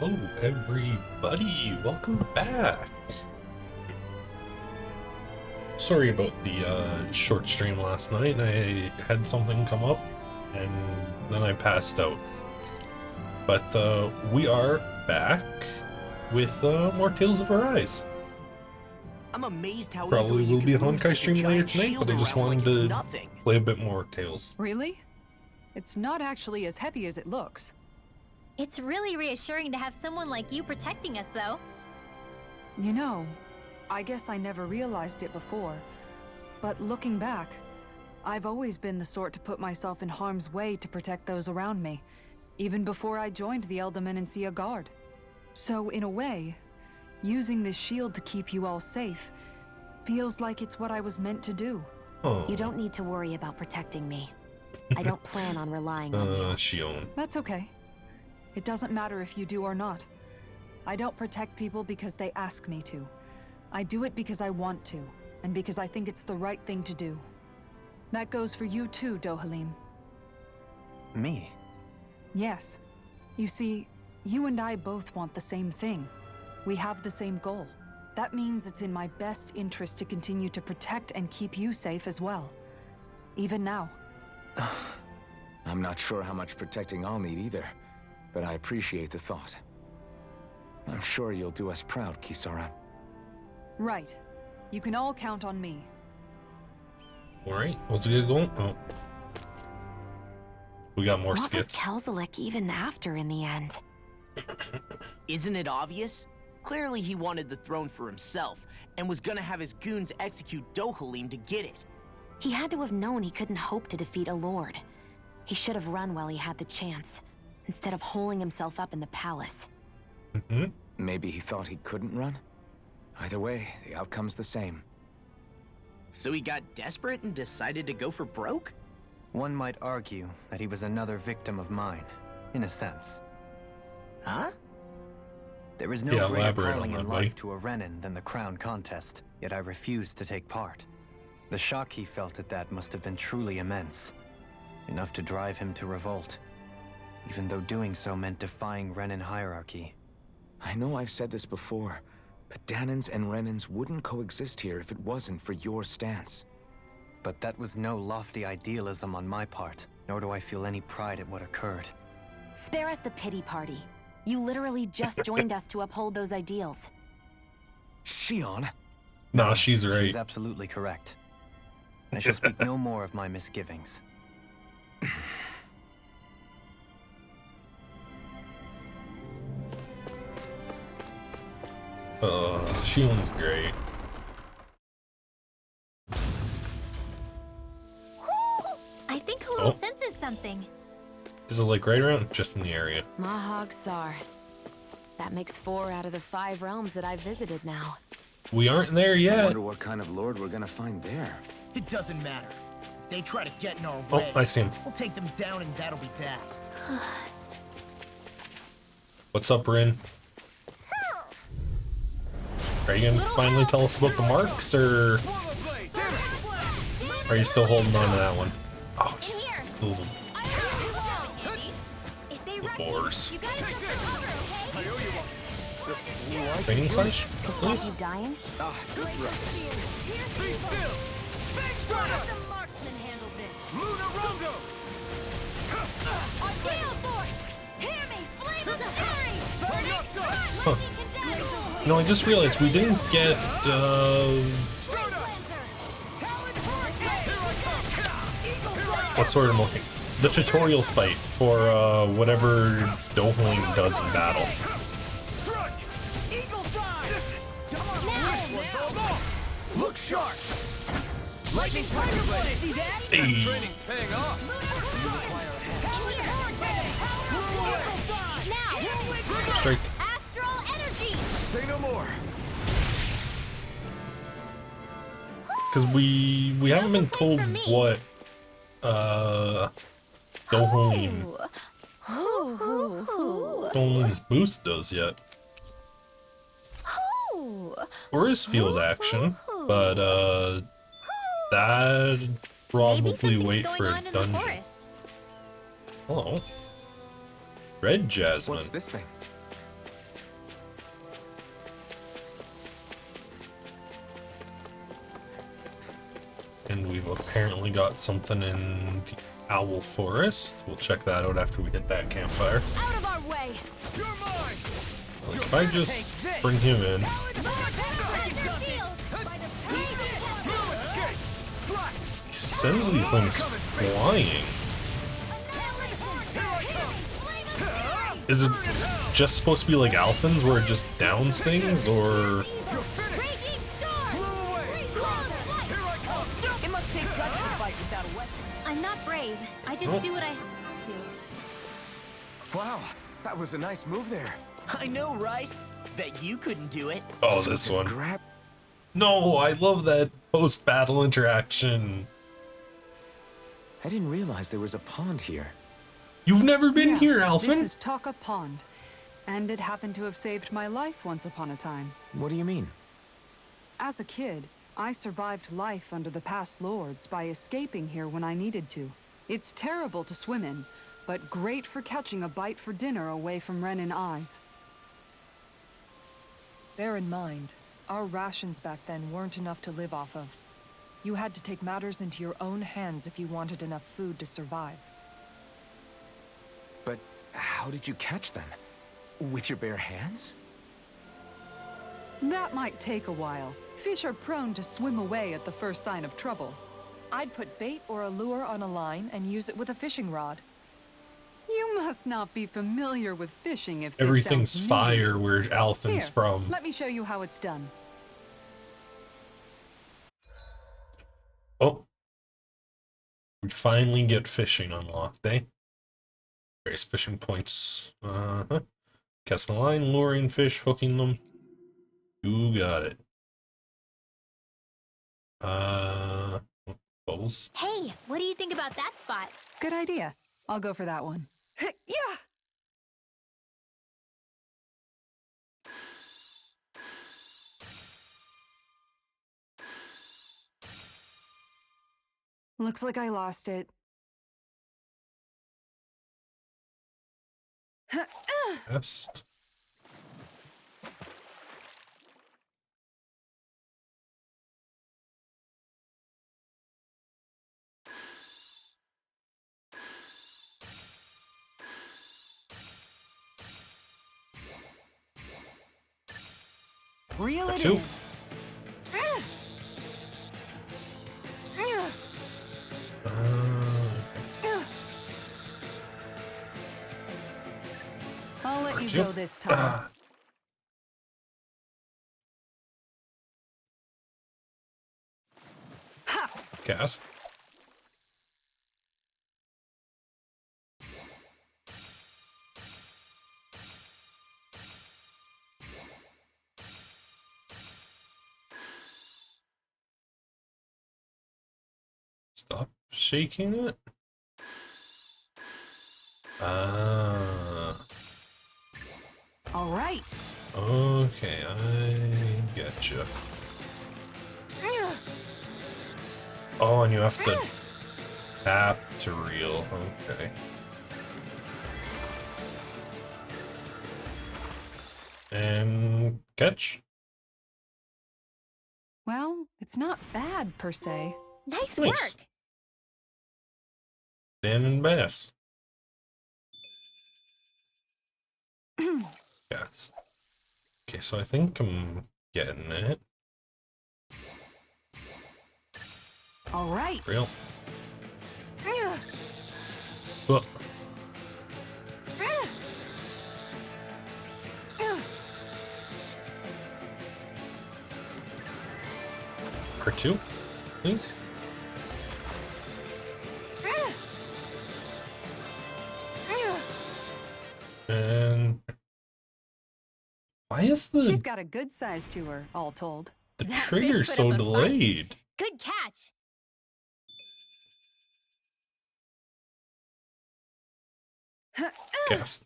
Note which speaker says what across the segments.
Speaker 1: Hello everybody, welcome back. Sorry about the short stream last night. I had something come up and then I passed out. But we are back with more Tales of Arise.
Speaker 2: I'm amazed how
Speaker 1: Probably
Speaker 2: easily
Speaker 1: will be a
Speaker 2: you can move
Speaker 1: Honkai
Speaker 2: such a
Speaker 1: stream later
Speaker 2: giant
Speaker 1: tonight,
Speaker 2: shield
Speaker 1: but I just
Speaker 2: around
Speaker 1: wanted
Speaker 2: like it's
Speaker 1: to
Speaker 2: nothing.
Speaker 1: play a bit more Tales.
Speaker 3: Really? It's not actually as heavy as it looks.
Speaker 4: It's really reassuring to have someone like you protecting us, though.
Speaker 3: You know, I guess I never realized it before, but looking back, I've always been the sort to put myself in harm's way to protect those around me, even before I joined the Elderman and Sea Guard. So in a way, using this shield to keep you all safe feels like it's what I was meant to do.
Speaker 1: Oh.
Speaker 5: You don't need to worry about protecting me. I don't plan on relying on you.
Speaker 1: Shion.
Speaker 3: That's okay. It doesn't matter if you do or not. I don't protect people because they ask me to. I do it because I want to, and because I think it's the right thing to do. That goes for you too, Dohalim.
Speaker 2: Me?
Speaker 3: Yes. You see, you and I both want the same thing. We have the same goal. That means it's in my best interest to continue to protect and keep you safe as well. Even now.
Speaker 6: I'm not sure how much protecting I'll need either, but I appreciate the thought. I'm sure you'll do us proud, Kisara.
Speaker 3: Right. You can all count on me.
Speaker 1: Alright, what's it going? Oh. We got more
Speaker 5: What
Speaker 1: skits.
Speaker 5: was Telzalik even after in the end?
Speaker 2: Isn't it obvious? Clearly he wanted the throne for himself, and was gonna have his goons execute Dohalim to get it.
Speaker 5: He had to have known he couldn't hope to defeat a lord. He should have run while he had the chance, instead of holding himself up in the palace.
Speaker 6: Maybe he thought he couldn't run? Either way, the outcome's the same.
Speaker 2: So he got desperate and decided to go for broke?
Speaker 7: One might argue that he was another victim of mine, in a sense.
Speaker 2: Huh?
Speaker 7: There is no
Speaker 1: Yeah,
Speaker 7: greater
Speaker 1: elaborate on
Speaker 7: calling
Speaker 1: that,
Speaker 7: in
Speaker 1: buddy.
Speaker 7: life to a Renin than the crown contest, yet I refused to take part. The shock he felt at that must have been truly immense, enough to drive him to revolt, even though doing so meant defying Renin hierarchy.
Speaker 6: I know I've said this before, but Danans and Renins wouldn't coexist here if it wasn't for your stance.
Speaker 7: But that was no lofty idealism on my part, nor do I feel any pride at what occurred.
Speaker 5: Spare us the pity party. You literally just joined us to uphold those ideals.
Speaker 6: Shion!
Speaker 1: Nah, she's right.
Speaker 7: She's absolutely correct. I shall speak no more of my misgivings.
Speaker 1: Shion's great.
Speaker 4: I think Hulu
Speaker 1: Oh.
Speaker 4: senses something.
Speaker 1: Is it like right around? Just in the area.
Speaker 5: Mahag Sar. That makes 4 out of the 5 realms that I've visited now.
Speaker 1: We aren't there
Speaker 6: I
Speaker 1: yet.
Speaker 6: wonder what kind of lord we're gonna find there.
Speaker 2: It doesn't matter. If they try to get in our
Speaker 1: Oh,
Speaker 2: way,
Speaker 1: I see him.
Speaker 2: we'll take them down and that'll be that.
Speaker 1: What's up, Rin? Are you gonna finally tell us about the marks, or are you still holding on to that one? Oh,
Speaker 4: In here.
Speaker 1: little
Speaker 4: I don't know who have it handy. If they rush
Speaker 1: boars.
Speaker 4: you guys jump for cover, okay?
Speaker 1: Training slash, please.
Speaker 5: You dying?
Speaker 4: Let the marksman handle this. On Gale Force! Hear me! Flame of fury! Burn it! Run! Condemn!
Speaker 1: No, I just realized we didn't get, what sort of looking? The tutorial fight for, whatever Dohalim does in battle.
Speaker 2: Look sharp! Lightning Tiger Blade! See that?
Speaker 1: Hey.
Speaker 2: Training's paying off!
Speaker 1: Strike.
Speaker 4: Astral energy!
Speaker 6: Say no more!
Speaker 1: Because we haven't been told what, Dohalim's boost does yet. Or his field action, but, that'd
Speaker 4: Maybe
Speaker 1: probably
Speaker 4: something's
Speaker 1: wait
Speaker 4: going
Speaker 1: for a
Speaker 4: on in the
Speaker 1: dungeon.
Speaker 4: forest.
Speaker 1: Hello. Red Jasmine.
Speaker 6: What's this thing?
Speaker 1: And we've apparently got something in the Owl Forest. We'll check that out after we hit that campfire.
Speaker 4: Out of our way!
Speaker 1: Like, if I just bring him in. He sends these things flying. Is it just supposed to be like Alphins where it just downs things, or...
Speaker 4: I'm not brave. I just do what I have to.
Speaker 6: Wow, that was a nice move there.
Speaker 2: I know, right? Bet you couldn't do it.
Speaker 1: Oh, this one.
Speaker 6: Grab.
Speaker 1: No, I love that post-battle interaction.
Speaker 6: I didn't realize there was a pond here.
Speaker 1: You've never been
Speaker 3: Yeah,
Speaker 1: here, Alphin?
Speaker 3: This is Taka Pond, and it happened to have saved my life once upon a time.
Speaker 6: What do you mean?
Speaker 3: As a kid, I survived life under the past lords by escaping here when I needed to. It's terrible to swim in, but great for catching a bite for dinner away from Renin eyes.
Speaker 8: Bear in mind, our rations back then weren't enough to live off of. You had to take matters into your own hands if you wanted enough food to survive.
Speaker 6: But how did you catch them? With your bare hands?
Speaker 3: That might take a while. Fish are prone to swim away at the first sign of trouble.
Speaker 8: I'd put bait or a lure on a line and use it with a fishing rod.
Speaker 3: You must not be familiar with fishing if this
Speaker 1: Everything's
Speaker 3: sounds new.
Speaker 1: fire where Alphin's
Speaker 3: Here,
Speaker 1: from.
Speaker 3: let me show you how it's done.
Speaker 1: Oh. We finally get fishing unlocked, eh? Various fishing points. Casting a line, luring fish, hooking them. You got it. Bubbles.
Speaker 4: Hey, what do you think about that spot?
Speaker 3: Good idea. I'll go for that one. Yeah. Looks like I lost it.
Speaker 1: Best.
Speaker 3: Reel it
Speaker 1: Two.
Speaker 3: in. I'll let you go this time.
Speaker 1: Cast. Stop shaking it.
Speaker 3: All right.
Speaker 1: Okay, I getcha. Oh, and you have to tap to reel. Okay. And catch.
Speaker 3: Well, it's not bad per se.
Speaker 4: Nice
Speaker 1: Nice.
Speaker 4: work.
Speaker 1: Salmon bass. Cast. Okay, so I think I'm getting it.
Speaker 3: All right.
Speaker 1: Reel. Well, part two, please. And why is
Speaker 3: She's
Speaker 1: the
Speaker 3: got a good size to her, all told.
Speaker 1: the
Speaker 4: That
Speaker 1: trigger
Speaker 4: fish put
Speaker 1: so
Speaker 4: up a fight.
Speaker 1: delayed?
Speaker 4: Good catch.
Speaker 1: Cast.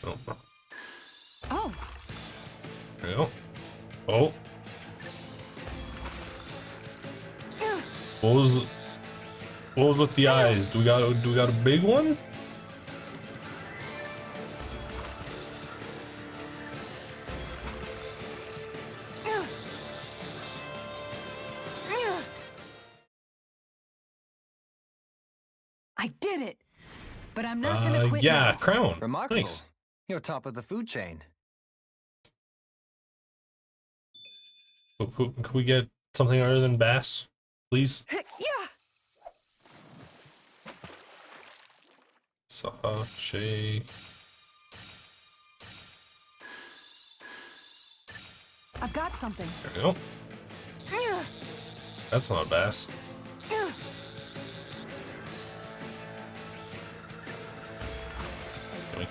Speaker 1: Oh,
Speaker 3: Oh,
Speaker 1: there you go. Oh. What was with the eyes? Do we got a big one?
Speaker 3: I did it! But I'm not gonna quit
Speaker 1: yeah,
Speaker 3: now.
Speaker 1: crown.
Speaker 7: Remarkable.
Speaker 1: Nice.
Speaker 7: You're top of the food chain.
Speaker 1: Can we get something other than bass, please?
Speaker 3: Yeah!
Speaker 1: Saw, shake.
Speaker 3: I've got something.
Speaker 1: There we go. That's not a bass. Like,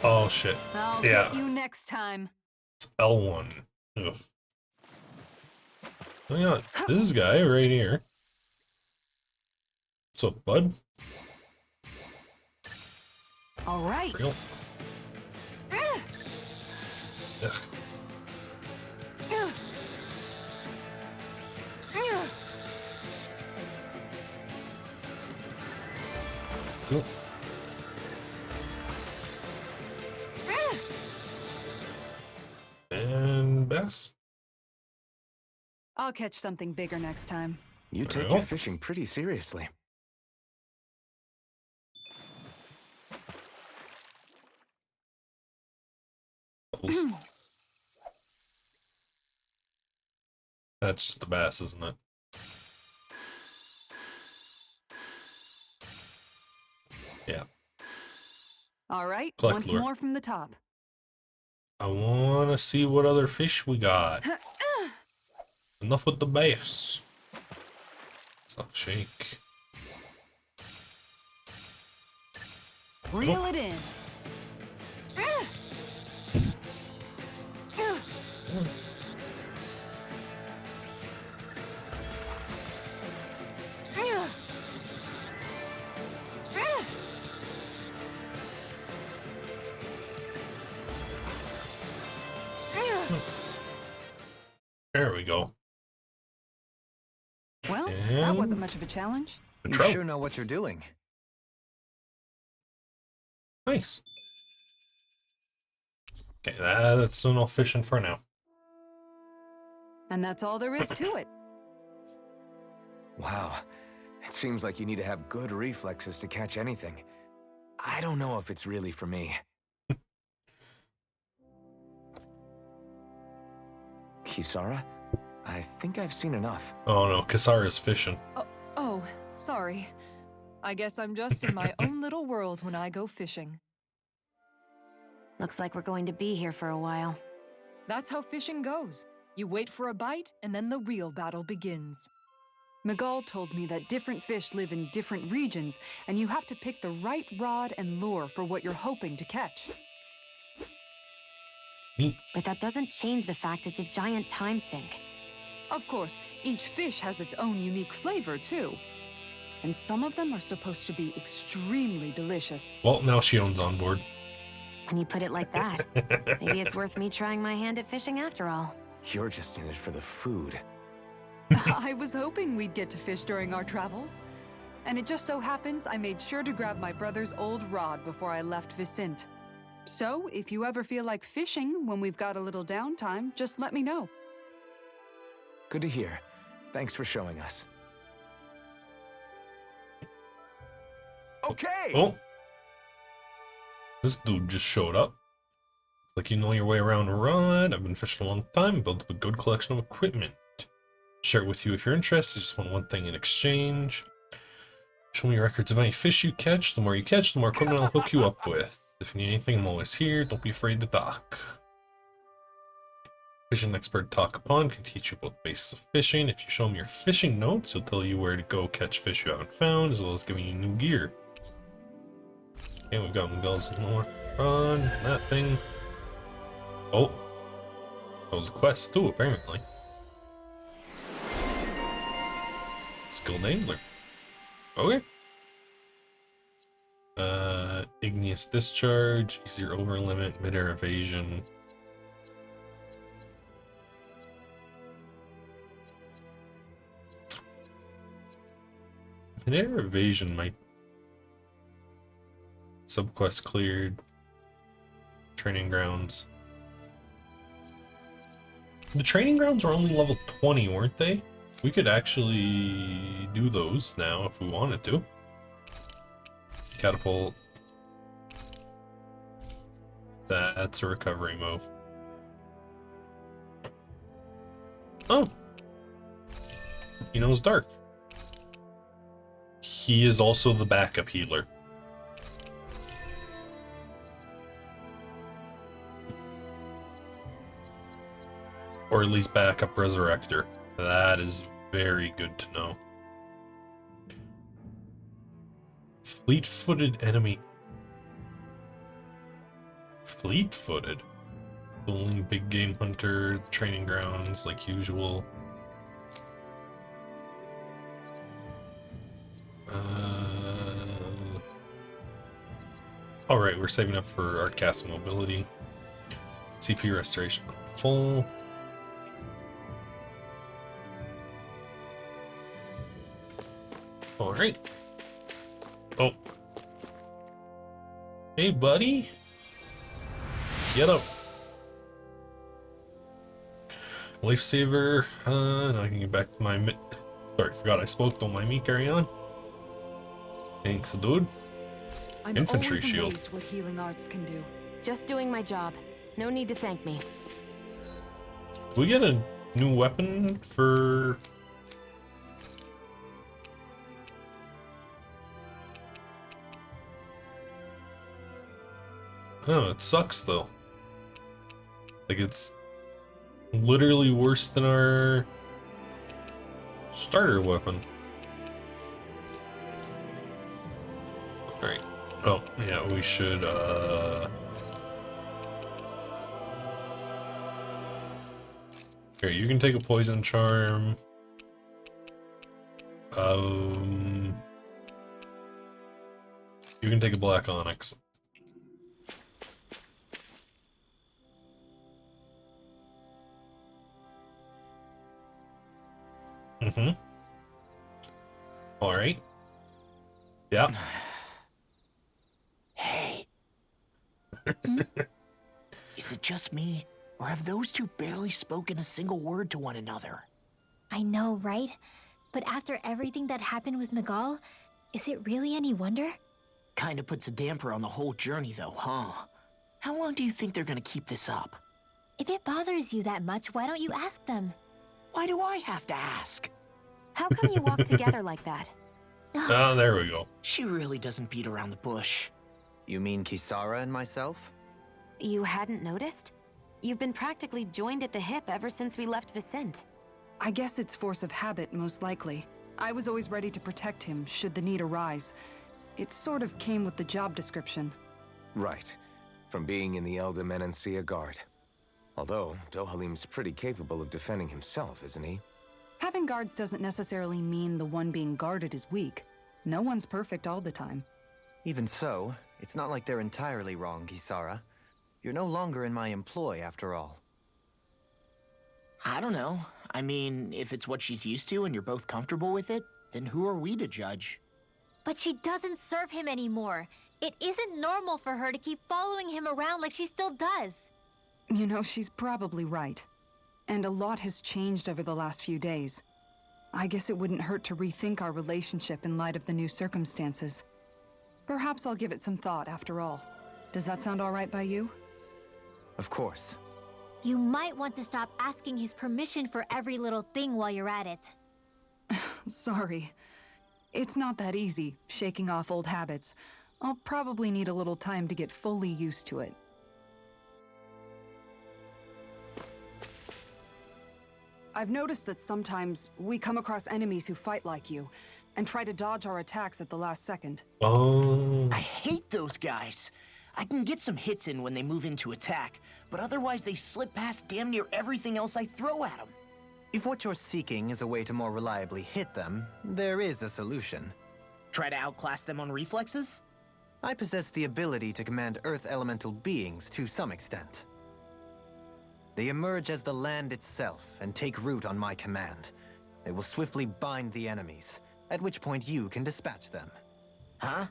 Speaker 1: oh shit.
Speaker 3: I'll
Speaker 1: Yeah.
Speaker 3: get you next time.
Speaker 1: It's L1. Ugh. Oh yeah, this guy right here. What's up, bud?
Speaker 3: All right.
Speaker 1: Real. Ugh. Cool. And bass.
Speaker 3: I'll catch something bigger next time.
Speaker 6: You take
Speaker 1: Well.
Speaker 6: your fishing pretty seriously.
Speaker 1: That's just the bass, isn't it? Yeah.
Speaker 3: All right,
Speaker 1: Collect
Speaker 3: once
Speaker 1: lure.
Speaker 3: more from the top.
Speaker 1: I want to see what other fish we got. Enough with the bass. Stop shake.
Speaker 3: Reel it in.
Speaker 1: There we go.
Speaker 3: Well, that
Speaker 1: And-
Speaker 3: wasn't much of a challenge.
Speaker 1: The
Speaker 7: You
Speaker 1: trout.
Speaker 7: sure know what you're doing.
Speaker 1: Nice. Okay, that's enough fishing for now.
Speaker 3: And that's all there is to it.
Speaker 6: Wow. It seems like you need to have good reflexes to catch anything. I don't know if it's really for me. Kisara? I think I've seen enough.
Speaker 1: Oh no, Kasara's fishing.
Speaker 8: Oh, sorry. I guess I'm just in my own little world when I go fishing.
Speaker 5: Looks like we're going to be here for a while.
Speaker 8: That's how fishing goes. You wait for a bite, and then the real battle begins.
Speaker 3: Miguel told me that different fish live in different regions, and you have to pick the right rod and lure for what you're hoping to catch.
Speaker 1: Neat.
Speaker 5: But that doesn't change the fact it's a giant time sink.
Speaker 3: Of course, each fish has its own unique flavor, too. And some of them are supposed to be extremely delicious.
Speaker 1: Well, now she owns on board.
Speaker 5: When you put it like that, maybe it's worth me trying my hand at fishing after all.
Speaker 6: You're just in it for the food.
Speaker 3: I was hoping we'd get to fish during our travels. And it just so happens I made sure to grab my brother's old rod before I left Vicente. So, if you ever feel like fishing when we've got a little downtime, just let me know.
Speaker 6: Good to hear. Thanks for showing us.
Speaker 2: Okay.
Speaker 1: Oh! This dude just showed up. Like you know your way around a rod. I've been fishing a long time, built up a good collection of equipment. Share it with you if you're interested. Just want one thing in exchange. Show me records of any fish you catch. The more you catch, the more equipment I'll hook you up with. If you need anything, I'm always here. Don't be afraid to talk. Fishing expert Talk Upon can teach you about the basics of fishing. If you show him your fishing notes, he'll tell you where to go catch fish you haven't found, as well as giving you new gear. Okay, we've got Miguel's more on that thing. Oh, that was a quest too, apparently. Skilled angler. Okay. Igneous discharge, easier over limit, mid-air evasion. Mid-air evasion might. Subquest cleared. Training grounds. The training grounds were only level 20, weren't they? We could actually do those now if we wanted to. Catapult. That's a recovery move. Oh. He knows Dark. He is also the backup healer. Or at least backup resurrector. That is very good to know. Fleet-footed enemy. Fleet-footed? Dueling big game hunter, training grounds like usual. Alright, we're saving up for our cast mobility. CP restoration full. Alright. Oh. Hey, buddy. Get up. Lifesaver. Now I can get back to my sorry, forgot I spoke. Don't mind me. Carry on. Thanks, dude.
Speaker 3: I'm
Speaker 1: Infantry
Speaker 3: always
Speaker 1: shield.
Speaker 3: amazed what healing arts can do.
Speaker 5: Just doing my job. No need to thank me.
Speaker 1: Do we get a new weapon for... Oh, it sucks though. Like, it's literally worse than our starter weapon. Alright. Oh, yeah, we should, Here, you can take a poison charm. You can take a black onyx. Mm-hmm. Alright. Yeah.
Speaker 2: Hey. Is it just me, or have those two barely spoken a single word to one another?
Speaker 4: I know, right? But after everything that happened with Miguel, is it really any wonder?
Speaker 2: Kinda puts a damper on the whole journey, though, huh? How long do you think they're gonna keep this up?
Speaker 4: If it bothers you that much, why don't you ask them?
Speaker 2: Why do I have to ask?
Speaker 5: How come you walk together like that?
Speaker 1: Ah, there we go.
Speaker 2: She really doesn't beat around the bush.
Speaker 7: You mean Kisara and myself?
Speaker 5: You hadn't noticed? You've been practically joined at the hip ever since we left Vicente.
Speaker 3: I guess it's force of habit, most likely. I was always ready to protect him, should the need arise. It sort of came with the job description.
Speaker 6: Right. From being in the Elder Menancia Guard. Although, Dohalim's pretty capable of defending himself, isn't he?
Speaker 3: Having guards doesn't necessarily mean the one being guarded is weak. No one's perfect all the time.
Speaker 7: Even so, it's not like they're entirely wrong, Kisara. You're no longer in my employ, after all.
Speaker 2: I don't know. I mean, if it's what she's used to and you're both comfortable with it, then who are we to judge?
Speaker 4: But she doesn't serve him anymore. It isn't normal for her to keep following him around like she still does.
Speaker 3: You know, she's probably right. And a lot has changed over the last few days. I guess it wouldn't hurt to rethink our relationship in light of the new circumstances. Perhaps I'll give it some thought after all. Does that sound all right by you?
Speaker 7: Of course.
Speaker 4: You might want to stop asking his permission for every little thing while you're at it.
Speaker 3: Sorry. It's not that easy, shaking off old habits. I'll probably need a little time to get fully used to it. I've noticed that sometimes we come across enemies who fight like you, and try to dodge our attacks at the last second.
Speaker 1: Oh.
Speaker 2: I hate those guys. I can get some hits in when they move into attack, but otherwise they slip past damn near everything else I throw at them.
Speaker 7: If what you're seeking is a way to more reliably hit them, there is a solution.
Speaker 2: Try to outclass them on reflexes?
Speaker 7: I possess the ability to command Earth elemental beings to some extent. They emerge as the land itself and take root on my command. They will swiftly bind the enemies, at which point you can dispatch them.
Speaker 2: Huh?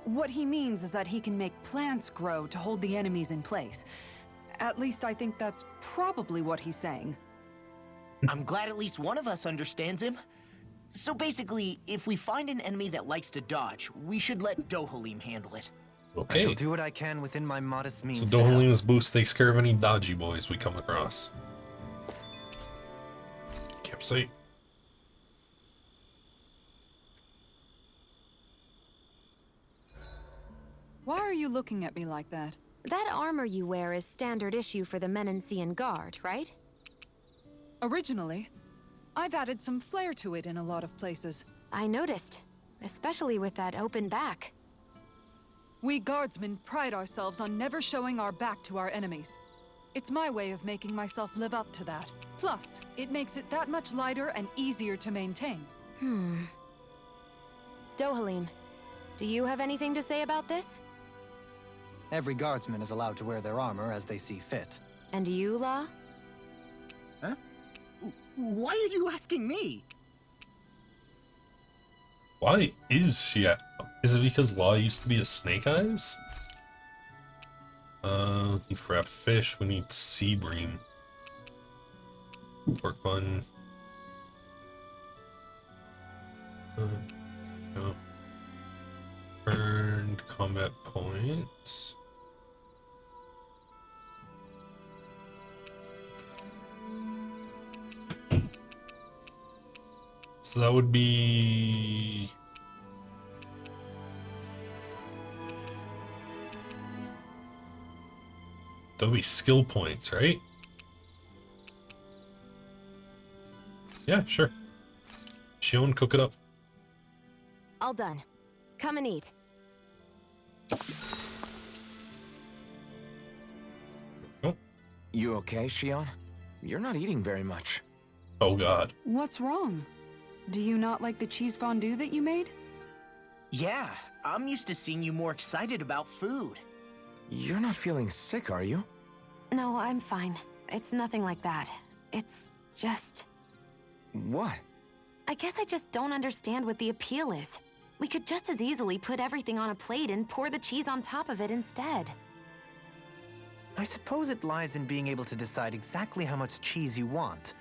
Speaker 3: What he means is that he can make plants grow to hold the enemies in place. At least I think that's probably what he's saying.
Speaker 2: I'm glad at least one of us understands him. So basically, if we find an enemy that likes to dodge, we should let Dohalim handle it.
Speaker 7: I shall
Speaker 1: Okay.
Speaker 7: do what I can within my modest means.
Speaker 1: So
Speaker 7: to help.
Speaker 1: Dohalim's boost takes care of any dodgy boys we come across. Campsite.
Speaker 3: Why are you looking at me like that?
Speaker 5: That armor you wear is standard issue for the Menancian Guard, right?
Speaker 3: Originally, I've added some flair to it in a lot of places.
Speaker 5: I noticed, especially with that open back.
Speaker 3: We guardsmen pride ourselves on never showing our back to our enemies. It's my way of making myself live up to that. Plus, it makes it that much lighter and easier to maintain.
Speaker 5: Dohalim, do you have anything to say about this?
Speaker 7: Every guardsman is allowed to wear their armor as they see fit.
Speaker 5: And you, Law?
Speaker 2: Huh? Why are you asking me?
Speaker 1: Why is she at... Is it because Law used to be a Snake Eyes? Need frapped fish, we need sea bream. Pork bun. No. Earned combat points. So that would be... That would be skill points, right? Yeah, sure. Shion, cook it up.
Speaker 5: All done. Come and eat.
Speaker 1: Oh,
Speaker 6: You okay, Shion? You're not eating very much.
Speaker 1: oh god.
Speaker 3: What's wrong? Do you not like the cheese fondue that you made?
Speaker 2: Yeah, I'm used to seeing you more excited about food.
Speaker 6: You're not feeling sick, are you?
Speaker 5: No, I'm fine. It's nothing like that. It's just...
Speaker 6: What?
Speaker 5: I guess I just don't understand what the appeal is. We could just as easily put everything on a plate and pour the cheese on top of it instead.
Speaker 7: I suppose it lies in being able to decide exactly how much cheese you want.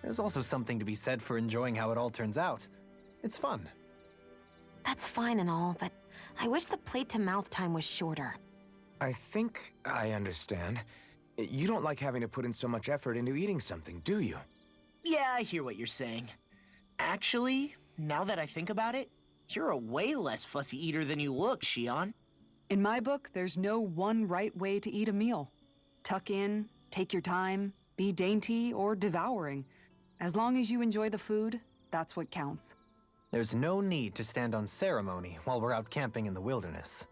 Speaker 7: There's also something to be said for enjoying how it all turns out. It's fun.
Speaker 5: That's fine and all, but I wish the plate-to-mouth time was shorter.
Speaker 6: I think I understand. You don't like having to put in so much effort into eating something, do you?
Speaker 2: Yeah, I hear what you're saying. Actually, now that I think about it, you're a way less fussy eater than you look, Shion.
Speaker 3: In my book, there's no one right way to eat a meal. Tuck in, take your time, be dainty or devouring. As long as you enjoy the food, that's what counts.
Speaker 7: There's no need to stand on ceremony while we're out camping in the wilderness.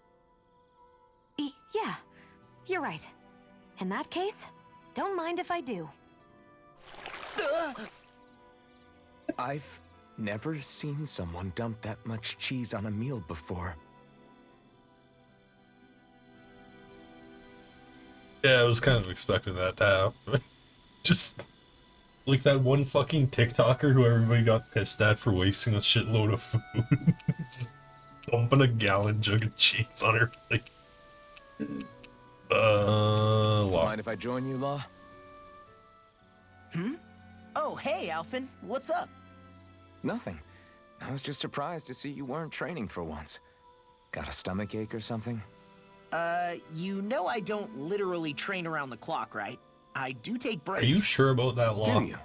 Speaker 5: Yeah, you're right. In that case, don't mind if I do.
Speaker 6: I've never seen someone dump that much cheese on a meal before.
Speaker 1: Yeah, I was kind of expecting that to happen. Just like that one fucking TikToker who everybody got pissed at for wasting a shitload of food. Just dumping a gallon jug of cheese on her plate. Law.
Speaker 6: Mind if I join you, Law?
Speaker 2: Oh, hey, Alphen. What's up?
Speaker 6: Nothing. I was just surprised to see you weren't training for once. Got a stomach ache or something?
Speaker 2: You know I don't literally train around the clock, right? I do take breaks.
Speaker 1: Are you sure about that, Law?
Speaker 6: Do you?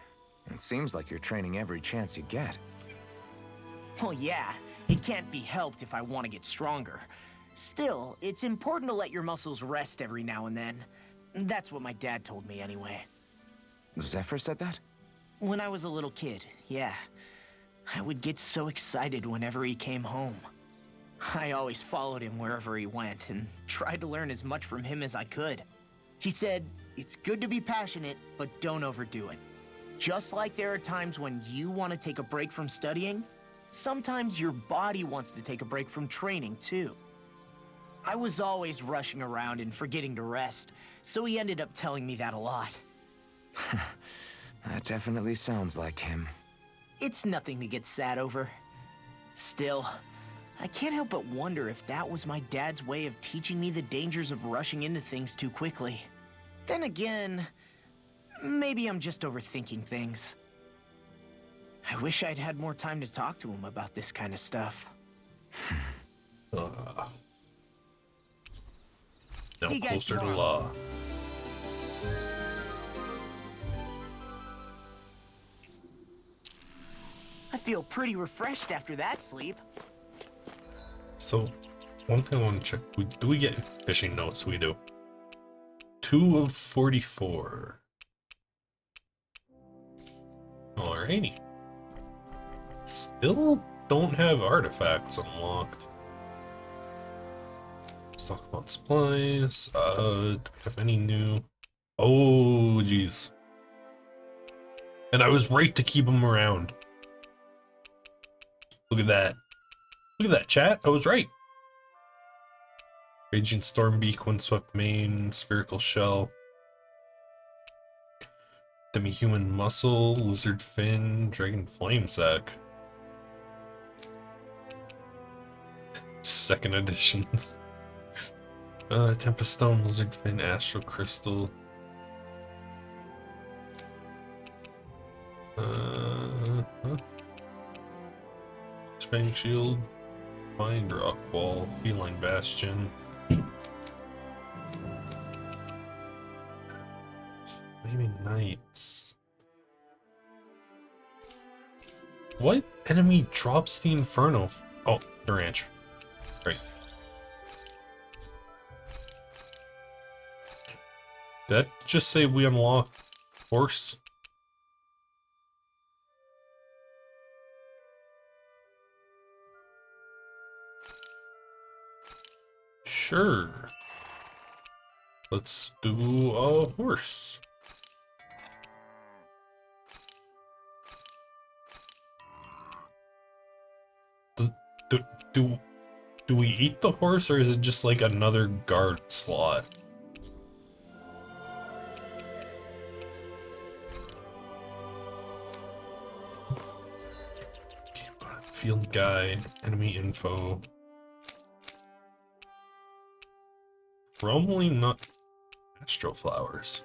Speaker 6: It seems like you're training every chance you get.
Speaker 2: Well, yeah. It can't be helped if I want to get stronger. Still, it's important to let your muscles rest every now and then. That's what my dad told me anyway.
Speaker 6: Zephyr said that?
Speaker 2: When I was a little kid, yeah. I would get so excited whenever he came home. I always followed him wherever he went and tried to learn as much from him as I could. He said, it's good to be passionate, but don't overdo it. Just like there are times when you want to take a break from studying, sometimes your body wants to take a break from training too. I was always rushing around and forgetting to rest, so he ended up telling me that a lot.
Speaker 6: That definitely sounds like him.
Speaker 2: It's nothing to get sad over. Still, I can't help but wonder if that was my dad's way of teaching me the dangers of rushing into things too quickly. Then again, maybe I'm just overthinking things. I wish I'd had more time to talk to him about this kind of stuff.
Speaker 1: Now
Speaker 8: See you guys
Speaker 1: closer to
Speaker 8: tomorrow.
Speaker 1: law.
Speaker 2: I feel pretty refreshed after that sleep.
Speaker 1: So, one thing I want to check, do we get fishing notes? We do. 2 of 44. Alrighty. Still don't have artifacts unlocked. Let's talk about supplies. Do we have any new? Oh, jeez. And I was right to keep them around. Look at that. Look at that, chat. I was right. Raging Stormbeak, Windswept Mane, Spherical Shell, Demi-Human Muscle, Lizard Fin, Dragon Flame Sack. Second editions. Tempest Stone, Lizard Fin, Astral Crystal. Bang Shield, Mind Rock Ball, Feline Bastion. Maybe Knights. What enemy drops the Inferno? Oh, the ranch. Great. Did that just say we unlock horse? Sure. Let's do a horse. Do we eat the horse, or is it just like another guard slot? Okay, field guide, enemy info. Probably not Astro Flowers.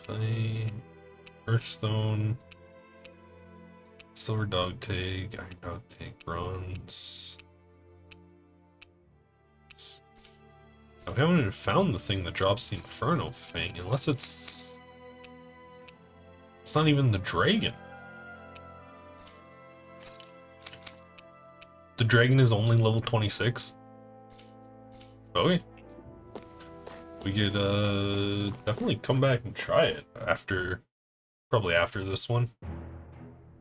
Speaker 1: Clay, Earthstone, Silver Dog Tag, Iron Dog Tag, Bronze. I haven't even found the thing that drops the Inferno Fang, unless it's not even the dragon. The dragon is only level 26. Okay. We could definitely come back and try it probably after this one.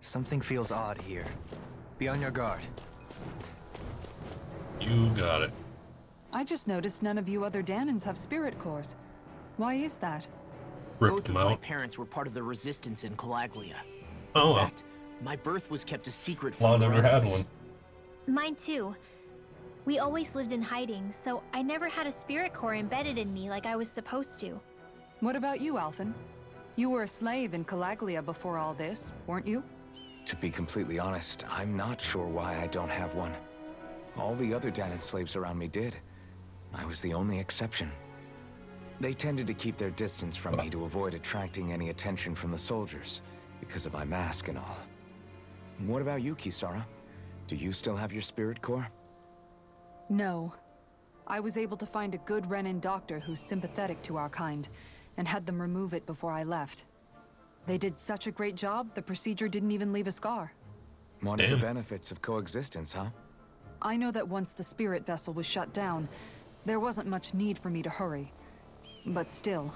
Speaker 7: Something feels odd here. Be on your guard.
Speaker 1: You got it.
Speaker 3: I just noticed none of you other Danans have spirit cores. Why is that?
Speaker 1: Rip
Speaker 2: Both
Speaker 1: them
Speaker 2: of my
Speaker 1: out.
Speaker 2: parents were part of the resistance in Calaglia.
Speaker 1: Oh,
Speaker 2: In
Speaker 1: well.
Speaker 2: fact, my birth was kept a secret
Speaker 1: Well, I
Speaker 2: from the
Speaker 1: never had
Speaker 2: Romans.
Speaker 1: one.
Speaker 4: Mine too. We always lived in hiding, so I never had a spirit core embedded in me like I was supposed to.
Speaker 3: What about you, Alphen? You were a slave in Calaglia before all this, weren't you?
Speaker 6: To be completely honest, I'm not sure why I don't have one. All the other Danan slaves around me did. I was the only exception. They tended to keep their distance from me to avoid attracting any attention from the soldiers, because of my mask and all. What about you, Kisara? Do you still have your spirit core?
Speaker 3: No. I was able to find a good Renin doctor who's sympathetic to our kind, and had them remove it before I left. They did such a great job, the procedure didn't even leave a scar.
Speaker 6: One of the benefits of coexistence, huh?
Speaker 3: I know that once the spirit vessel was shut down, there wasn't much need for me to hurry. But still,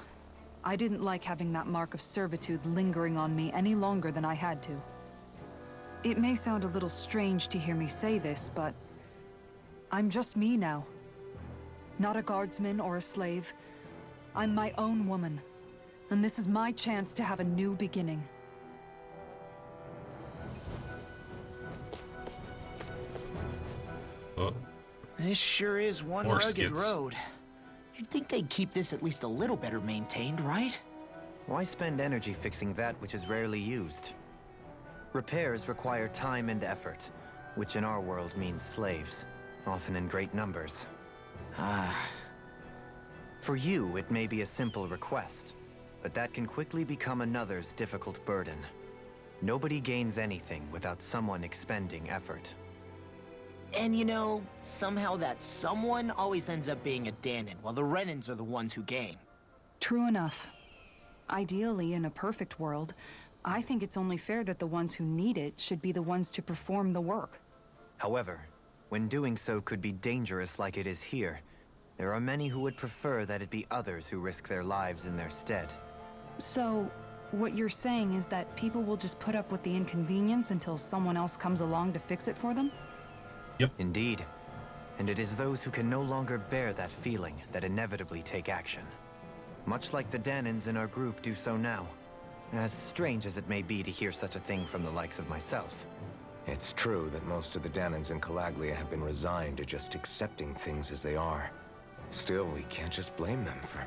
Speaker 3: I didn't like having that mark of servitude lingering on me any longer than I had to. It may sound a little strange to hear me say this, but I'm just me now. Not a guardsman or a slave. I'm my own woman, and this is my chance to have a new beginning.
Speaker 1: Oh,
Speaker 2: This sure is one
Speaker 1: More
Speaker 2: rugged
Speaker 1: skits.
Speaker 2: road. You'd think they'd keep this at least a little better maintained, right?
Speaker 7: Why spend energy fixing that which is rarely used? Repairs require time and effort, which in our world means slaves. often in great numbers.
Speaker 2: Ah,
Speaker 7: For you, it may be a simple request, but that can quickly become another's difficult burden. Nobody gains anything without someone expending effort.
Speaker 2: and you know, somehow that someone always ends up being a Danon, while the Renans are the ones who gain.
Speaker 3: True enough. Ideally, in a perfect world, I think it's only fair that the ones who need it should be the ones to perform the work.
Speaker 7: However, when doing so could be dangerous like it is here, there are many who would prefer that it be others who risk their lives in their stead.
Speaker 3: So, what you're saying is that people will just put up with the inconvenience until someone else comes along to fix it for them?
Speaker 7: Indeed. And it is those who can no longer bear that feeling that inevitably take action. Much like the Danons in our group do so now. As strange as it may be to hear such a thing from the likes of myself.
Speaker 6: It's true that most of the Danons in Calaglia have been resigned to just accepting things as they are. Still, we can't just blame them for...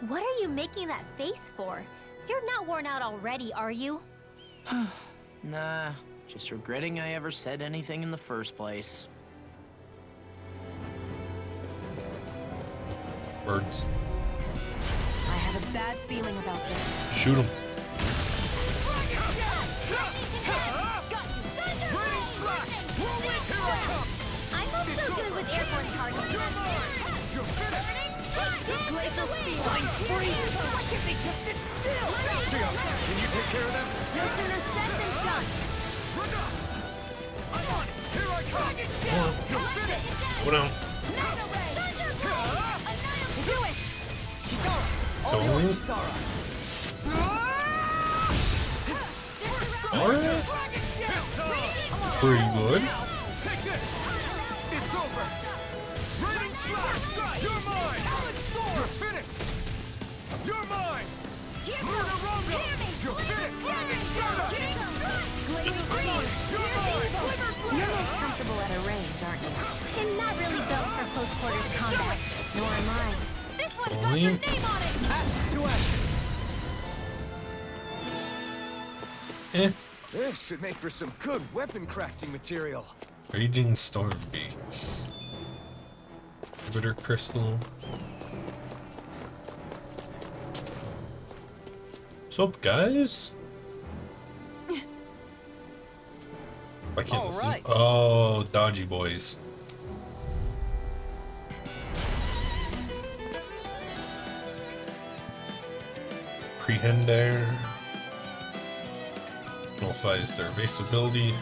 Speaker 4: What are you making that face for? You're not worn out already, are you?
Speaker 2: Nah, just regretting I ever said anything in the first place.
Speaker 1: Birds.
Speaker 5: I have a bad feeling about this.
Speaker 1: Shoot them.
Speaker 4: I'm not so good with airborne targets.
Speaker 5: Glacial feline freeze! Why can't they just sit still?
Speaker 6: Can you take care of them?
Speaker 4: No sooner said than done.
Speaker 6: I'm on it! Here I come!
Speaker 1: Go down.
Speaker 5: Do it!
Speaker 6: Keep going!
Speaker 1: Don't. Alright. Pretty good.
Speaker 6: Take this! It's over! Raining Flash! You're mine! You're finished! You're mine! Luna Rondo! You're finished! Dragon Shadow!
Speaker 5: Glacial freeze!
Speaker 6: You're mine!
Speaker 5: You're most comfortable at a range, aren't you?
Speaker 4: I'm not really built for close quarters combat.
Speaker 5: Nor am I.
Speaker 4: This one's got
Speaker 1: Only-
Speaker 4: your name on it!
Speaker 6: To action!
Speaker 1: Eh.
Speaker 6: This should make for some good weapon crafting material.
Speaker 1: Raging Stormbeak. Bitter Crystal. What's up, guys? I can't see.
Speaker 2: Alright.
Speaker 1: Oh, dodgy boys. Prehender. Nullifies their evasibility.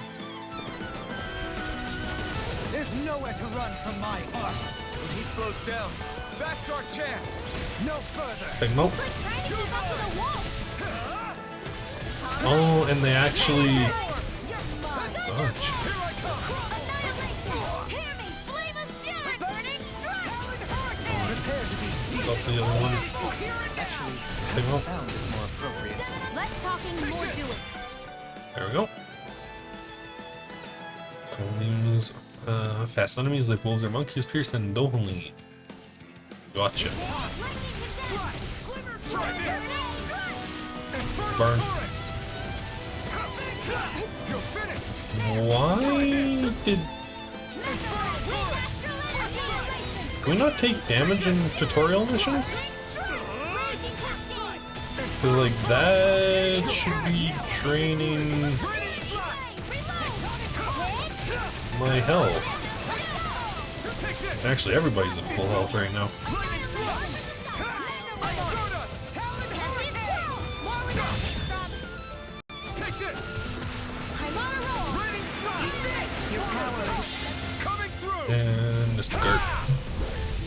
Speaker 6: There's nowhere to run from my arm. When he slows down, that's our chance. No further.
Speaker 1: Big Mope.
Speaker 4: Trying to keep up to the wall!
Speaker 1: Oh, and they actually dodge.
Speaker 6: Here I come.
Speaker 4: Annihilation! Hear me! Flame of Fury! Burning strike!
Speaker 6: Prepare to be
Speaker 1: What's up, the other one?
Speaker 7: Actually,
Speaker 1: Big Mope.
Speaker 7: found is more appropriate.
Speaker 4: Less talking, more doing.
Speaker 1: There we go. Enemies, fast enemies like wolves or monkeys pierce and Dohli. Gotcha. Burn.
Speaker 6: You're finished.
Speaker 1: Why did... Can we not take damage in tutorial missions? Because, like, that should be draining my health. Actually, everybody's at full health right now.
Speaker 6: Take this.
Speaker 4: I'm on a roll!
Speaker 6: Raining Flash. Your power coming through.
Speaker 1: And Mr. Dirt.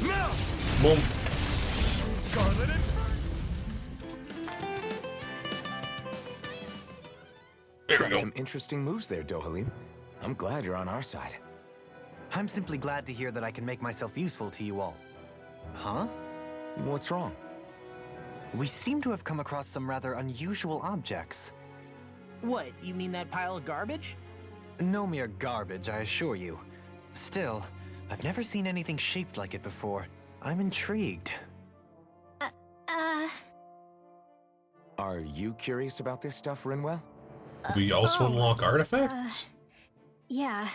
Speaker 6: Now,
Speaker 1: Boom.
Speaker 6: Scarlet and
Speaker 1: There we
Speaker 6: got
Speaker 1: go.
Speaker 6: some interesting moves there, Dohalim. I'm glad you're on our side.
Speaker 7: I'm simply glad to hear that I can make myself useful to you all. Huh?
Speaker 6: What's wrong?
Speaker 7: We seem to have come across some rather unusual objects.
Speaker 2: What, you mean that pile of garbage?
Speaker 7: No mere garbage, I assure you. Still, I've never seen anything shaped like it before. I'm intrigued.
Speaker 6: Are you curious about this stuff, Rinwell?
Speaker 1: We also unlock artifacts?
Speaker 4: Yeah,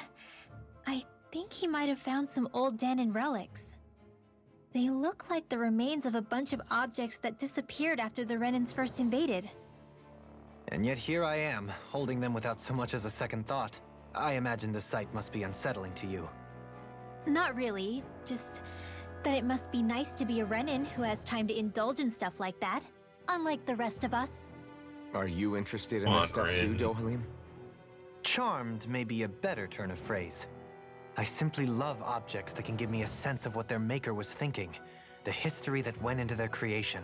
Speaker 4: I think he might have found some old Danon relics. They look like the remains of a bunch of objects that disappeared after the Renans first invaded.
Speaker 7: And yet here I am, holding them without so much as a second thought. I imagine the sight must be unsettling to you.
Speaker 4: Not really, just that it must be nice to be a Renan who has time to indulge in stuff like that, unlike the rest of us.
Speaker 6: Are you interested in
Speaker 1: Come
Speaker 6: this
Speaker 1: on,
Speaker 6: stuff too,
Speaker 1: Rin.
Speaker 6: Dohalim?
Speaker 7: Charmed may be a better turn of phrase. I simply love objects that can give me a sense of what their maker was thinking, the history that went into their creation.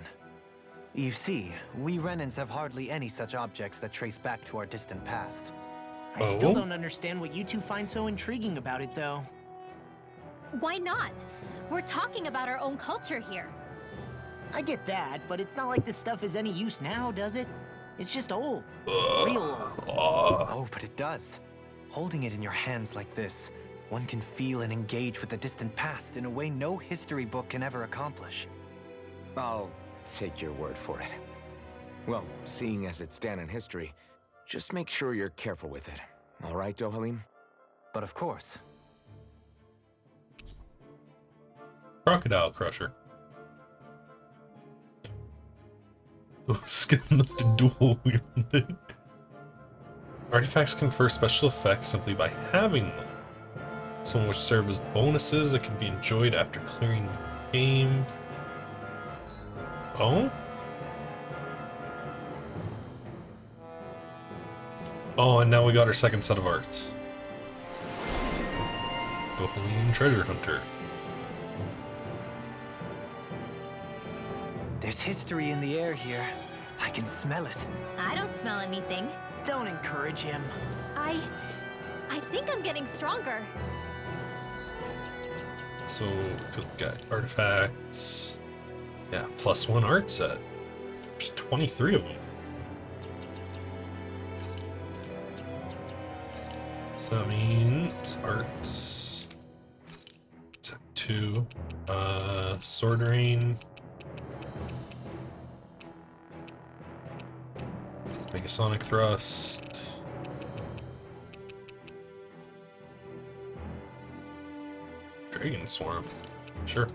Speaker 7: You see, we Renans have hardly any such objects that trace back to our distant past.
Speaker 2: I still
Speaker 1: Oh?
Speaker 2: don't understand what you two find so intriguing about it, though.
Speaker 4: Why not? We're talking about our own culture here.
Speaker 2: I get that, but it's not like this stuff is any use now, does it? It's just old. Real old.
Speaker 7: Oh, but it does. Holding it in your hands like this, one can feel and engage with the distant past in a way no history book can ever accomplish.
Speaker 6: I'll take your word for it. Well, seeing as it's Danon history, just make sure you're careful with it. All right, Dohalim?
Speaker 7: But of course.
Speaker 1: Crocodile Crusher. Skin the dual wielded. Artifacts confer special effects simply by having them. Some which serve as bonuses that can be enjoyed after clearing the game. Oh? Oh, and now we got our second set of arts. Dohalim Treasure Hunter.
Speaker 7: There's history in the air here. I can smell it.
Speaker 4: I don't smell anything.
Speaker 2: Don't encourage him.
Speaker 4: I think I'm getting stronger.
Speaker 1: So, if you look at artifacts, yeah, +1 art set. There's 23 of them. So that means arts. Set 2. Sword Rain. Megasonic Thrust. Dragon Swarm. Sure.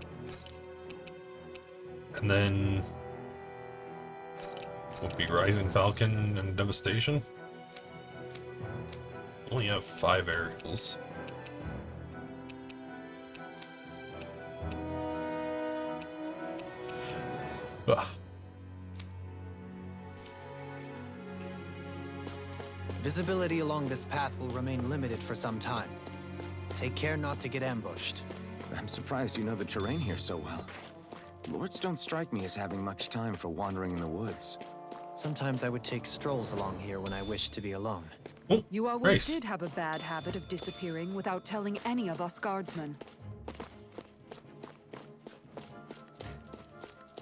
Speaker 1: And then will be Rising Falcon and Devastation. Only have 5 aerials. Ah.
Speaker 7: Visibility along this path will remain limited for some time. Take care not to get ambushed.
Speaker 6: I'm surprised you know the terrain here so well. Lords don't strike me as having much time for wandering in the woods.
Speaker 7: Sometimes I would take strolls along here when I wished to be alone.
Speaker 1: Oh,
Speaker 3: You always
Speaker 1: Grace.
Speaker 3: did have a bad habit of disappearing without telling any of us guardsmen.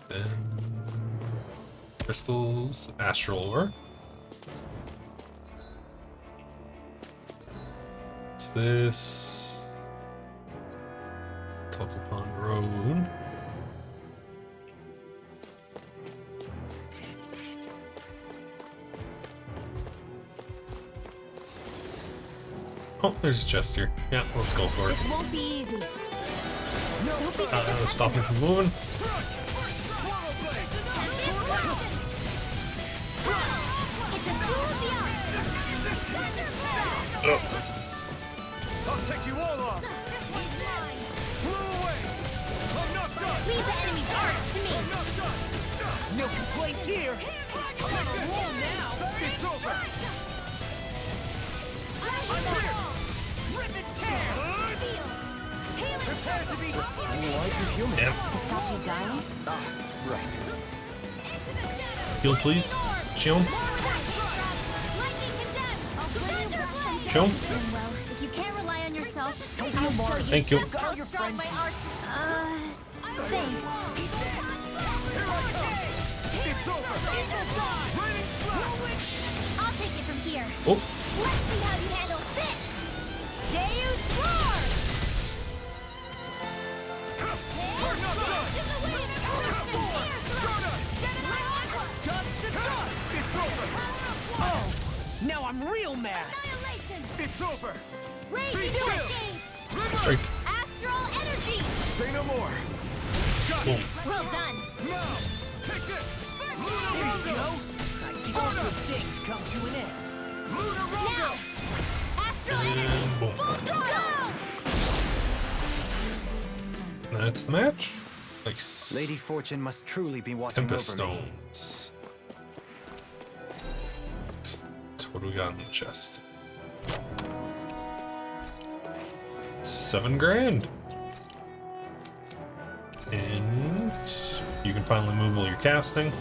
Speaker 1: Then crystals, astral ore. What's this? Tulka Pond Road. Oh, there's a chest here. Yeah, let's go for it.
Speaker 4: It won't be easy.
Speaker 1: Stop me from moving.
Speaker 9: I'll take you all on! Blow away! I'm not done!
Speaker 4: Leave the enemy's arts to me.
Speaker 9: I'm not done!
Speaker 2: No complaints here.
Speaker 9: I'm on a roll now! It's over! I'm here! Rip and tear! Prepare to be...
Speaker 6: Why'd you heal me?
Speaker 1: Damn.
Speaker 5: To stop you dying?
Speaker 6: Right.
Speaker 1: Heal, please. Shield. Shield.
Speaker 4: Well, if you can't rely on yourself, I'll show you
Speaker 1: Thank you.
Speaker 4: just how strong my arts. Thanks.
Speaker 9: It's over! Raining slash!
Speaker 4: I'll take it from here.
Speaker 1: Oh,
Speaker 4: Let's see how you handle this. Deus Roar!
Speaker 9: We're not done!
Speaker 2: Oh, now I'm real mad.
Speaker 9: It's over! Rage
Speaker 2: Be
Speaker 9: still.
Speaker 1: Strike.
Speaker 9: Astral energy.
Speaker 6: Say no more.
Speaker 1: Boom.
Speaker 9: Well done.
Speaker 6: Now, take this.
Speaker 2: There you go. I see all good things come to an end.
Speaker 9: Now. Astral energy.
Speaker 1: And boom.
Speaker 9: Full throttle.
Speaker 1: That's the match. Nice.
Speaker 7: Lady Fortune must truly be watching
Speaker 1: Tempest
Speaker 7: over me.
Speaker 1: Stones. So what do we got in the chest? 7 grand. And you can finally move all your casting.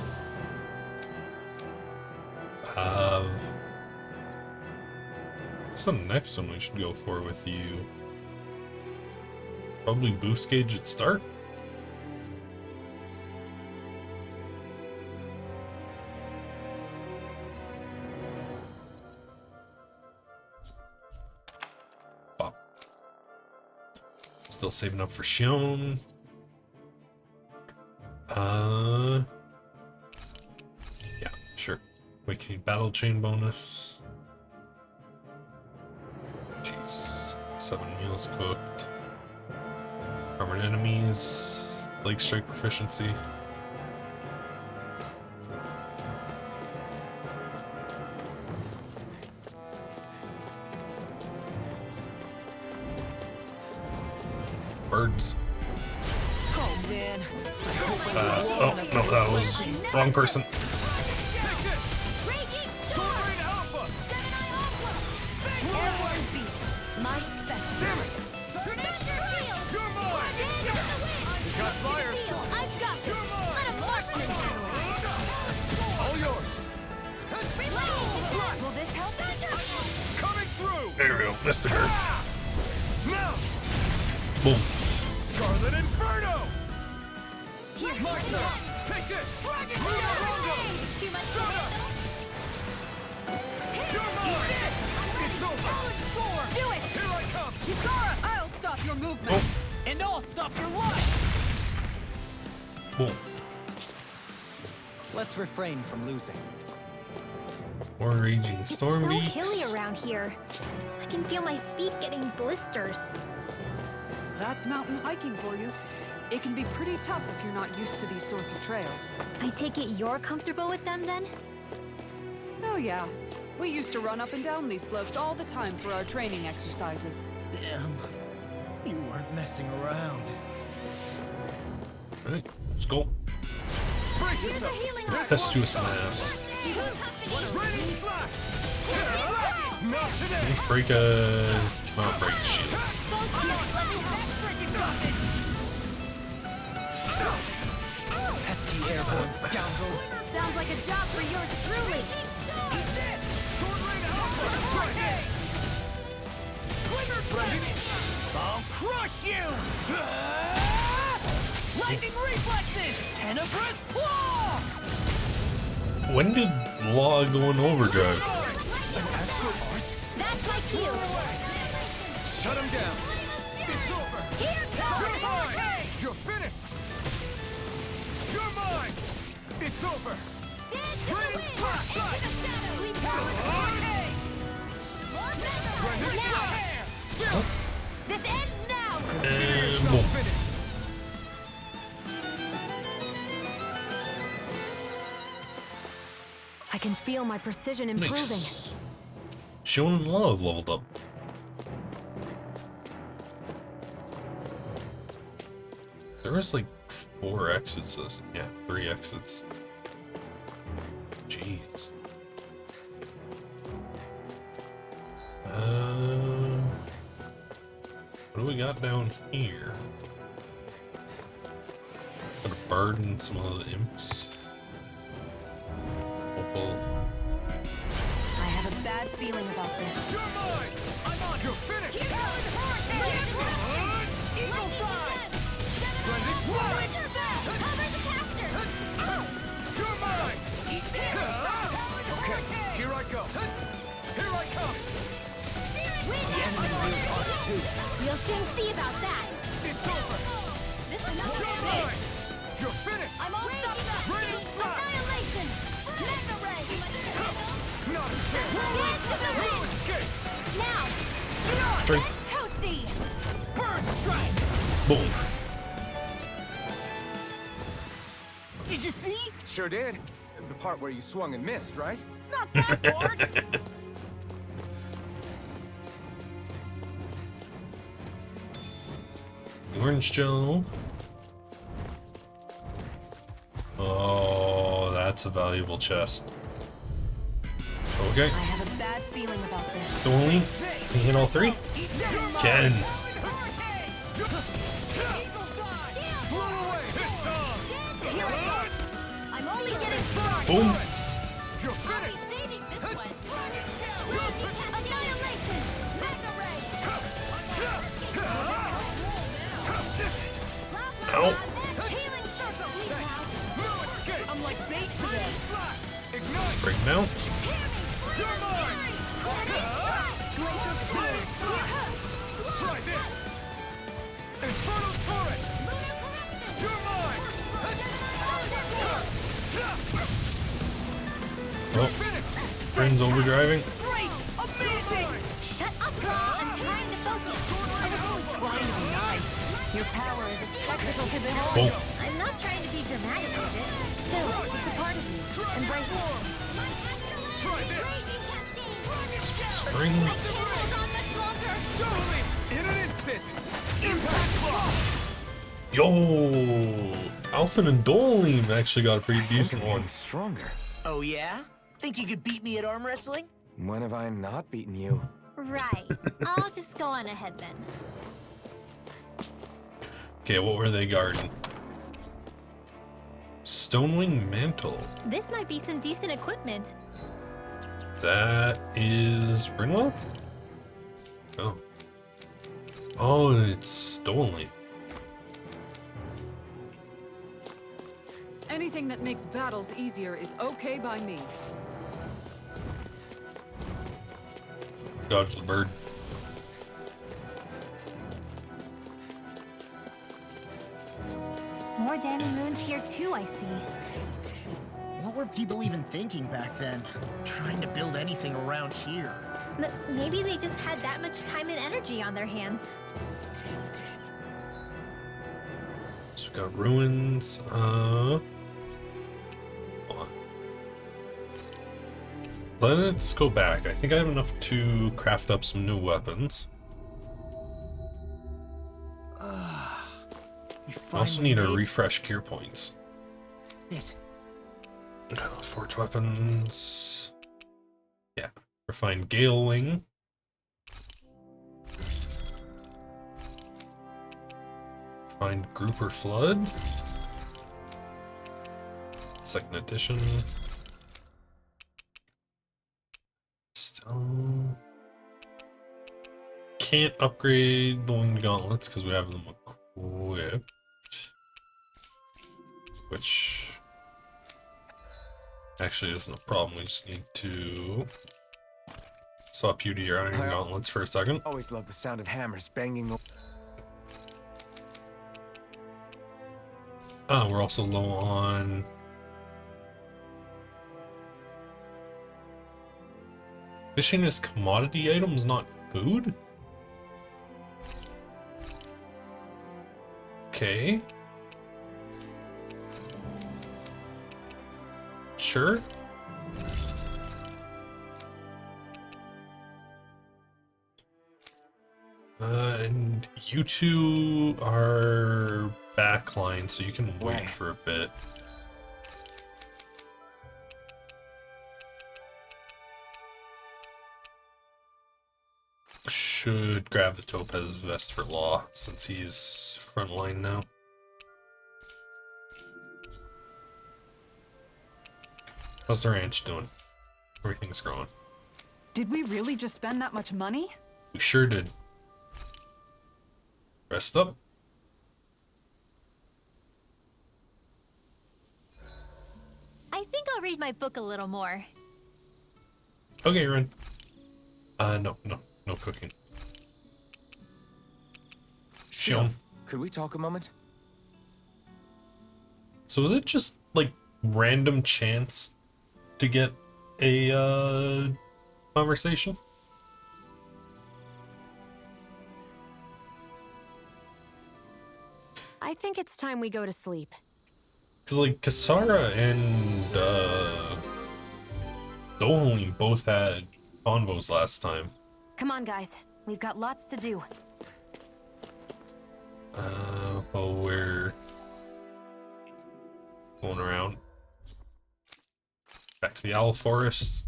Speaker 1: What's the next one we should go for with you? Probably boost gauge at start. Wow. Still saving up for Shion. Yeah, sure. Awakening battle chain bonus. Jeez. 7 meals cooked. Armored enemies. Leg strike proficiency. Birds.
Speaker 2: Oh man.
Speaker 1: Oh, no, that was wrong person.
Speaker 9: Raging sword. Gemini Alpha.
Speaker 2: Airborne beast. My special.
Speaker 9: Commander Shield.
Speaker 6: You're mine.
Speaker 9: You
Speaker 6: got fire.
Speaker 9: I've got this. Let a marksman handle it.
Speaker 6: All yours.
Speaker 9: Will this help?
Speaker 6: Coming through.
Speaker 1: There we go, missed the girl.
Speaker 6: Now,
Speaker 1: Boom.
Speaker 6: Scarlet Inferno.
Speaker 9: Here,
Speaker 6: My turn. Take this. Dragon
Speaker 9: Too much trouble.
Speaker 6: You're mine. It's over.
Speaker 9: Do it.
Speaker 6: Here I come.
Speaker 8: Kisara, I'll stop your movement.
Speaker 2: And I'll stop your life.
Speaker 1: Boom.
Speaker 7: Let's refrain from losing.
Speaker 1: More raging storm
Speaker 4: So
Speaker 1: beats.
Speaker 4: hilly around here. I can feel my feet getting blisters.
Speaker 3: That's mountain hiking for you. It can be pretty tough if you're not used to these sorts of trails.
Speaker 4: I take it you're comfortable with them then?
Speaker 3: Oh yeah. We used to run up and down these slopes all the time for our training exercises.
Speaker 2: Damn. You weren't messing around.
Speaker 1: Alright, let's go.
Speaker 6: Brace yourself.
Speaker 1: Let's do some ass.
Speaker 6: Raining flash. Not today.
Speaker 1: Let's break a... Not break a shield.
Speaker 2: Pesky airborne scoundrels.
Speaker 9: Sounds like a job for yours truly.
Speaker 6: Sword Rain Alpha.
Speaker 2: I'll crush you! Lightning reflexes! Tenebrous claw!
Speaker 1: When did Law go in overdrive?
Speaker 9: That's my cue.
Speaker 6: Shut him down. It's over.
Speaker 9: Here
Speaker 6: You're
Speaker 9: goes.
Speaker 6: mine. You're finished. You're mine. It's over. Raining flashlight.
Speaker 9: Now. This ends now.
Speaker 1: And boom.
Speaker 6: Finished.
Speaker 5: I can feel my precision improving.
Speaker 1: Nice. Shion and Law have leveled up. There was like 4 exits. Yeah, 3 exits. Jeez. What do we got down here? Got a bird and some of the imps. Opal.
Speaker 5: I have a bad feeling about this.
Speaker 6: You're mine. I'm on. You're finished.
Speaker 9: Eagle Fly.
Speaker 6: Splendid fly.
Speaker 9: Cover the caster.
Speaker 6: You're mine. Okay, here I go. Here I come.
Speaker 9: We'll soon see about that.
Speaker 6: It's over.
Speaker 9: This is not
Speaker 6: You're mine. You're finished.
Speaker 9: I'm all stopped up.
Speaker 6: Raining flash.
Speaker 9: Annihilation. Mega ray.
Speaker 6: Not a chance.
Speaker 9: Dance to the
Speaker 6: No
Speaker 9: wind.
Speaker 6: escape.
Speaker 9: Now.
Speaker 1: Strike. Boom.
Speaker 2: Did you see?
Speaker 6: Sure did. The part where you swung and missed, right?
Speaker 2: Not that hard.
Speaker 1: Orange gel. Oh, that's a valuable chest. Okay.
Speaker 5: I have a bad feeling about this.
Speaker 1: Only can you hit all three? Can.
Speaker 9: I'm only getting started.
Speaker 1: Boom.
Speaker 9: You're finished. Saving this one. Annihilation. Mega ray.
Speaker 1: Ow.
Speaker 9: Healing circle.
Speaker 2: I'm like bait today.
Speaker 1: Break him down.
Speaker 9: Try this. Infernal turret. You're mine.
Speaker 1: Oh, friends overdriving.
Speaker 9: Great. Amazing.
Speaker 4: Shut up, Law. I'm trying to focus.
Speaker 2: I was only trying to be nice.
Speaker 4: Your power is a spectacle to behold.
Speaker 1: Boom.
Speaker 4: I'm not trying to be dramatic with it. Still, it's a part of you. Embrace it.
Speaker 9: Try this.
Speaker 1: Spring.
Speaker 9: Totally. In an instant. Impact block.
Speaker 1: Yo, Alpha and Dolim actually got a pretty decent
Speaker 6: I'm
Speaker 1: one.
Speaker 6: getting stronger.
Speaker 2: Oh yeah? Think you could beat me at arm wrestling?
Speaker 6: When have I not beaten you?
Speaker 4: Right. I'll just go on ahead then.
Speaker 1: Okay, what were they guarding? Stonewing Mantle.
Speaker 4: This might be some decent equipment.
Speaker 1: That is Brinwell? Oh. Oh, it's Stonely.
Speaker 8: Anything that makes battles easier is okay by me.
Speaker 1: Dodge the bird.
Speaker 4: More Danny Moons here too, I see.
Speaker 2: What were people even thinking back then? Trying to build anything around here.
Speaker 4: Maybe they just had that much time and energy on their hands.
Speaker 1: So we got ruins. Hold on. Let's go back. I think I have enough to craft up some new weapons. I also need to refresh gear points.
Speaker 2: It.
Speaker 1: Forge weapons. Yeah. Refined Gale Wing. Refined Grouper Flood. Second edition. Still can't upgrade the winged gauntlets because we have them equipped. Which actually isn't a problem. We just need to swap you to your iron gauntlets for a second.
Speaker 6: Always love the sound of hammers banging.
Speaker 1: We're also low on fishing is commodity items, not food. Okay. Sure. And you two are backline, so you can wait for a bit. Should grab the Topaz vest for Law, since he's frontline now. How's the ranch doing? Everything's growing.
Speaker 3: Did we really just spend that much money?
Speaker 1: We sure did. Rest up.
Speaker 4: I think I'll read my book a little more.
Speaker 1: Okay, Ren. No cooking. Shion.
Speaker 6: Could we talk a moment?
Speaker 1: So is it just like random chance to get a conversation?
Speaker 5: I think it's time we go to sleep.
Speaker 1: Cause like Kisara and Dohalim both had convos last time.
Speaker 5: Come on, guys. We've got lots to do.
Speaker 1: While we're going around. Back to the Owl Forest.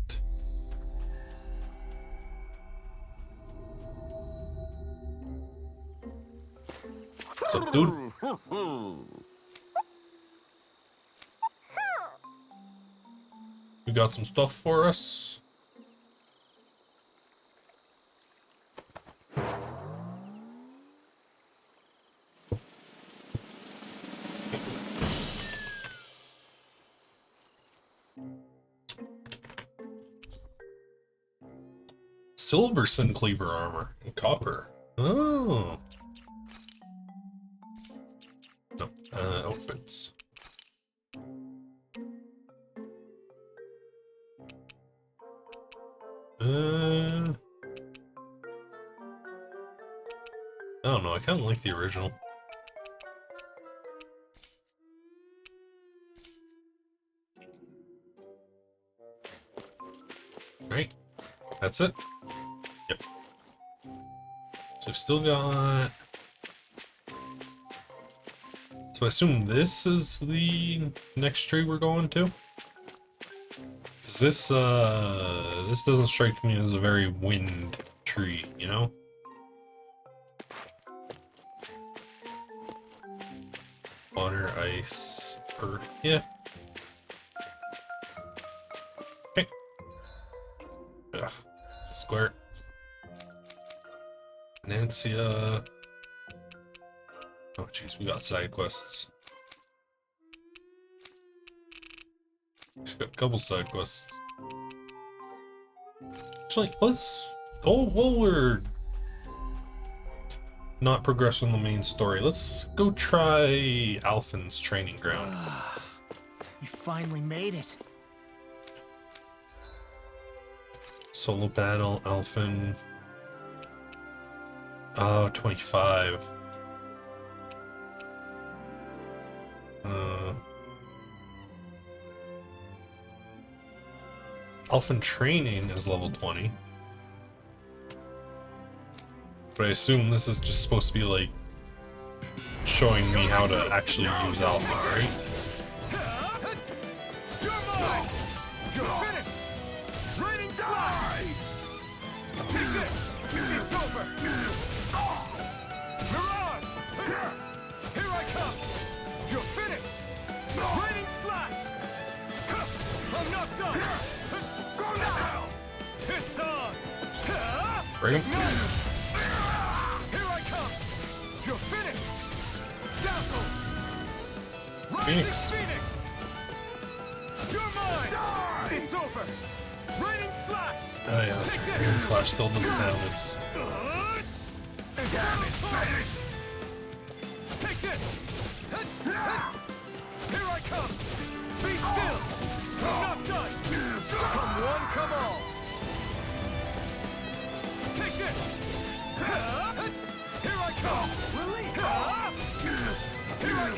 Speaker 1: What's up, dude? You got some stuff for us? Silver Sun Cleaver armor and copper. Oh. No, outfits. I don't know, I kind of like the original. Right, that's it. Yep. So I've still got... So I assume this is the next tree we're going to? Cause this doesn't strike me as a very wind tree, you know? Water, ice, earth, yeah. Okay. Ugh. Square. Nancia. Oh jeez, we got side quests. She's got a couple side quests. Actually, let's go while we're not progressing the main story. Let's go try Alphen's training ground.
Speaker 2: You finally made it.
Speaker 1: Solo battle, Alphen. Oh, 25. Alphen training is level 20. But I assume this is just supposed to be like showing me how to actually use Alphen, right?
Speaker 9: You're mine! You're finished! Raining fly! Take this! It's over! Mirage! Here I come! You're finished! Raining slash! I'm not done! Go now! It's on!
Speaker 1: Bring him.
Speaker 9: Here I come! You're finished! Dazzle!
Speaker 1: Phoenix.
Speaker 9: Phoenix! You're mine! It's over! Raining slash!
Speaker 1: Oh yeah, that's right. Raining Slash still doesn't have its...
Speaker 9: Damage finish! Take this! Here I come! Be still! I'm not done! Come one, come all! Take this! Here I come! Release! Here I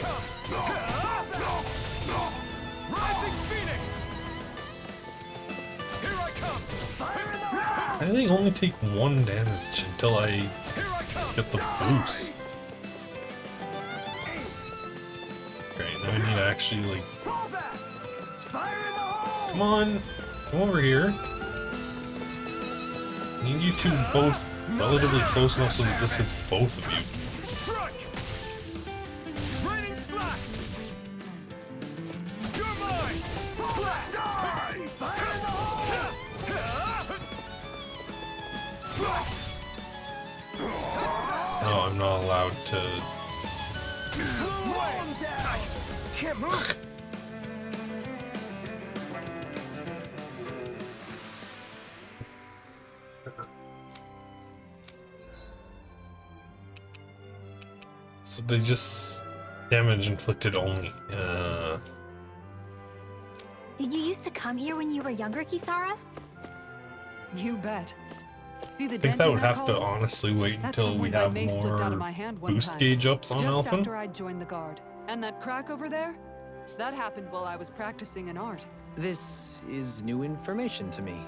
Speaker 9: come! Rising Phoenix! Here I come!
Speaker 1: I think only take 1 damage until I
Speaker 9: Here I come!
Speaker 1: get the boost. Okay, now I need to actually like...
Speaker 9: Pull back! Fire in the hole!
Speaker 1: Come on! Come over here. I need you two both relatively close enough so that this hits both of you.
Speaker 9: Strike! Raining slash! You're mine! Slash! Die! Fire in the hole! Slash!
Speaker 1: Oh, I'm not allowed to...
Speaker 9: Blow away! Can't move!
Speaker 1: So they just... damage inflicted only.
Speaker 4: Did you used to come here when you were younger, Kisara?
Speaker 8: You bet.
Speaker 3: See the
Speaker 1: I think
Speaker 3: dent
Speaker 1: that
Speaker 3: in
Speaker 1: would have to
Speaker 3: collar?
Speaker 1: honestly wait
Speaker 3: That's
Speaker 1: until
Speaker 3: from
Speaker 1: we
Speaker 3: when my
Speaker 1: have
Speaker 3: mace slipped out of my
Speaker 1: more
Speaker 3: hand one
Speaker 1: boost
Speaker 3: time.
Speaker 1: gauge ups on
Speaker 3: Just
Speaker 1: Alphen.
Speaker 3: after I'd joined the guard. And that crack over there? That happened while I was practicing an art.
Speaker 7: This is new information to me.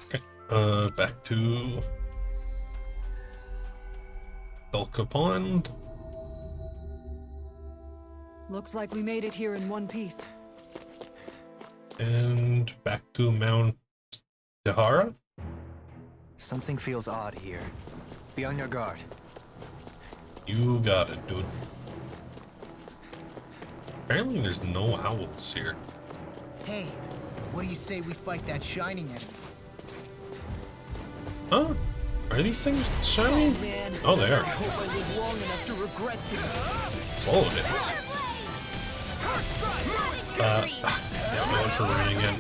Speaker 1: Okay. Back to Delca Pond.
Speaker 3: Looks like we made it here in one piece.
Speaker 1: And back to Mount Tahara.
Speaker 7: Something feels odd here. Be on your guard.
Speaker 1: You got it, dude. Apparently there's no owls here.
Speaker 2: Hey, what do you say we fight that shining enemy?
Speaker 1: Huh? Are these things shiny?
Speaker 2: Man,
Speaker 1: Oh, they are.
Speaker 2: I hope I live long enough to regret this.
Speaker 1: Swallowed it. Yeah, I'm going for running again.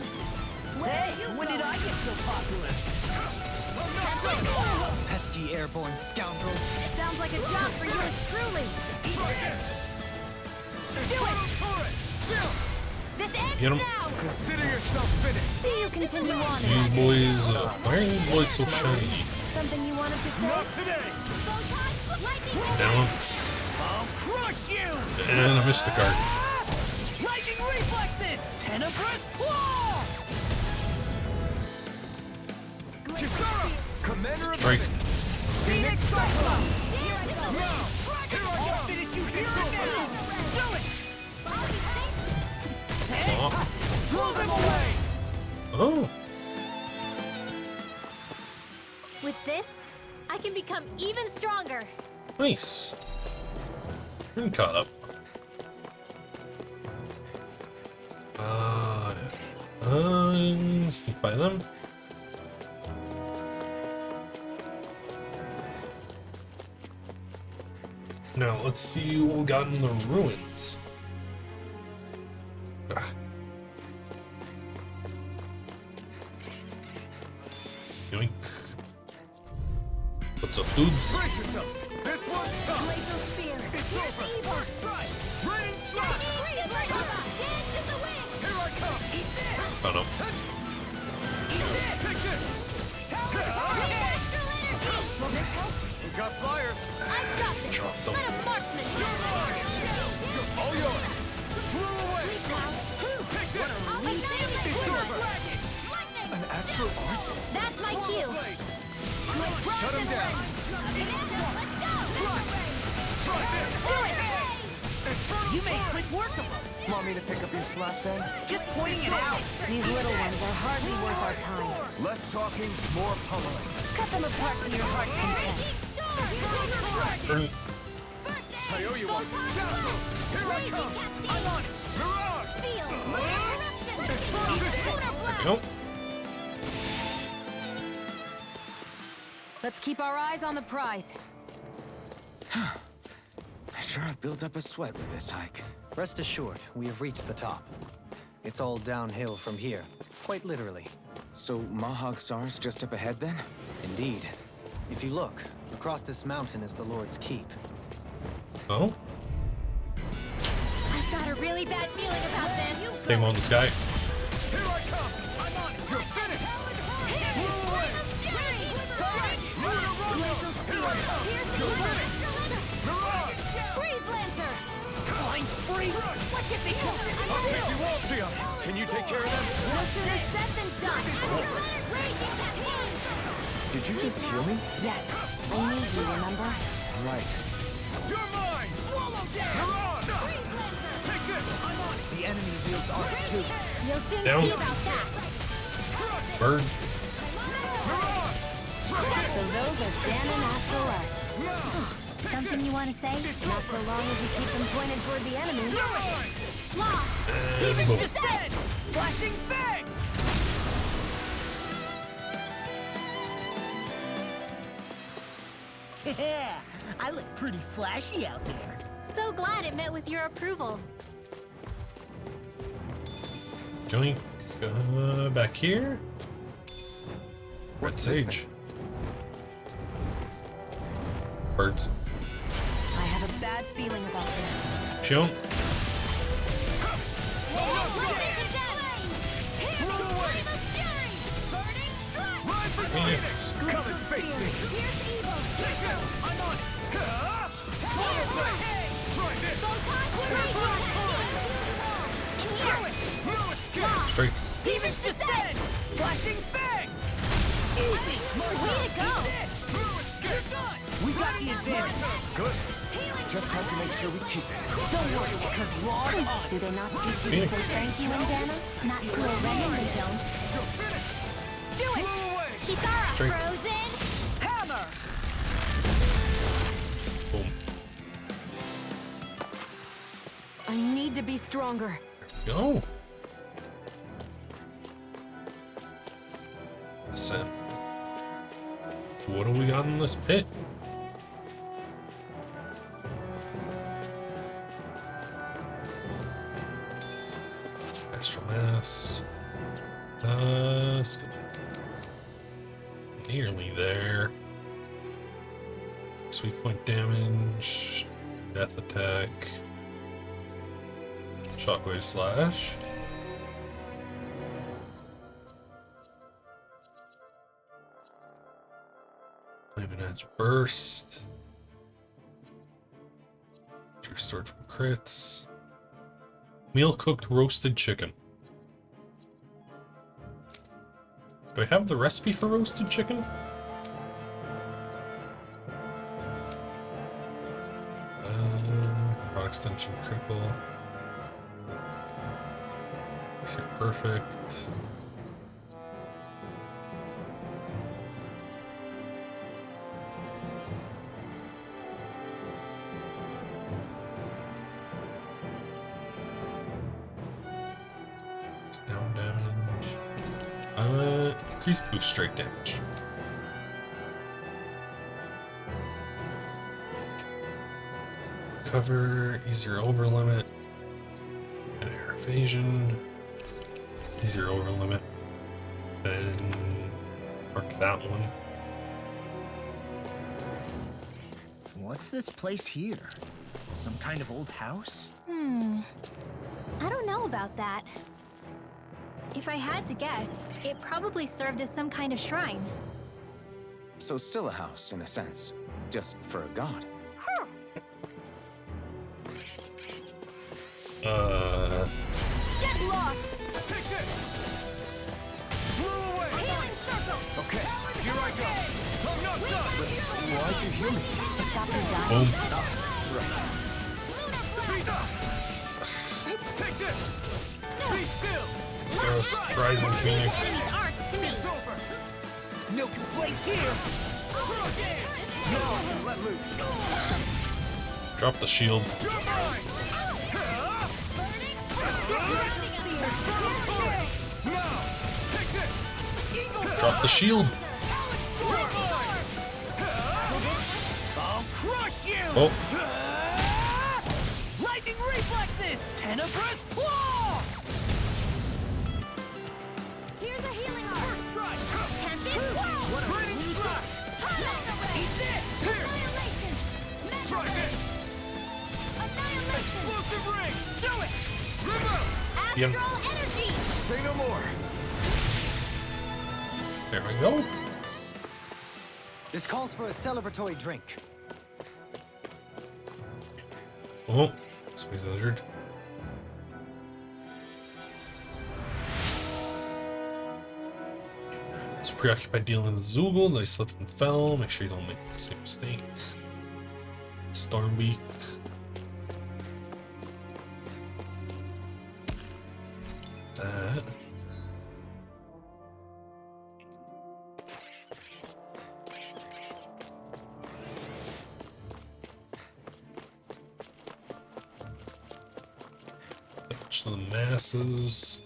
Speaker 2: Hey, when did I get so popular?
Speaker 7: Pesky airborne scoundrel.
Speaker 4: Sounds like a job for yours truly. Do it! This ends
Speaker 1: Get 'em.
Speaker 4: now!
Speaker 9: Consider yourself finished.
Speaker 4: See you continue on.
Speaker 1: These boys, why are these boys so shiny?
Speaker 4: Something you wanted to say?
Speaker 9: Not today.
Speaker 1: Down.
Speaker 2: I'll crush you!
Speaker 1: And I missed the card.
Speaker 2: Lightning reflexes! Tenebrous claw!
Speaker 9: Kisara, commander of
Speaker 1: Strike.
Speaker 2: Phoenix Cyclone!
Speaker 4: Here I go.
Speaker 9: Now, here I
Speaker 2: I'll
Speaker 9: come.
Speaker 2: finish you here and now! Do it!
Speaker 1: Claw.
Speaker 2: Blow them away!
Speaker 1: Oh,
Speaker 4: With this, I can become even stronger.
Speaker 1: nice. Been caught up. Sneak by them. Now let's see what we got in the ruins. Ah. Yoink. What's up, dudes?
Speaker 9: Brace yourselves. This one's tough.
Speaker 4: Glacial spear.
Speaker 9: It's over. First strike. Raining strike. Here I come.
Speaker 1: Oh no.
Speaker 9: Take this. We got flyers.
Speaker 1: Drop them.
Speaker 9: All yours. Blow away. Take this. It's over. An astral art.
Speaker 4: That's my cue.
Speaker 9: Shut him down. Try this.
Speaker 2: You made quick work of them!
Speaker 7: Want me to pick up your slack then?
Speaker 2: Just pointing it out!
Speaker 5: These little ones are hardly worth our time.
Speaker 9: Less talking, more pummeling.
Speaker 5: Cut them apart to your heart's content.
Speaker 1: Burn.
Speaker 9: I owe you one. Dazzle. Here I come. I'm on it. Mirage.
Speaker 1: There we go.
Speaker 5: Let's keep our eyes on the prize.
Speaker 6: I sure have built up a sweat with this hike.
Speaker 7: Rest assured, we have reached the top. It's all downhill from here, quite literally.
Speaker 6: So Mahag Sar's just up ahead then?
Speaker 7: Indeed. If you look, across this mountain is the Lord's Keep.
Speaker 1: Oh,
Speaker 4: I've got a really bad feeling about this.
Speaker 1: take him on the sky.
Speaker 9: Here I come. I'm on it. You're finished. Blow away. Here I come. You're finished. Mirage.
Speaker 4: Freeze Lancer!
Speaker 2: Blind freeze! What did they do?
Speaker 9: I'll take you all, Sion. Can you take care of them?
Speaker 4: No sooner said than done.
Speaker 6: Did you just heal me?
Speaker 5: Yes, I need you, remember?
Speaker 6: Right.
Speaker 9: You're mine. Swallow down. Mirage. Take this. I'm on it.
Speaker 2: The enemy wields art too.
Speaker 4: You'll soon
Speaker 1: Down.
Speaker 4: see about that.
Speaker 1: Bird.
Speaker 9: Mirage.
Speaker 5: So those are Ganon astral arts.
Speaker 4: Something you want to say?
Speaker 5: Not so long as you keep them pointed toward the enemy.
Speaker 4: Lost!
Speaker 1: And boom.
Speaker 2: Dead! Flashing bang! Yeah, I look pretty flashy out there.
Speaker 4: So glad it met with your approval.
Speaker 1: Joink. Back here. Red
Speaker 6: What's this
Speaker 1: Sage. Birds.
Speaker 5: I have a bad feeling about this.
Speaker 1: Shion. Phoenix.
Speaker 9: Come and face me. I'm on it. Try this. No escape.
Speaker 1: Strike.
Speaker 9: Demons descend. Flashing fang. Easy.
Speaker 4: Way to go!
Speaker 2: We got the advantage.
Speaker 6: Good. Just have to make sure we keep it.
Speaker 2: Don't worry, because Lord
Speaker 5: Do they not teach you to
Speaker 1: Phoenix.
Speaker 5: say thank you, Indiana?
Speaker 4: Not to a Renin, they don't.
Speaker 9: Do it.
Speaker 4: Kitara,
Speaker 1: Straight.
Speaker 4: frozen!
Speaker 2: Hammer!
Speaker 1: Boom.
Speaker 3: I need to be stronger.
Speaker 1: Go. Listen. What do we got in this pit? Extra mass. Skip. Nearly there. Sweet point damage. Death attack. Shockwave slash. Flaming Edge burst. Restored from crits. Meal cooked roasted chicken. Do I have the recipe for roasted chicken? Rod extension critical. Makes it perfect. It's down damage. Increase boost strike damage. Cover, easier over limit, and air evasion, easier over limit, and mark that one.
Speaker 2: What's this place here? Some kind of old house?
Speaker 4: I don't know about that. If I had to guess, it probably served as some kind of shrine.
Speaker 6: So still a house, in a sense. Just for a god.
Speaker 4: Get lost!
Speaker 9: Take this. Blew away.
Speaker 4: Healing circle!
Speaker 6: Okay,
Speaker 9: Here I go. I'm not done.
Speaker 6: why'd you heal me?
Speaker 5: To stop her dying?
Speaker 1: Boom.
Speaker 9: Take this. Be still.
Speaker 1: Rising Phoenix.
Speaker 4: These arts to me!
Speaker 9: It's over.
Speaker 2: No complaints here!
Speaker 9: Now I can let loose.
Speaker 1: Drop the shield.
Speaker 9: You're mine. Now, take this.
Speaker 1: Drop the shield.
Speaker 9: You're mine.
Speaker 2: I'll crush you!
Speaker 1: Oh,
Speaker 2: Lightning reflexes! Tenebrous claw!
Speaker 4: Here's a healing art! Tempest
Speaker 9: What a raining slash.
Speaker 4: Eat this!
Speaker 9: Here.
Speaker 4: Annihilation!
Speaker 9: Try this.
Speaker 4: Annihilation!
Speaker 9: Explosive ring. Do it. Remove.
Speaker 1: Yep.
Speaker 4: Astral energy!
Speaker 9: Say no more.
Speaker 1: there we go.
Speaker 7: This calls for a celebratory drink.
Speaker 1: Oh, somebody's injured. So preoccupied dealing with Zoogle, they slipped and fell. Make sure you don't make the same mistake. Stormbeak. That. Touch the masses.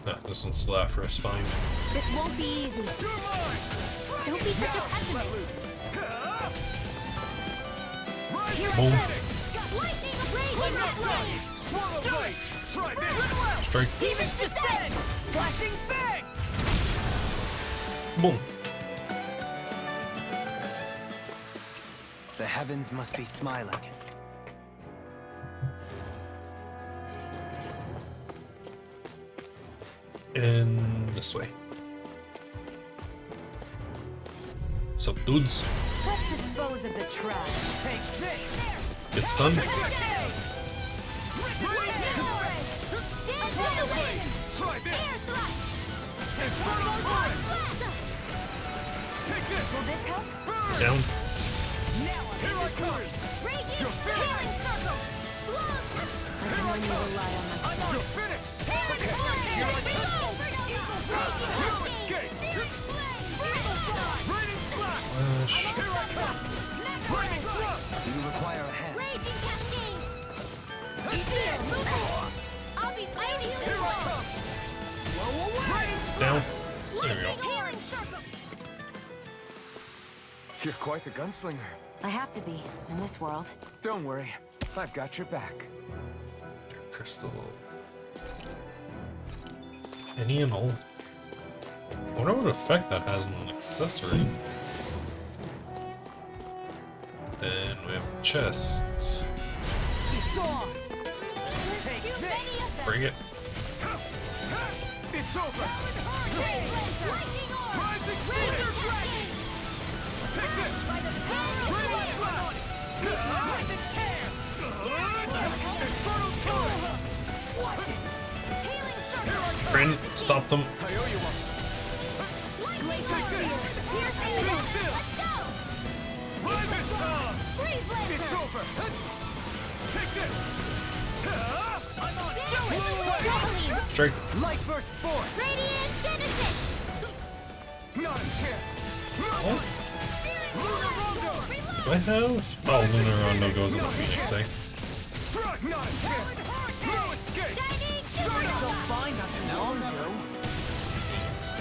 Speaker 1: Ah, this one's still after us, fine.
Speaker 4: This won't be easy. Don't be such a pessimist.
Speaker 1: Boom.
Speaker 4: Lightning blade!
Speaker 9: Swallow blade. Try this.
Speaker 1: Strike.
Speaker 2: Demons descend! Flashing fang!
Speaker 1: Boom.
Speaker 7: The heavens must be smiling.
Speaker 1: And this way. Sup, dudes?
Speaker 3: Let's dispose of the trash.
Speaker 9: Take this!
Speaker 1: It's done.
Speaker 9: Try this! Inferno blast! Take this!
Speaker 3: Will this help?
Speaker 9: Burn!
Speaker 1: Down.
Speaker 9: Here I come! You're finished!
Speaker 3: I can only rely on myself.
Speaker 9: You're finished! Okay, here I come! Now escape! Raining blast!
Speaker 1: Slash.
Speaker 9: Here I come! Raining thrust!
Speaker 7: Do you require a hand?
Speaker 9: Here I come! Raining
Speaker 1: Down. There we go.
Speaker 6: You're quite the gunslinger.
Speaker 5: I have to be, in this world.
Speaker 6: Don't worry, I've got your back.
Speaker 1: Crystal. Any and all. I wonder what effect that has on an accessory. Then we have a chest. Bring it.
Speaker 9: It's over! Rising Thunder Dragon! Take this! Raining blast! Rising Tear! Infernal Torrent!
Speaker 1: Bryn, stop them.
Speaker 9: I owe you one. Take this! Stand still! Rising Storm! It's over! Take this! I'm on it!
Speaker 1: Strike.
Speaker 9: Light burst forth! Not a chance!
Speaker 1: Oh,
Speaker 9: Lunarondo!
Speaker 1: do I have? Oh, Lunar Rondo goes on the Phoenix, eh?
Speaker 9: Struck! Not a chance! No escape!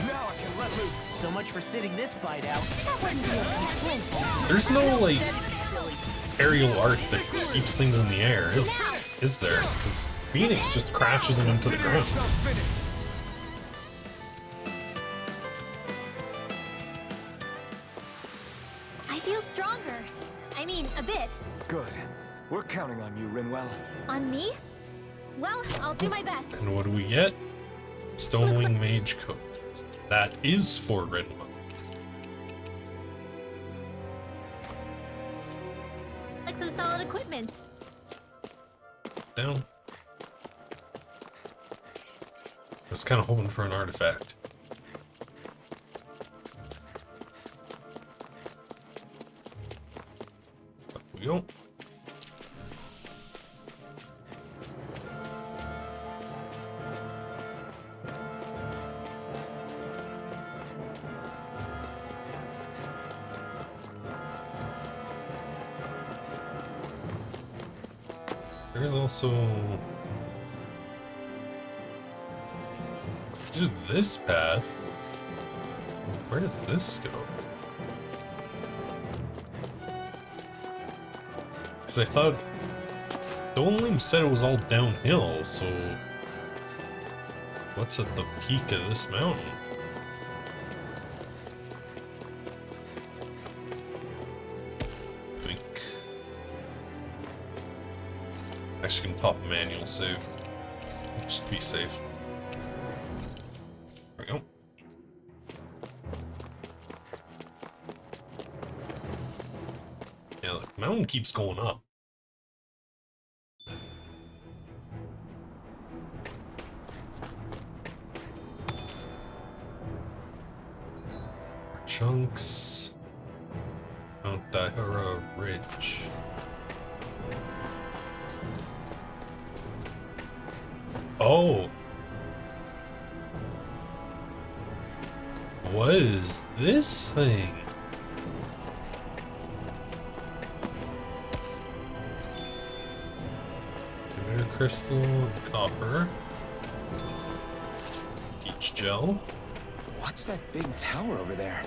Speaker 9: Now I can let loose!
Speaker 2: So much for sitting this fight out.
Speaker 1: There's no, like, aerial art that keeps things in the air, is there? Because Phoenix just crashes them into the ground.
Speaker 4: I feel stronger. I mean, a bit.
Speaker 6: Good. We're counting on you, Rinwell.
Speaker 4: On me? Well, I'll do my best.
Speaker 1: And what do we get? Stonewing Mage Coat. That is for Rinwell.
Speaker 4: Like some solid equipment.
Speaker 1: Down. I was kind of hoping for an artifact. Up we go. There's also this path. Where does this go? Because I thought the only said it was all downhill, so what's at the peak of this mountain? Actually, can pop a manual save. Just to be safe. There we go. Yeah, the mountain keeps going up. Chunks. Mount Dihura Ridge. Oh. What is this thing? Emitter crystal and copper. Peach gel.
Speaker 6: What's that big tower over there?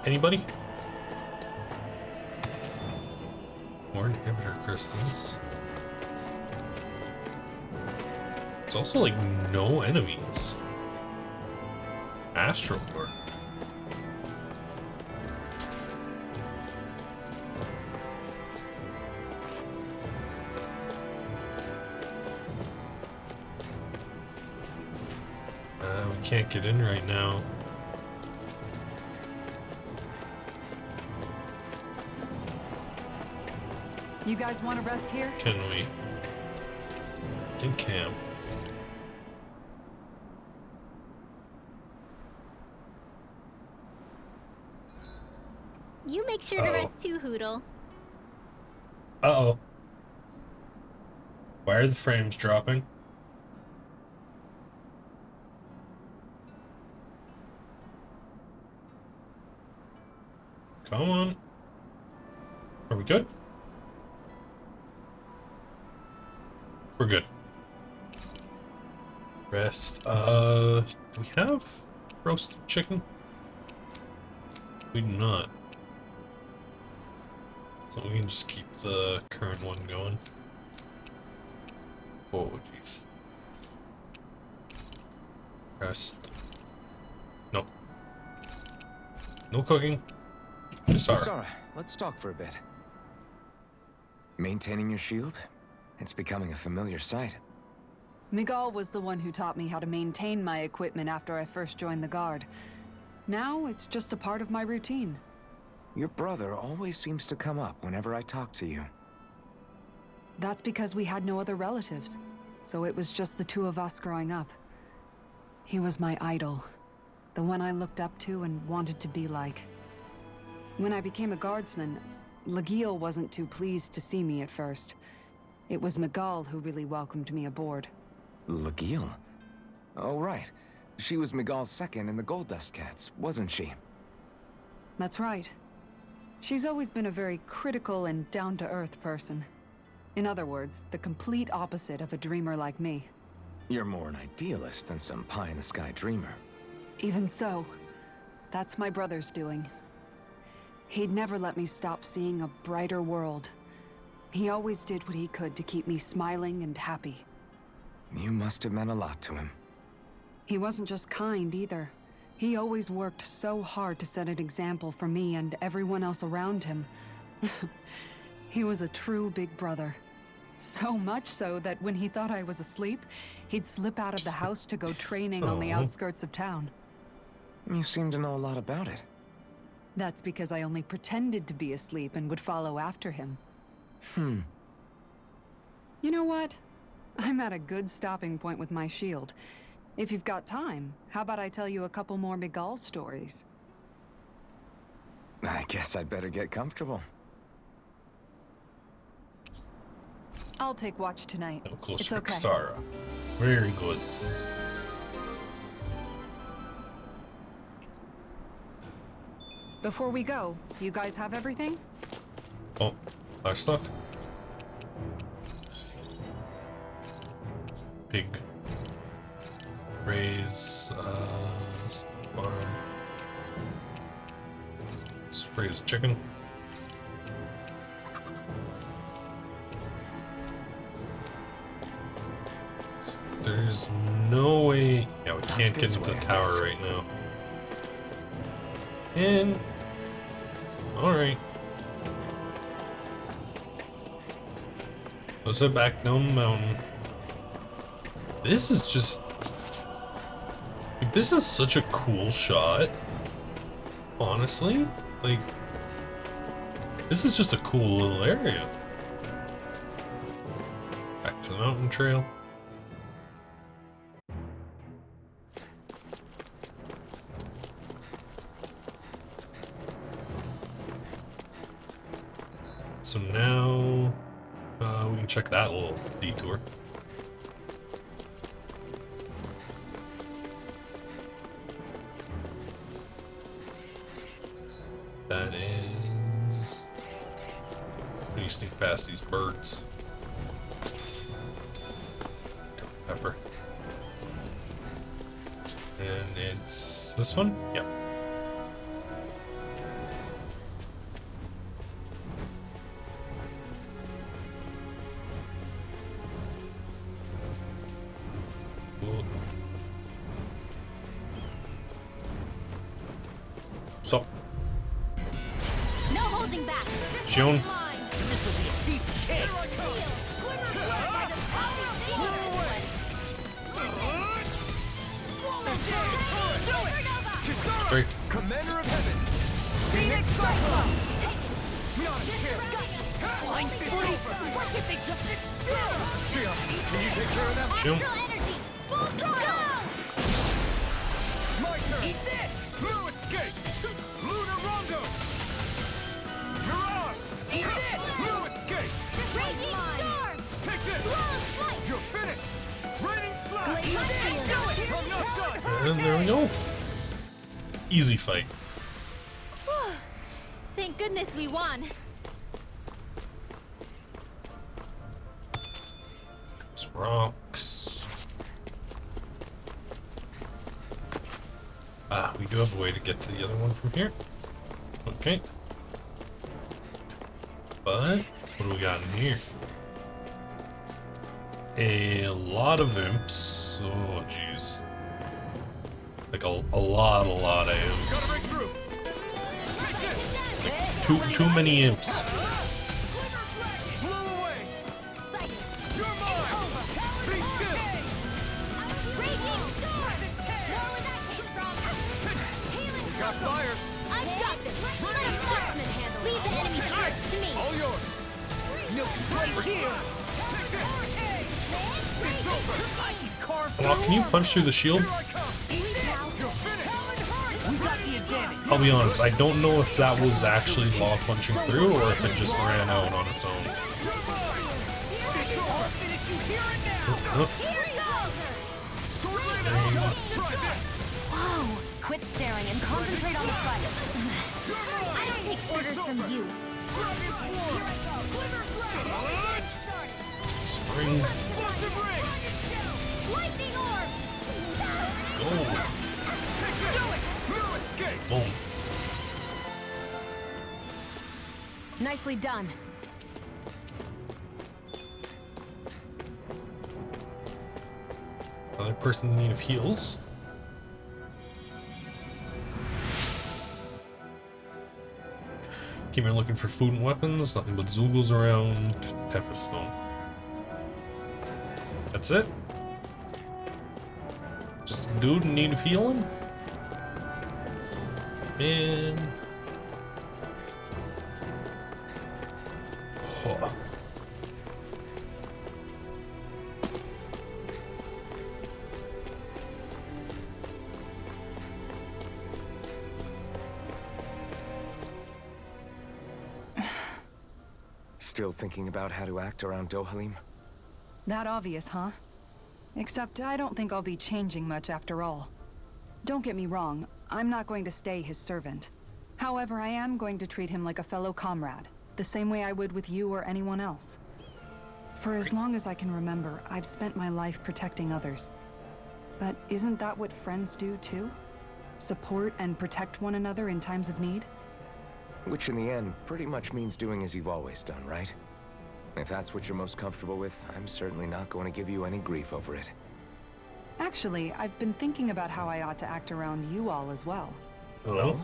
Speaker 1: Anybody? More inhibitor crystals. It's also like no enemies. Astral Core. can't get in right now.
Speaker 3: You guys want to rest here?
Speaker 1: Can we? Can camp.
Speaker 4: You make sure to rest too, Hoodle.
Speaker 1: Uh-oh. Why are the frames dropping? Come on. Are we good? We're good. Rest. Do we have roasted chicken? We do not. So we can just keep the current one going. Oh, jeez. Rest. Nope. No cooking.
Speaker 6: Sorry, let's talk for a bit. Maintaining your shield? It's becoming a familiar sight.
Speaker 3: Miguel was the one who taught me how to maintain my equipment after I first joined the Guard. Now it's just a part of my routine.
Speaker 6: Your brother always seems to come up whenever I talk to you.
Speaker 3: That's because we had no other relatives, so it was just the two of us growing up. He was my idol, the one I looked up to and wanted to be like. When I became a guardsman, Lagiel wasn't too pleased to see me at first. It was Miguel who really welcomed me aboard.
Speaker 6: Lagiel? Oh, right. She was Miguel's second in the Gold Dust Cats, wasn't she?
Speaker 3: That's right. She's always been a very critical and down-to-earth person. In other words, the complete opposite of a dreamer like me.
Speaker 6: You're more an idealist than some pie-in-the-sky dreamer.
Speaker 3: Even so, that's my brother's doing. He'd never let me stop seeing a brighter world. He always did what he could to keep me smiling and happy.
Speaker 6: You must have meant a lot to him.
Speaker 3: He wasn't just kind either. He always worked so hard to set an example for me and everyone else around him. He was a true big brother. So much so that when he thought I was asleep, he'd slip out of the house to go training on the outskirts of town.
Speaker 6: You seem to know a lot about it.
Speaker 3: That's because I only pretended to be asleep and would follow after him.
Speaker 6: You
Speaker 3: know what? I'm at a good stopping point with my shield. If you've got time, how about I tell you a couple more Miguel stories?
Speaker 6: I guess I'd better get comfortable.
Speaker 3: I'll take watch tonight.
Speaker 1: No closer
Speaker 3: It's
Speaker 1: to
Speaker 3: okay.
Speaker 1: Kisara. Very good.
Speaker 3: Before we go, do you guys have everything?
Speaker 1: Oh, our stuff. Pig. Raise, farm. Let's raise chicken. There's no way. Yeah, we can't get into the tower right now. And alright. Let's head back down the mountain. This is just... like, this is such a cool shot. Honestly. Like... this is just a cool little area. Back to the mountain trail. So now, we can check that little detour. That is... let me sneak past these birds. Pepper. And it's this one? Yep. So,
Speaker 4: No holding back.
Speaker 1: June.
Speaker 9: This will be a piece of cake.
Speaker 4: Here I come.
Speaker 1: strike.
Speaker 9: Commander of Heaven! Phoenix Cyclone! Not a chance! Flying fist over!
Speaker 2: What did they just
Speaker 9: Sion, can you take care of them?
Speaker 1: Shoot.
Speaker 4: energy! Full throttle!
Speaker 9: My turn! Eat this! Blue escape! Lunar Rondo! Mirage! Eat this! Blue escape!
Speaker 4: Raging storm!
Speaker 9: Take this!
Speaker 4: Long flight!
Speaker 9: You're finished! Raining slash!
Speaker 4: Blade
Speaker 9: Eat this!
Speaker 4: shield.
Speaker 9: Do it! I'm not done!
Speaker 1: And there we go. Easy fight.
Speaker 4: Thank goodness we won.
Speaker 1: Some rocks. Ah, we do have a way to get to the other one from here. Okay. But what do we got in here? A lot of imps. Oh, jeez. Like a lot of
Speaker 9: Gotta
Speaker 1: imps.
Speaker 9: break through!
Speaker 1: Too many imps.
Speaker 9: Blow away! You're mine! Be still!
Speaker 4: Raging storm! Know where that came from?
Speaker 9: We got fires!
Speaker 4: I've got this! Let a marksman handle it! Leave the enemy's arts to me!
Speaker 9: All yours! Milk right here! Take this! It's over!
Speaker 2: I can carve
Speaker 1: Oh, can you punch through the shield?
Speaker 9: Here I come! You're finished!
Speaker 2: We got the advantage.
Speaker 1: I'll be honest, I don't know if that was actually Law punching through or if it just ran out on its own.
Speaker 9: You're mine! It's over!
Speaker 1: Oh,
Speaker 4: Here goes!
Speaker 9: Try this!
Speaker 5: Whoa! Quit staring and concentrate on the fight.
Speaker 4: I don't take orders from you.
Speaker 1: spring.
Speaker 4: Lightning orb!
Speaker 1: Go.
Speaker 9: No escape!
Speaker 1: Boom.
Speaker 5: Nicely done.
Speaker 1: Another person in need of heals. Came here looking for food and weapons. Nothing but Zoogles around. Tempest Stone. That's it. Just a dude in need of healing. And oh.
Speaker 6: Still thinking about how to act around Dohalim?
Speaker 3: That obvious, huh? Except I don't think I'll be changing much after all. Don't get me wrong, I'm not going to stay his servant. However, I am going to treat him like a fellow comrade, the same way I would with you or anyone else. For as long as I can remember, I've spent my life protecting others. But isn't that what friends do too? Support and protect one another in times of need?
Speaker 6: Which in the end pretty much means doing as you've always done, right? If that's what you're most comfortable with, I'm certainly not going to give you any grief over it.
Speaker 3: Actually, I've been thinking about how I ought to act around you all as well.
Speaker 1: Hello?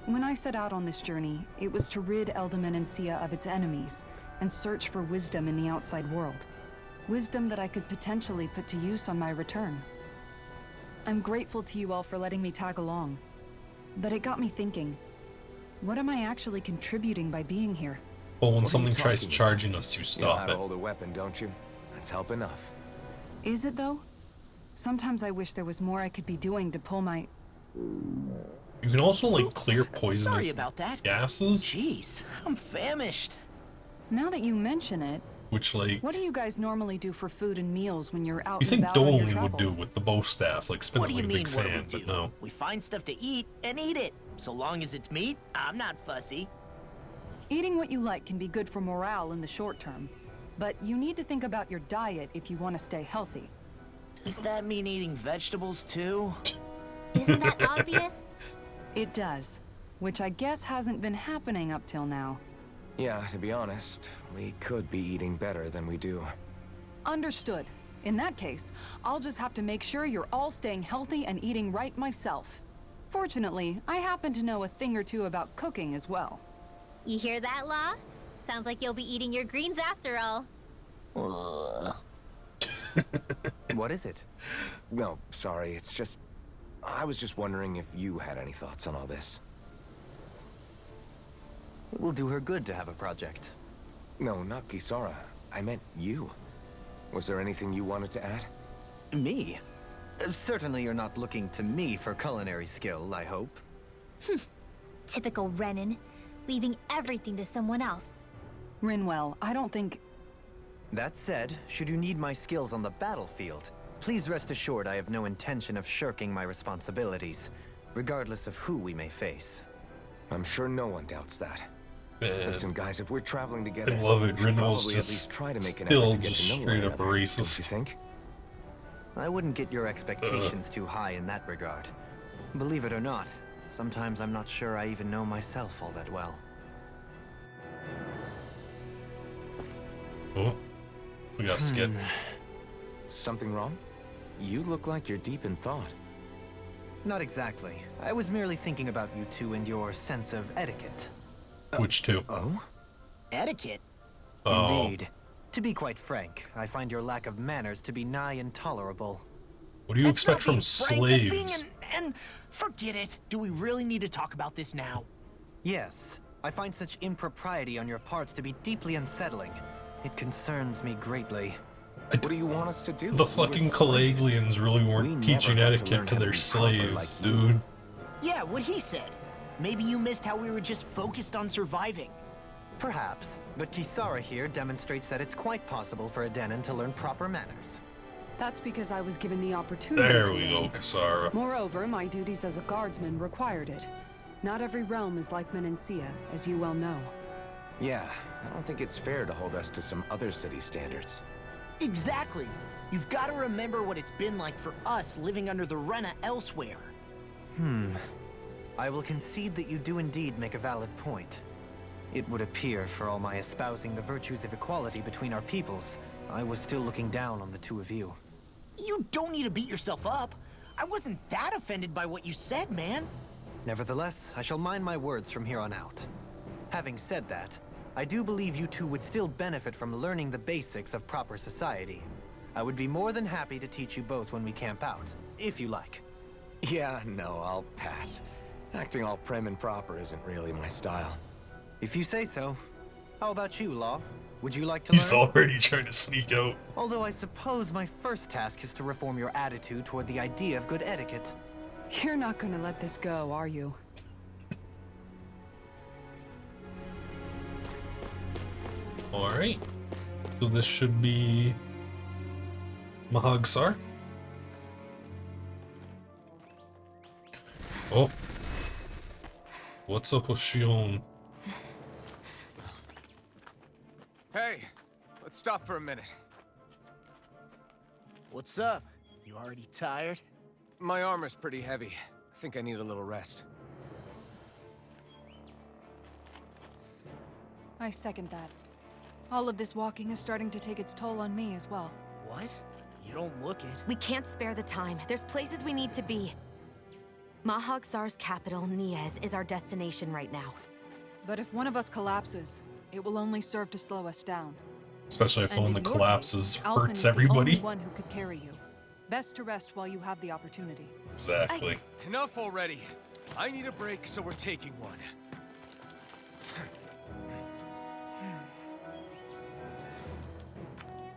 Speaker 3: When I set out on this journey, it was to rid Eldaman and Sia of its enemies, and search for wisdom in the outside world. Wisdom that I could potentially put to use on my return. I'm grateful to you all for letting me tag along. But it got me thinking, what am I actually contributing by being here?
Speaker 1: Well, when
Speaker 6: What are
Speaker 1: something
Speaker 6: you
Speaker 1: tries
Speaker 6: talking
Speaker 1: charging us, you
Speaker 6: You know how
Speaker 1: stop
Speaker 6: to
Speaker 1: it.
Speaker 6: hold a weapon, don't you? That's help enough.
Speaker 3: Is it though? Sometimes I wish there was more I could be doing to pull my...
Speaker 1: You can also like clear poisonous
Speaker 2: Sorry about that.
Speaker 1: gases,
Speaker 2: Jeez, I'm famished.
Speaker 3: Now that you mention it,
Speaker 1: which like
Speaker 3: what do you guys normally do for food and meals when you're out
Speaker 1: you
Speaker 3: and
Speaker 1: think
Speaker 3: about on your
Speaker 1: Dolan would do
Speaker 3: travels?
Speaker 1: with the bow staff, like spin
Speaker 2: What
Speaker 1: it
Speaker 2: do you
Speaker 1: like a
Speaker 2: mean,
Speaker 1: big
Speaker 2: what do
Speaker 1: fan,
Speaker 2: we do?
Speaker 1: but no.
Speaker 2: We find stuff to eat and eat it. So long as it's meat, I'm not fussy.
Speaker 3: Eating what you like can be good for morale in the short term, but you need to think about your diet if you want to stay healthy.
Speaker 2: Does that mean eating vegetables too?
Speaker 4: Isn't that obvious?
Speaker 3: It does, which I guess hasn't been happening up till now.
Speaker 6: Yeah, to be honest, we could be eating better than we do.
Speaker 3: Understood. In that case, I'll just have to make sure you're all staying healthy and eating right myself. Fortunately, I happen to know a thing or two about cooking as well.
Speaker 4: You hear that, Law? Sounds like you'll be eating your greens after all.
Speaker 2: Ugh.
Speaker 7: What is it?
Speaker 6: No, sorry, it's just... I was just wondering if you had any thoughts on all this.
Speaker 7: It will do her good to have a project.
Speaker 6: No, not Kisara. I meant you. Was there anything you wanted to add?
Speaker 7: Me? Certainly you're not looking to me for culinary skill, I hope.
Speaker 4: Typical Renan, leaving everything to someone else.
Speaker 3: Rinwell, I don't think...
Speaker 7: That said, should you need my skills on the battlefield, please rest assured I have no intention of shirking my responsibilities, regardless of who we may face.
Speaker 6: I'm sure no one doubts that.
Speaker 1: Man.
Speaker 6: Listen, guys, if we're traveling together,
Speaker 1: I love it.
Speaker 6: we should
Speaker 1: Rinwell's
Speaker 6: probably at
Speaker 1: just
Speaker 6: least try to make an
Speaker 1: still
Speaker 6: effort to get
Speaker 1: just
Speaker 6: to know one
Speaker 1: straight up
Speaker 6: another.
Speaker 1: racist.
Speaker 6: Don't you think?
Speaker 7: I wouldn't get your expectations too high in that regard. Believe it or not, sometimes I'm not sure I even know myself all that well.
Speaker 1: Oh, we got Skip.
Speaker 6: Something wrong? You look like you're deep in thought.
Speaker 7: Not exactly. I was merely thinking about you two and your sense of etiquette.
Speaker 1: Which two?
Speaker 6: Oh?
Speaker 2: Etiquette?
Speaker 1: Oh.
Speaker 7: Indeed. To be quite frank, I find your lack of manners to be nigh intolerable.
Speaker 1: What do you
Speaker 2: That's
Speaker 1: expect
Speaker 2: not
Speaker 1: from
Speaker 2: being frank, that's being
Speaker 1: slaves?
Speaker 2: and forget it. Do we really need to talk about this now?
Speaker 7: Yes, I find such impropriety on your parts to be deeply unsettling. It concerns me greatly.
Speaker 6: What do you want us to do?
Speaker 1: The
Speaker 6: We were
Speaker 1: fucking
Speaker 6: slaves.
Speaker 1: Calaglians really
Speaker 6: We
Speaker 1: weren't
Speaker 6: never
Speaker 1: teaching
Speaker 6: got to
Speaker 1: etiquette
Speaker 6: learn
Speaker 1: to
Speaker 6: how to
Speaker 1: their
Speaker 6: be proper
Speaker 1: slaves,
Speaker 6: like you.
Speaker 1: dude.
Speaker 2: Yeah, what he said. Maybe you missed how we were just focused on surviving.
Speaker 7: Perhaps, but Kisara here demonstrates that it's quite possible for a Denon to learn proper manners.
Speaker 3: That's because I was given the opportunity
Speaker 1: There
Speaker 3: to
Speaker 1: we
Speaker 3: learn.
Speaker 1: go, Kisara.
Speaker 3: Moreover, my duties as a guardsman required it. Not every realm is like Menancia, as you well know.
Speaker 6: Yeah, I don't think it's fair to hold us to some other city standards.
Speaker 2: Exactly. You've got to remember what it's been like for us living under the Rena elsewhere.
Speaker 7: I will concede that you do indeed make a valid point. It would appear, for all my espousing the virtues of equality between our peoples, I was still looking down on the two of you.
Speaker 2: You don't need to beat yourself up. I wasn't that offended by what you said, man.
Speaker 7: Nevertheless, I shall mind my words from here on out. Having said that, I do believe you two would still benefit from learning the basics of proper society. I would be more than happy to teach you both when we camp out, if you like.
Speaker 6: Yeah, no, I'll pass. Acting all prim and proper isn't really my style.
Speaker 7: If you say so. How about you, Law? Would you like to
Speaker 1: He's
Speaker 7: learn?
Speaker 1: already trying to sneak out.
Speaker 7: Although I suppose my first task is to reform your attitude toward the idea of good etiquette.
Speaker 3: You're not gonna let this go, are you?
Speaker 1: Alright. So this should be Mahagsar. Oh. What's up with Shion?
Speaker 9: Hey, let's stop for a minute.
Speaker 2: What's up? You already tired?
Speaker 9: My armor's pretty heavy. I think I need a little rest.
Speaker 8: I second that. All of this walking is starting to take its toll on me as well.
Speaker 2: What? You don't look it.
Speaker 5: We can't spare the time. There's places we need to be. Mahagsar's capital, Niez, is our destination right now.
Speaker 8: But if one of us collapses, it will only serve to slow us down.
Speaker 1: Especially if the
Speaker 8: And
Speaker 1: one
Speaker 8: in
Speaker 1: that
Speaker 8: your
Speaker 1: collapses
Speaker 8: case, Alphen
Speaker 1: hurts
Speaker 8: is the
Speaker 1: everybody.
Speaker 8: only one who could carry you. Best to rest while you have the opportunity.
Speaker 1: Exactly.
Speaker 9: Enough already. I need a break, so we're taking one.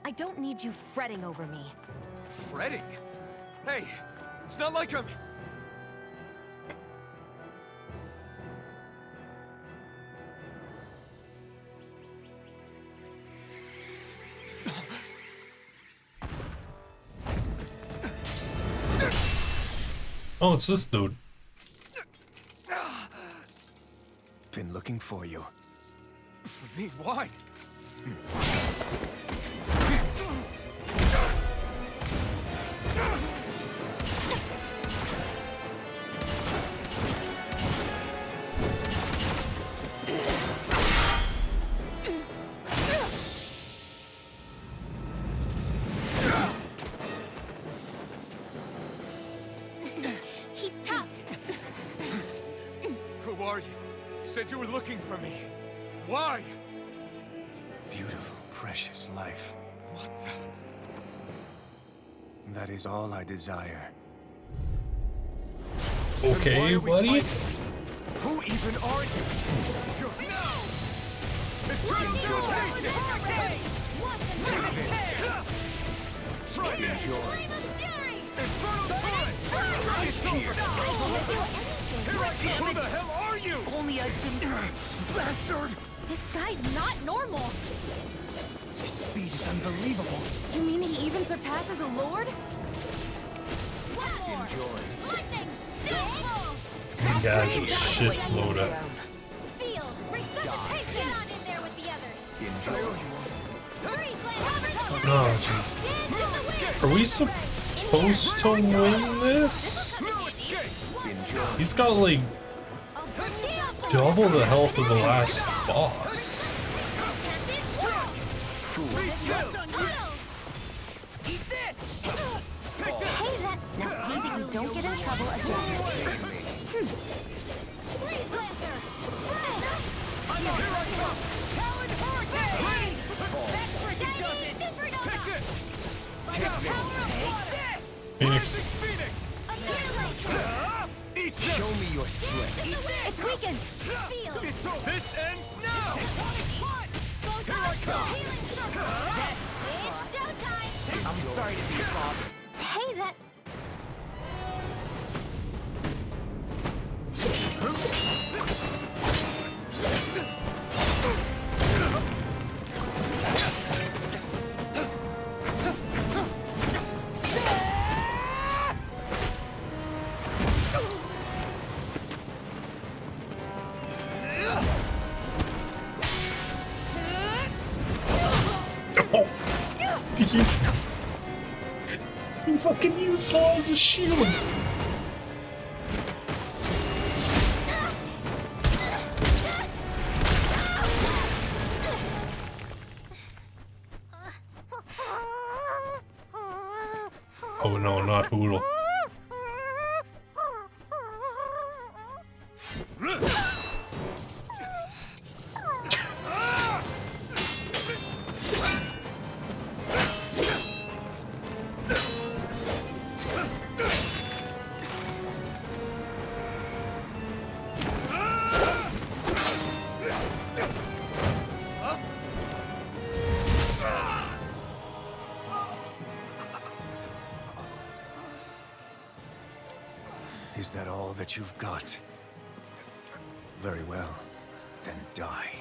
Speaker 5: I don't need you fretting over me.
Speaker 9: Fretting? Hey, it's not like I'm...
Speaker 1: Oh, it's this dude.
Speaker 9: Been looking for you. For me? Why?
Speaker 4: He's tough.
Speaker 9: Who are you? You said you were looking for me. Why?
Speaker 10: Beautiful, precious life.
Speaker 9: What the...
Speaker 10: That is all I desire.
Speaker 1: Okay, buddy.
Speaker 9: Who even are you? It's try it. Enjoy. Infernal turret! It's here! Who the hell are you?
Speaker 2: Only I've been... Bastard!
Speaker 5: This guy's not normal.
Speaker 2: His speed is unbelievable.
Speaker 5: You mean he even surpasses a lord?
Speaker 9: Enjoy.
Speaker 1: You guys are shitload of.
Speaker 9: Enjoy.
Speaker 1: Oh, jeez. Are we supposed to win this? He's got like double the health of the last boss.
Speaker 5: Hey, now see that you don't get in trouble again.
Speaker 1: Phoenix.
Speaker 9: Show me your strength.
Speaker 5: It's weakened.
Speaker 9: This ends now. Here I come.
Speaker 2: I'm sorry to be Bob.
Speaker 5: Hey, that...
Speaker 1: He fucking used that as a shield. Oh no, not Hoodle.
Speaker 10: Is that all that you've got? Very well. Then die.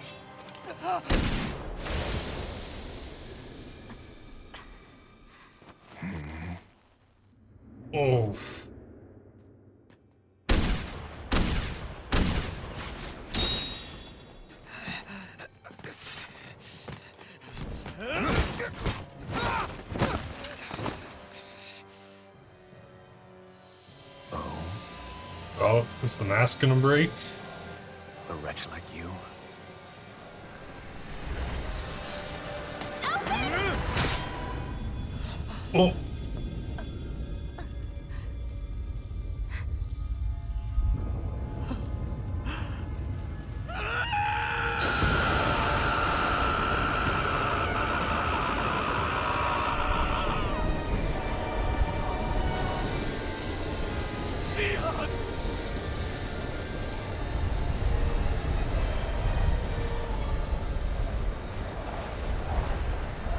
Speaker 1: Oh. Oh, is the mask gonna break?
Speaker 10: A wretch like you?
Speaker 1: Oh.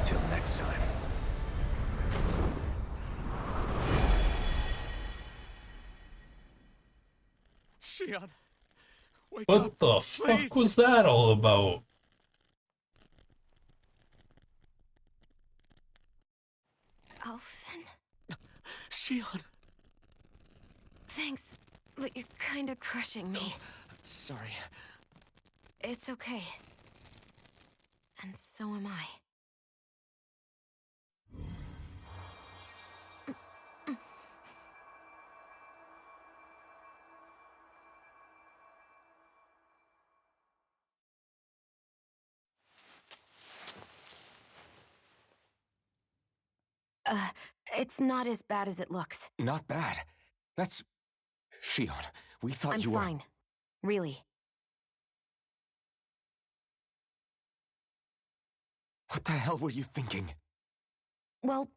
Speaker 10: Till next time.
Speaker 9: Shion, wake
Speaker 1: What
Speaker 9: up.
Speaker 1: the
Speaker 9: Please.
Speaker 1: fuck was that all about?
Speaker 5: Elfin?
Speaker 9: Shion.
Speaker 5: Thanks, but you're kinda crushing me.
Speaker 2: Sorry.
Speaker 5: It's okay. And so am I. It's not as bad as it looks.
Speaker 6: Not bad. That's... Shion, we thought
Speaker 5: I'm
Speaker 6: you were...
Speaker 5: fine. Really.
Speaker 6: What the hell were you thinking?
Speaker 5: Well,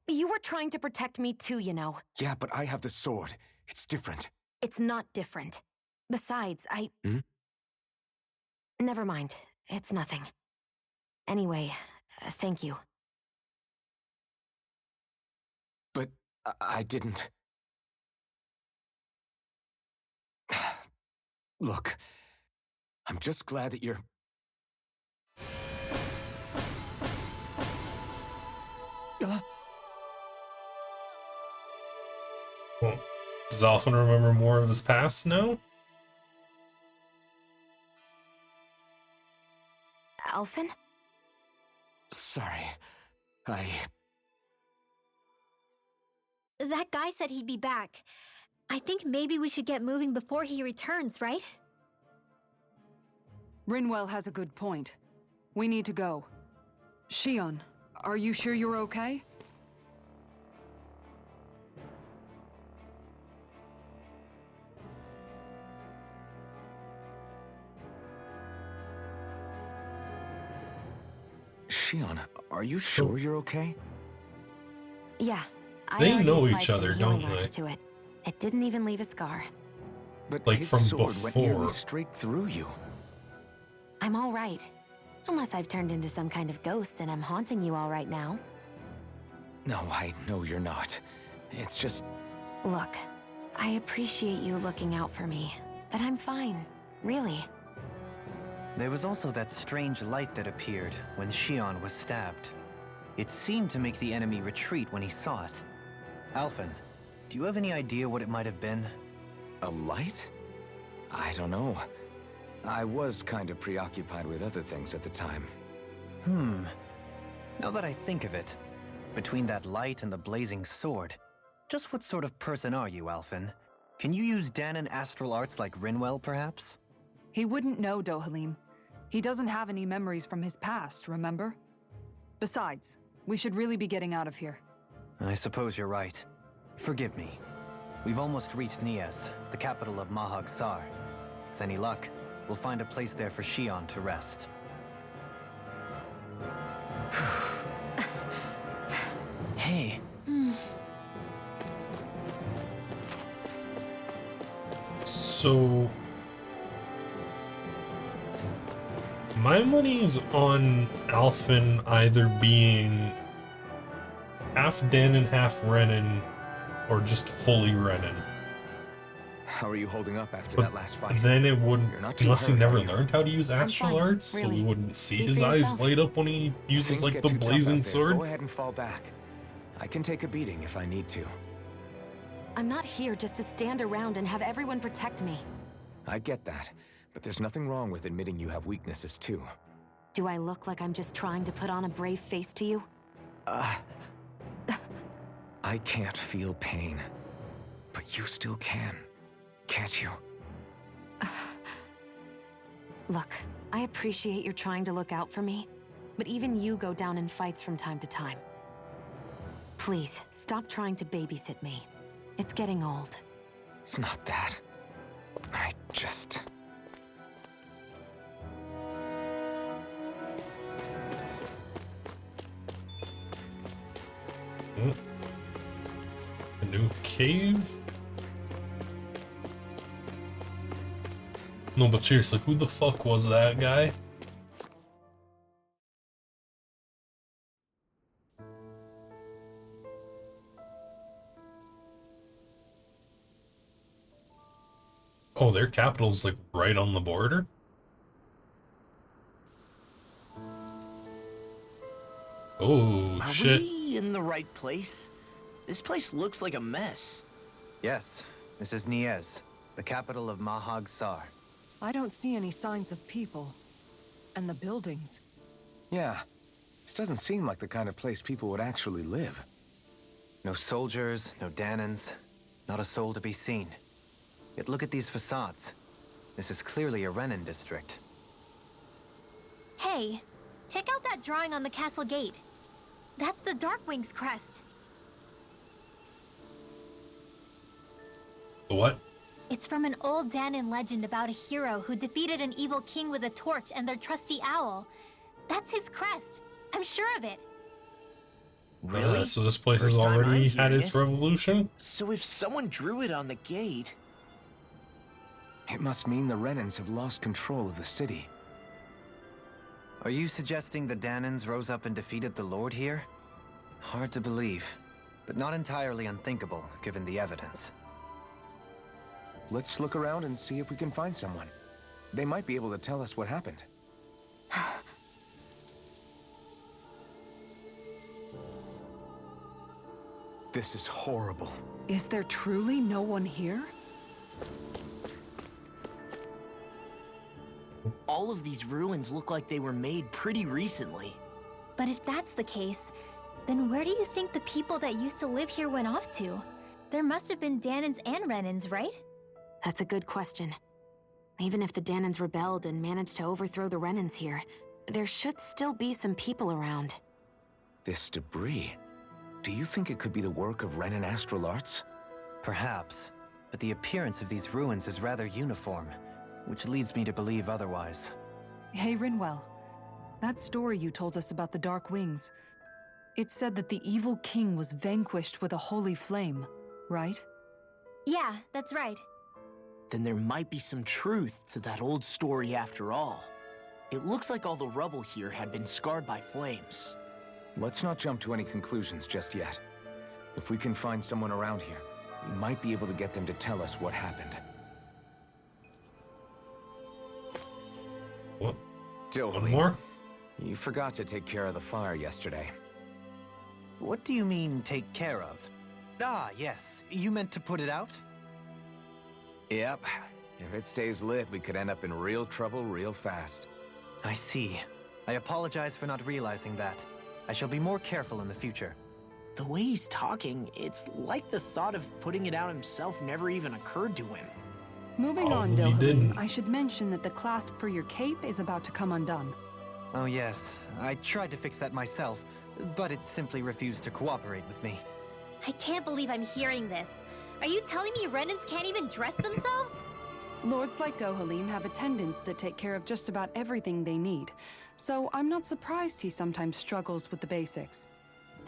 Speaker 5: you were trying to protect me too, you know.
Speaker 6: Yeah, but I have the sword. It's different.
Speaker 5: It's not different. Besides, Never mind. It's nothing. Anyway, thank you.
Speaker 6: But I didn't... Look, I'm just glad that you're...
Speaker 1: Well, does Alphen remember more of his past now?
Speaker 5: Alphen?
Speaker 6: Sorry.
Speaker 4: That guy said he'd be back. I think maybe we should get moving before he returns, right?
Speaker 3: Rinwell has a good point. We need to go. Shion, are you sure you're okay?
Speaker 6: Shion, are you sure you're okay?
Speaker 5: Yeah.
Speaker 1: They
Speaker 5: I already
Speaker 1: know
Speaker 5: applied
Speaker 1: each
Speaker 5: some
Speaker 1: other,
Speaker 5: healing
Speaker 1: don't
Speaker 5: arts
Speaker 1: they?
Speaker 5: to it. It didn't even leave a scar.
Speaker 6: But
Speaker 1: Like
Speaker 6: his
Speaker 1: from
Speaker 6: sword went nearly
Speaker 1: before.
Speaker 6: straight through you.
Speaker 5: I'm all right. Unless I've turned into some kind of ghost and I'm haunting you all right now.
Speaker 6: No, I know you're not. It's just...
Speaker 5: Look, I appreciate you looking out for me, but I'm fine. Really.
Speaker 7: There was also that strange light that appeared when Shion was stabbed. It seemed to make the enemy retreat when he saw it. Alphen, do you have any idea what it might have been?
Speaker 6: A light? I don't know. I was kind of preoccupied with other things at the time.
Speaker 7: Now that I think of it, between that light and the blazing sword, just what sort of person are you, Alphen? Can you use Danon astral arts like Rinwell, perhaps?
Speaker 3: He wouldn't know, Dohalim. He doesn't have any memories from his past, remember? Besides, we should really be getting out of here.
Speaker 7: I suppose you're right. Forgive me. We've almost reached Nies, the capital of Mahag Sar. With any luck, we'll find a place there for Shion to rest.
Speaker 2: Hey.
Speaker 1: So... my money's on Alphen either being half Danon, half Renan, or just fully Renan.
Speaker 6: How are you holding up after
Speaker 1: But
Speaker 6: that last fight?
Speaker 1: then it wouldn't,
Speaker 6: You're not too
Speaker 1: unless he
Speaker 6: hurt,
Speaker 1: never
Speaker 6: are you?
Speaker 1: learned how to use astral
Speaker 5: fine,
Speaker 1: arts, so we
Speaker 5: really.
Speaker 1: wouldn't see
Speaker 5: See
Speaker 1: his
Speaker 5: for
Speaker 1: eyes
Speaker 5: yourself.
Speaker 1: light up when he uses
Speaker 6: Things
Speaker 1: like
Speaker 6: get
Speaker 1: the
Speaker 6: too tough
Speaker 1: blazing
Speaker 6: out there.
Speaker 1: sword.
Speaker 6: Go ahead and fall back. I can take a beating if I need to.
Speaker 5: I'm not here just to stand around and have everyone protect me.
Speaker 6: I get that, but there's nothing wrong with admitting you have weaknesses too.
Speaker 5: Do I look like I'm just trying to put on a brave face to you?
Speaker 6: I can't feel pain, but you still can, can't you?
Speaker 5: Look, I appreciate you're trying to look out for me, but even you go down in fights from time to time. Please, stop trying to babysit me. It's getting old.
Speaker 6: It's not that. I just...
Speaker 1: A new cave? No, but seriously, who the fuck was that guy? Oh, their capital's like right on the border? Oh,
Speaker 2: Are
Speaker 1: shit.
Speaker 2: we in the right place? This place looks like a mess.
Speaker 7: Yes, this is Nies, the capital of Mahag Sar.
Speaker 8: I don't see any signs of people. And the buildings.
Speaker 6: Yeah, this doesn't seem like the kind of place people would actually live.
Speaker 7: No soldiers, no Danons, not a soul to be seen. Yet look at these facades. This is clearly a Renan district.
Speaker 4: Hey, check out that drawing on the castle gate. That's the Darkwing's crest.
Speaker 1: What?
Speaker 4: It's from an old Danon legend about a hero who defeated an evil king with a torch and their trusty owl. That's his crest. I'm sure of it.
Speaker 2: Really?
Speaker 1: So this place has
Speaker 2: First time I'm
Speaker 1: already had
Speaker 2: hearing
Speaker 1: its
Speaker 2: it.
Speaker 1: revolution?
Speaker 2: So if someone drew it on the gate...
Speaker 6: It must mean the Renans have lost control of the city.
Speaker 7: Are you suggesting the Danans rose up and defeated the Lord here? Hard to believe, but not entirely unthinkable, given the evidence.
Speaker 6: Let's look around and see if we can find someone. They might be able to tell us what happened. This is horrible.
Speaker 3: Is there truly no one here?
Speaker 2: All of these ruins look like they were made pretty recently.
Speaker 4: But if that's the case, then where do you think the people that used to live here went off to? There must have been Danans and Renans, right?
Speaker 5: That's a good question. Even if the Danans rebelled and managed to overthrow the Renans here, there should still be some people around.
Speaker 6: This debris. Do you think it could be the work of Renan astral arts?
Speaker 7: Perhaps, but the appearance of these ruins is rather uniform, which leads me to believe otherwise.
Speaker 3: Hey, Rinwell. That story you told us about the Dark Wings. It said that the evil king was vanquished with a holy flame, right?
Speaker 4: Yeah, that's right.
Speaker 2: Then there might be some truth to that old story after all. It looks like all the rubble here had been scarred by flames.
Speaker 6: Let's not jump to any conclusions just yet. If we can find someone around here, we might be able to get them to tell us what happened.
Speaker 1: What?
Speaker 6: Dohalim,
Speaker 1: One more?
Speaker 6: you forgot to take care of the fire yesterday.
Speaker 7: What do you mean, take care of? Ah, yes. You meant to put it out?
Speaker 6: Yep. If it stays lit, we could end up in real trouble real fast.
Speaker 7: I see. I apologize for not realizing that. I shall be more careful in the future.
Speaker 2: The way he's talking, it's like the thought of putting it out himself never even occurred to him.
Speaker 3: Moving on,
Speaker 1: Probably
Speaker 3: Dohalim,
Speaker 1: didn't.
Speaker 3: I should mention that the clasp for your cape is about to come undone.
Speaker 7: Oh yes, I tried to fix that myself, but it simply refused to cooperate with me.
Speaker 4: I can't believe I'm hearing this. Are you telling me Renans can't even dress themselves?
Speaker 3: Lords like Dohalim have attendants that take care of just about everything they need, so I'm not surprised he sometimes struggles with the basics.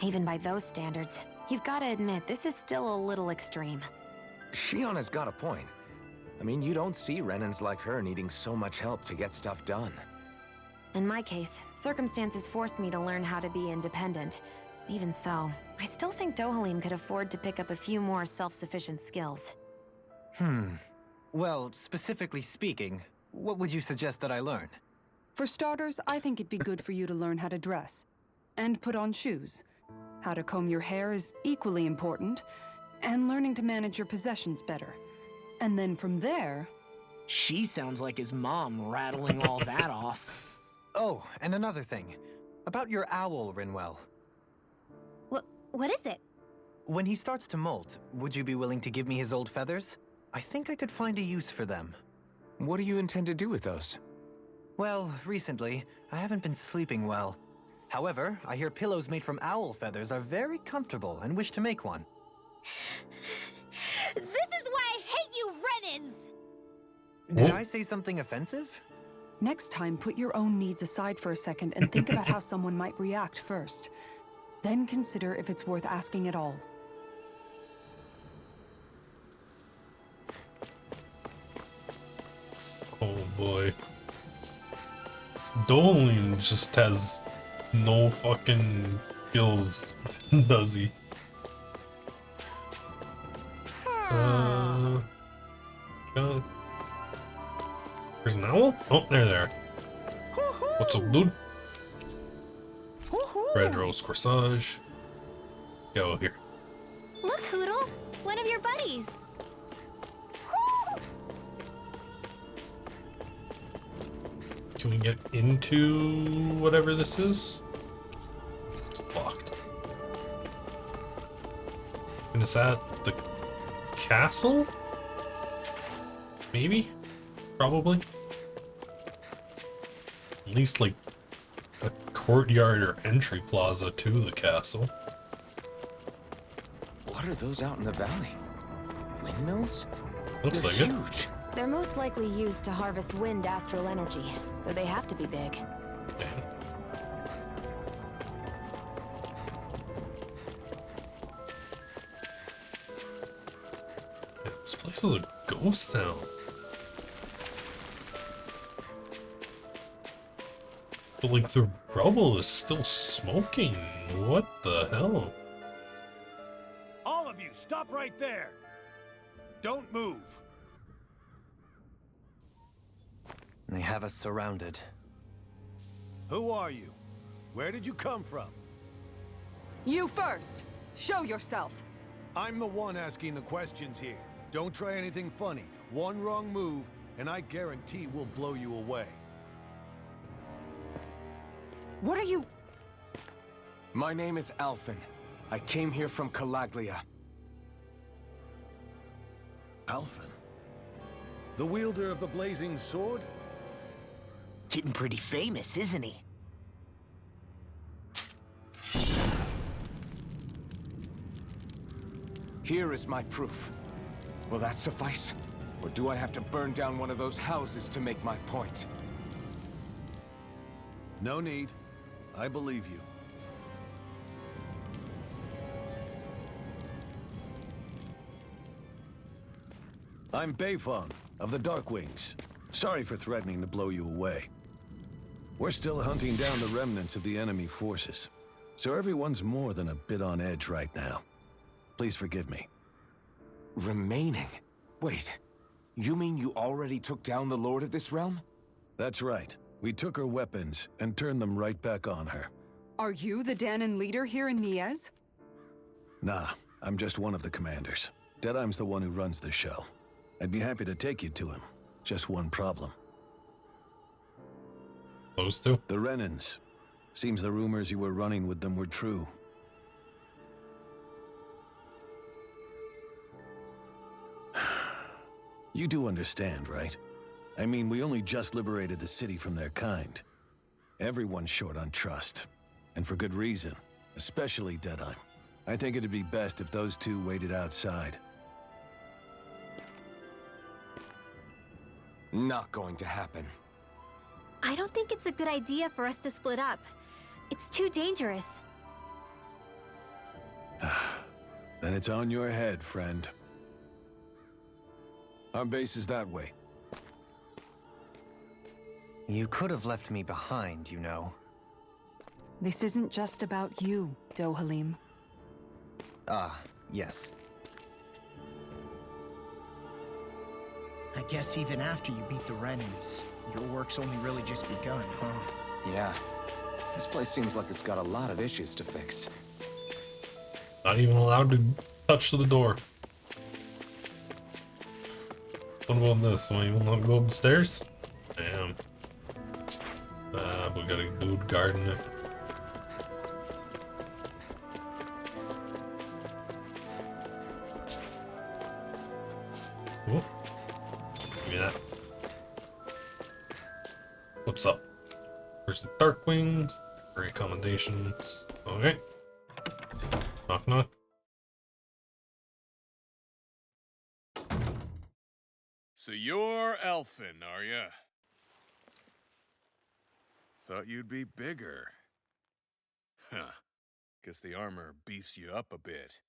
Speaker 5: Even by those standards, you've got to admit this is still a little extreme.
Speaker 6: Shionna's got a point. I mean, you don't see Renans like her needing so much help to get stuff done.
Speaker 5: In my case, circumstances forced me to learn how to be independent. Even so, I still think Dohalim could afford to pick up a few more self-sufficient skills.
Speaker 7: Well, specifically speaking, what would you suggest that I learn?
Speaker 3: For starters, I think it'd be good for you to learn how to dress. And put on shoes. How to comb your hair is equally important. And learning to manage your possessions better. And then from there...
Speaker 2: She sounds like his mom rattling all that off.
Speaker 7: Oh, and another thing. About your owl, Rinwell.
Speaker 4: What is it?
Speaker 7: When he starts to molt, would you be willing to give me his old feathers? I think I could find a use for them.
Speaker 6: What do you intend to do with those?
Speaker 7: Well, recently, I haven't been sleeping well. However, I hear pillows made from owl feathers are very comfortable and wish to make one.
Speaker 4: This is why I hate you, Renans!
Speaker 7: Did
Speaker 1: Whoa.
Speaker 7: I say something offensive?
Speaker 3: Next time, put your own needs aside for a second and think about how someone might react first. Then consider if it's worth asking at all.
Speaker 1: Oh boy. Dolan just has no fucking skills, does he? Yeah. There's an owl? Oh, there. What's up, dude? Red rose corsage. Go here.
Speaker 4: Look, Hoodle! One of your buddies!
Speaker 1: Can we get into whatever this is? Locked. And is that the castle? Maybe? Probably? At least like a courtyard or entry plaza to the castle.
Speaker 6: What are those out in the valley? Windmills?
Speaker 1: Looks
Speaker 6: They're
Speaker 1: like it.
Speaker 6: huge.
Speaker 5: They're most likely used to harvest wind astral energy, so they have to be big.
Speaker 1: Okay. Yeah, this place is a ghost town. But like the rubble is still smoking. What the hell?
Speaker 10: All of you, stop right there! Don't move!
Speaker 7: They have us surrounded.
Speaker 10: Who are you? Where did you come from?
Speaker 8: You first! Show yourself!
Speaker 10: I'm the one asking the questions here. Don't try anything funny. One wrong move, and I guarantee we'll blow you away.
Speaker 8: What are you...
Speaker 6: My name is Alphen. I came here from Calaglia.
Speaker 10: Alphen? The wielder of the blazing sword?
Speaker 2: Getting pretty famous, isn't he?
Speaker 6: Here is my proof. Will that suffice? Or do I have to burn down one of those houses to make my point?
Speaker 10: No need. I believe you. I'm Beifong, of the Darkwings. Sorry for threatening to blow you away. We're still hunting down the remnants of the enemy forces, so everyone's more than a bit on edge right now. Please forgive me.
Speaker 6: Remaining? Wait, you mean you already took down the Lord of this realm?
Speaker 10: That's right. We took her weapons and turned them right back on her.
Speaker 8: Are you the Danon leader here in Niez?
Speaker 10: Nah, I'm just one of the commanders. Deadeye's the one who runs the show. I'd be happy to take you to him. Just one problem.
Speaker 1: Those two?
Speaker 10: The Renans. Seems the rumors you were running with them were true. You do understand, right? I mean, we only just liberated the city from their kind. Everyone's short on trust. And for good reason. Especially Deadeye. I think it'd be best if those two waited outside.
Speaker 6: Not going to happen.
Speaker 4: I don't think it's a good idea for us to split up. It's too dangerous.
Speaker 10: Then it's on your head, friend. Our base is that way.
Speaker 7: You could have left me behind, you know.
Speaker 3: This isn't just about you, Dohalim.
Speaker 7: Ah, yes.
Speaker 2: I guess even after you beat the Renans, your work's only really just begun, huh?
Speaker 6: Yeah. This place seems like it's got a lot of issues to fix.
Speaker 1: Not even allowed to touch the door. What about this? Am I even allowed to go upstairs? Damn. We got a dude guarding it. Whoop. Give me that. What's up? Where's the Darkwings? For accommodations. Okay. Knock knock.
Speaker 11: So you're Alphen, are ya? Thought you'd be bigger. Huh. Guess the armor beefs you up a bit.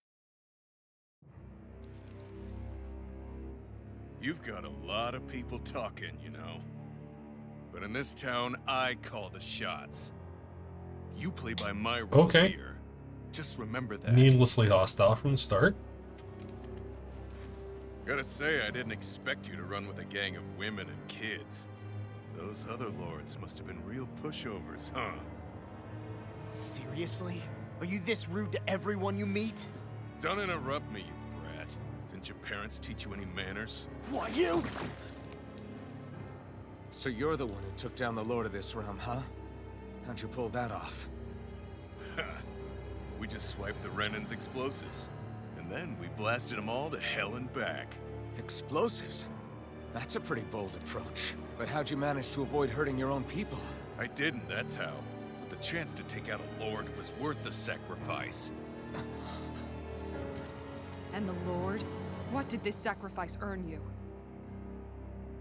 Speaker 11: You've got a lot of people talking, you know. But in this town, I call the shots. You play by my rules here. Just remember that.
Speaker 1: Needlessly hostile from the start.
Speaker 11: Gotta say, I didn't expect you to run with a gang of women and kids. Those other lords must have been real pushovers, huh?
Speaker 2: Seriously? Are you this rude to everyone you meet?
Speaker 11: Don't interrupt me, you brat. Didn't your parents teach you any manners?
Speaker 2: What, you?
Speaker 6: So you're the one who took down the Lord of this realm, huh? How'd you pull that off?
Speaker 11: We just swiped the Renan's explosives. And then we blasted them all to hell and back.
Speaker 6: Explosives? That's a pretty bold approach. But how'd you manage to avoid hurting your own people?
Speaker 11: I didn't, that's how. But the chance to take out a lord was worth the sacrifice.
Speaker 8: And the Lord? What did this sacrifice earn you?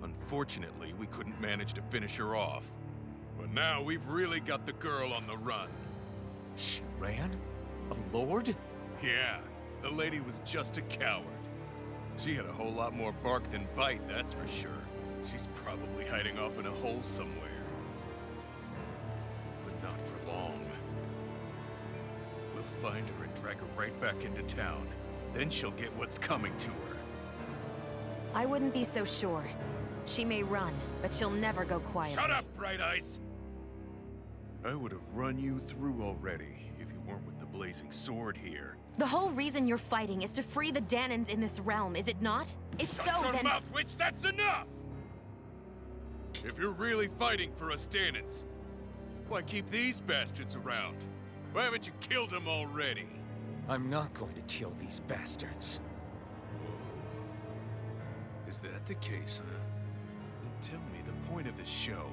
Speaker 11: Unfortunately, we couldn't manage to finish her off. But now we've really got the girl on the run.
Speaker 6: She ran? A lord?
Speaker 11: Yeah, the lady was just a coward. She had a whole lot more bark than bite, that's for sure. She's probably hiding off in a hole somewhere. Not for long. We'll find her and drag her right back into town. Then she'll get what's coming to her.
Speaker 5: I wouldn't be so sure. She may run, but she'll never go quiet.
Speaker 11: Shut up, Bright Eyes! I would have run you through already if you weren't with the blazing sword here.
Speaker 5: The whole reason you're fighting is to free the Danons in this realm, is it not? If so,
Speaker 11: Shut your
Speaker 5: then...
Speaker 11: mouth, witch! That's enough! If you're really fighting for us Danons, why keep these bastards around? Why haven't you killed them already?
Speaker 6: I'm not going to kill these bastards.
Speaker 11: Whoa. Is that the case, huh? Then tell me the point of the show.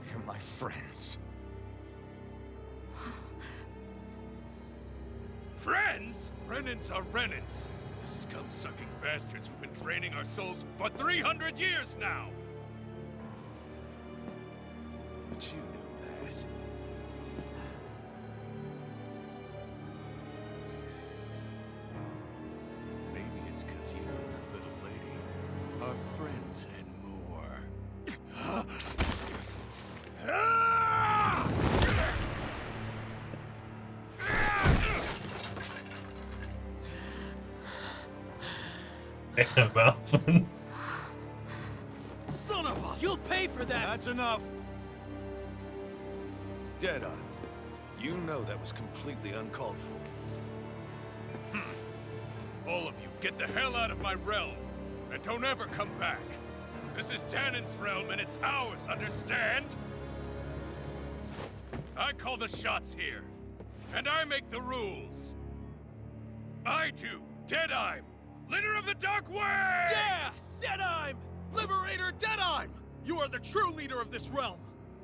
Speaker 6: They're my friends.
Speaker 11: Friends? Renans are Renans. The scum-sucking bastards who've been draining our souls for 300 years now! But you knew that. Maybe it's because you and that little lady are friends and more.
Speaker 1: Damn, Alvin.
Speaker 9: Son of a... You'll pay for that!
Speaker 10: That's enough! Deadeye, you know that was completely uncalled for.
Speaker 11: All of you, get the hell out of my realm! And don't ever come back! This is Danon's realm and it's ours, understand? I call the shots here. And I make the rules. I do, Deadeye, leader of the Dark Wings!
Speaker 9: Yeah! Deadeye! Liberator Deadeye! You are the true leader of this realm!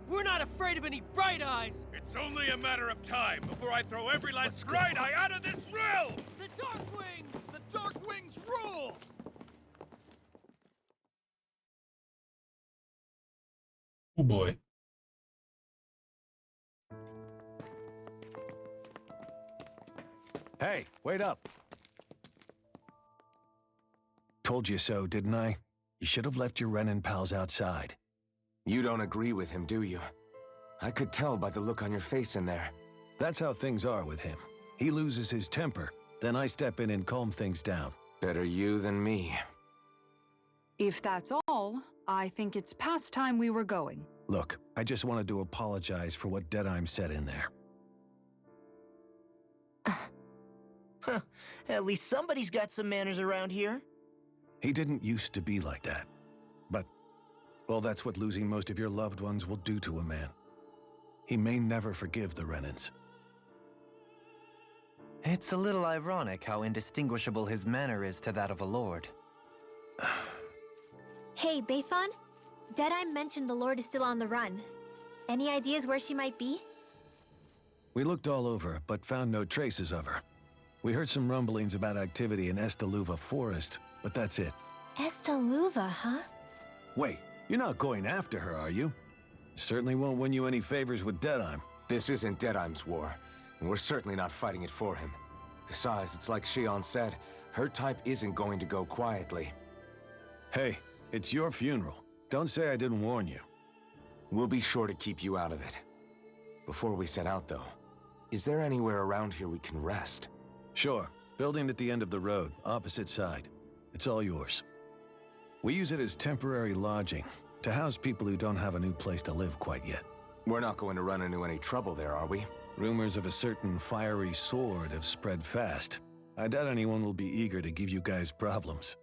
Speaker 9: We're not afraid of any Bright Eyes!
Speaker 11: It's only a matter of time before I throw every last Bright Eye out of this realm!
Speaker 9: The Dark Wings! The Dark Wings rule!
Speaker 1: Oh boy.
Speaker 10: Hey, wait up! Told you so, didn't I? You should have left your Renin pals outside.
Speaker 6: You don't agree with him, do you? I could tell by the look on your face in there.
Speaker 10: That's how things are with him. He loses his temper, then I step in and calm things down.
Speaker 6: Better you than me.
Speaker 3: If that's all, I think it's past time we were going.
Speaker 10: Look, I just wanted to apologize for what Deadeye said in there.
Speaker 2: At least somebody's got some manners around here.
Speaker 10: He didn't used to be like that. But, well, that's what losing most of your loved ones will do to a man. He may never forgive the Renins.
Speaker 7: It's a little ironic how indistinguishable his manner is to that of a lord.
Speaker 4: Hey, Bayfon? Deadeye mentioned the Lord is still on the run. Any ideas where she might be?
Speaker 10: We looked all over, but found no traces of her. We heard some rumblings about activity in Estaluva Forest, but that's it.
Speaker 4: Estaluva, huh?
Speaker 10: Wait, you're not going after her, are you? Certainly won't win you any favors with Deadeye.
Speaker 6: This isn't Deadeye's war, and we're certainly not fighting it for him. Besides, it's like Shion said, her type isn't going to go quietly.
Speaker 10: Hey, it's your funeral. Don't say I didn't warn you.
Speaker 6: We'll be sure to keep you out of it. Before we set out, though, is there anywhere around here we can rest?
Speaker 10: Sure. Building at the end of the road, opposite side. It's all yours. We use it as temporary lodging, to house people who don't have a new place to live quite yet.
Speaker 6: We're not going to run into any trouble there, are we?
Speaker 10: Rumors of a certain fiery sword have spread fast. I doubt anyone will be eager to give you guys problems.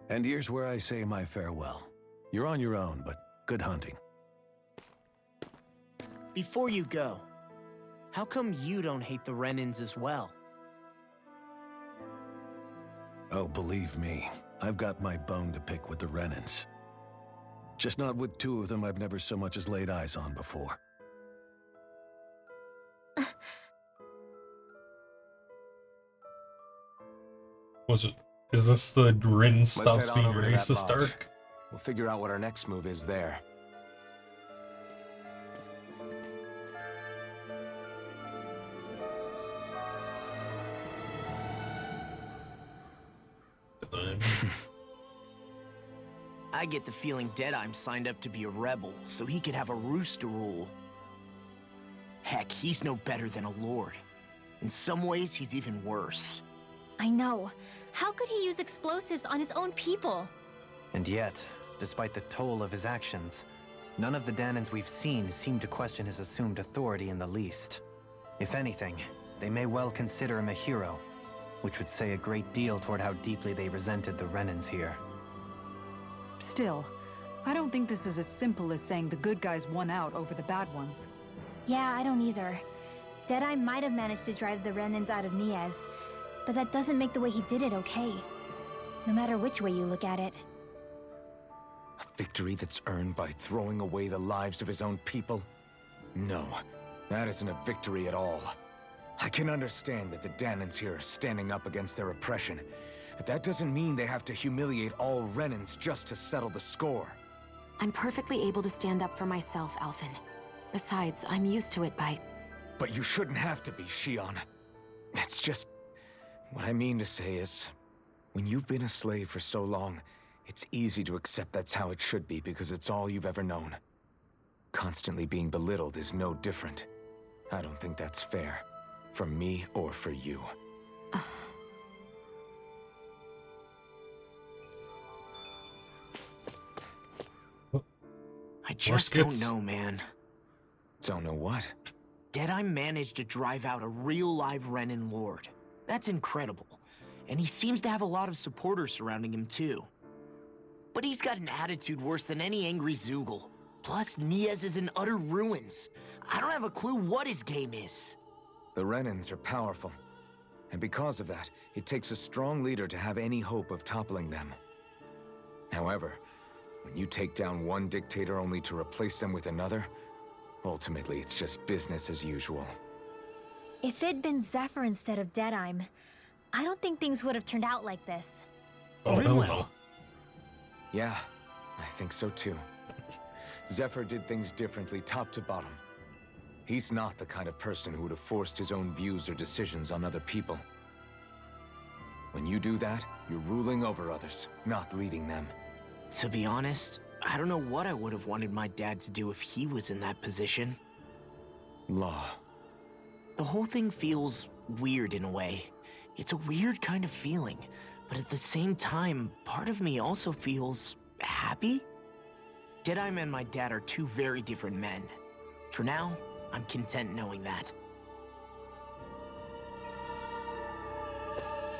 Speaker 10: And here's where I say my farewell. You're on your own, but good hunting.
Speaker 2: Before you go, how come you don't hate the Renins as well?
Speaker 10: Oh, believe me, I've got my bone to pick with the Renins. Just not with two of them I've never so much as laid eyes on before.
Speaker 1: Is this the Rin
Speaker 6: Let's
Speaker 1: stops
Speaker 6: head on
Speaker 1: being
Speaker 6: over to that
Speaker 1: racist
Speaker 6: lodge.
Speaker 1: arc?
Speaker 6: We'll figure out what our next move is there.
Speaker 2: I get the feeling Deadeye signed up to be a rebel, so he could have a roost to rule. Heck, he's no better than a lord. In some ways, he's even worse.
Speaker 4: I know. How could he use explosives on his own people?
Speaker 7: And yet, despite the toll of his actions, none of the Danans we've seen seem to question his assumed authority in the least. If anything, they may well consider him a hero, which would say a great deal toward how deeply they resented the Renans here.
Speaker 3: Still, I don't think this is as simple as saying the good guys won out over the bad ones.
Speaker 4: Yeah, I don't either. Deadeye might have managed to drive the Renans out of Niaz, but that doesn't make the way he did it okay. No matter which way you look at it.
Speaker 6: A victory that's earned by throwing away the lives of his own people? No, that isn't a victory at all. I can understand that the Danans here are standing up against their oppression, but that doesn't mean they have to humiliate all Renans just to settle the score.
Speaker 5: I'm perfectly able to stand up for myself, Alphen. Besides, I'm used to it by...
Speaker 6: But you shouldn't have to be, Shion. It's just... What I mean to say is, when you've been a slave for so long, it's easy to accept that's how it should be because it's all you've ever known. Constantly being belittled is no different. I don't think that's fair. For me or for you.
Speaker 2: I just don't know, man.
Speaker 6: Don't know what?
Speaker 2: Deadeye managed to drive out a real live Renan lord. That's incredible. And he seems to have a lot of supporters surrounding him too. But he's got an attitude worse than any angry Zoogle. Plus, Niaz is in utter ruins. I don't have a clue what his game is.
Speaker 6: The Renans are powerful. And because of that, it takes a strong leader to have any hope of toppling them. However, when you take down one dictator only to replace them with another, ultimately it's just business as usual.
Speaker 4: If it'd been Zephyr instead of Deadeye, I don't think things would have turned out like this.
Speaker 1: Oh, hell no.
Speaker 6: Yeah, I think so too. Zephyr did things differently top to bottom. He's not the kind of person who would have forced his own views or decisions on other people. When you do that, you're ruling over others, not leading them.
Speaker 2: To be honest, I don't know what I would have wanted my dad to do if he was in that position.
Speaker 6: Law.
Speaker 2: The whole thing feels weird in a way. It's a weird kind of feeling, but at the same time, part of me also feels happy. Deadeye and my dad are two very different men. For now, I'm content knowing that.